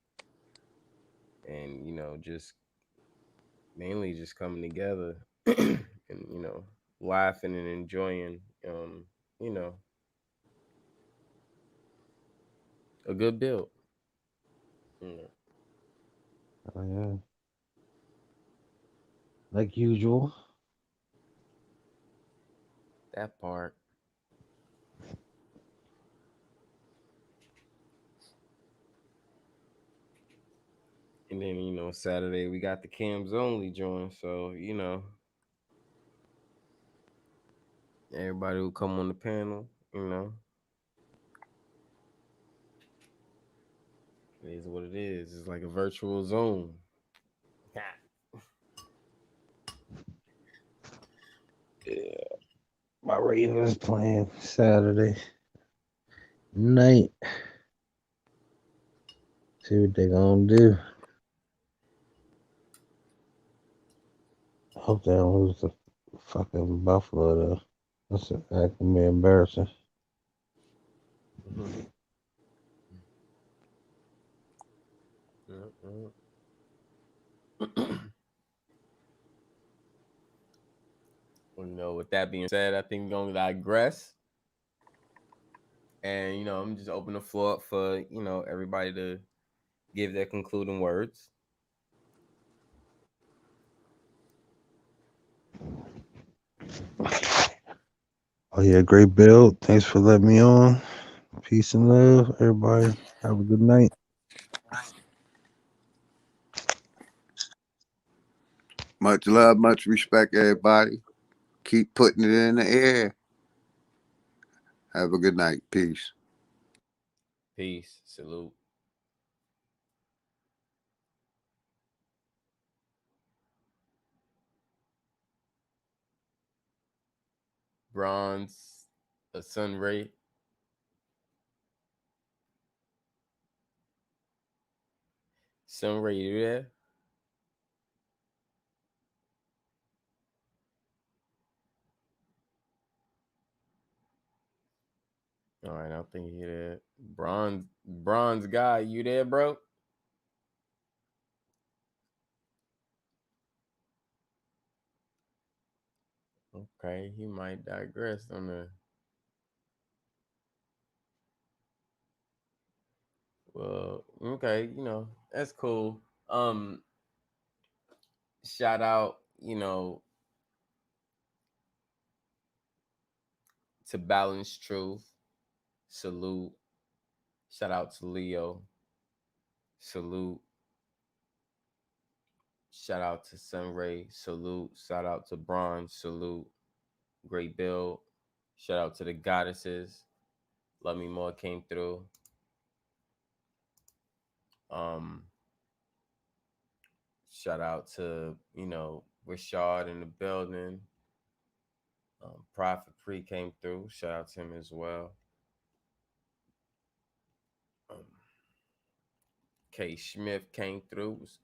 and just mainly just coming together and laughing and enjoying you know a good build. You oh yeah, like usual. that part. And then Saturday we got the cams only joint, so everybody will come on the panel. It is what it is. It's like a virtual Zoom. Yeah, my Ravens playing Saturday. night. See what they gonna do. I hope they don't lose the fucking Buffalo though. That's gonna be embarrassing. Well, with that being said, I think we're going to digress. And, I'm just open the floor up for, everybody to give their concluding words. Oh yeah, great build. Thanks for letting me on. Peace and love, everybody. Have a good night. Much love, much respect, everybody. Keep putting it in the air. Have a good night. Peace. Peace. Salute. Bronze, a Sunray. Sunray, you there? All right, I don't think you there. Bronze guy, you there, bro? Okay, he might digress on the. Well, okay, that's cool. Shout out, to Balance Truth. Salute. Shout out to Leo. Salute. Shout out to Sunray. Salute. Shout out to Bronze. Salute. Great build. Shout out to the goddesses. Love Me More came through. Shout out to, Rashad in the building. Prophet Pre came through. Shout out to him as well. K. Smith came through. Was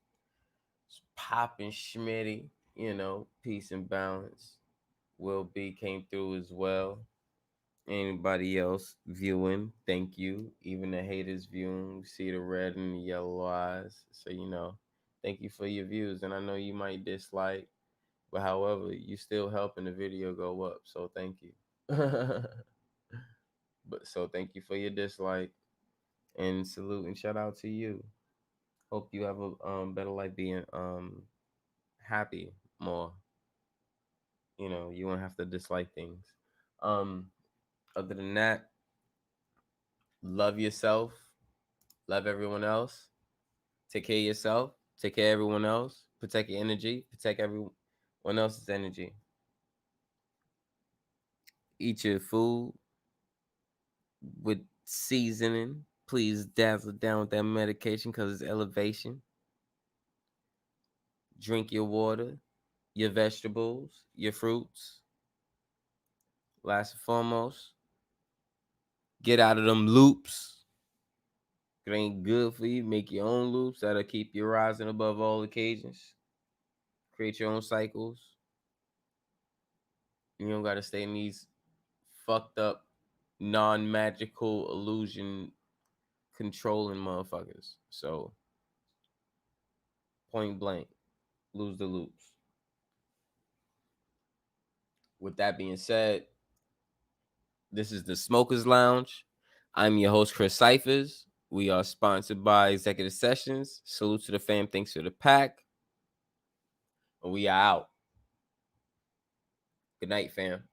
popping Schmitty, peace and balance. Will B came through as well. Anybody else viewing, thank you. Even the haters viewing, see the red and the yellow eyes. So, thank you for your views. And I know you might dislike, but however, you still helping the video go up. So thank you. So thank you for your dislike and salute and shout out to you. Hope you have a better life being happy more. You won't have to dislike things. Other than that, love yourself, love everyone else, take care of yourself, take care of everyone else, protect your energy, protect everyone else's energy. Eat your food with seasoning. Please dazzle down with that medication because it's elevation. Drink your water, your vegetables, your fruits. Last and foremost, get out of them loops. It ain't good for you. Make your own loops that'll keep you rising above all occasions. Create your own cycles. You don't gotta stay in these fucked up, non-magical illusion controlling motherfuckers. So, point blank, lose the loops. With that being said, this is the Smokers Lounge. I'm your host, Chris Cyphers. We are sponsored by Executive Sessions. Salute to the fam. Thanks to the pack. And we are out. Good night, fam.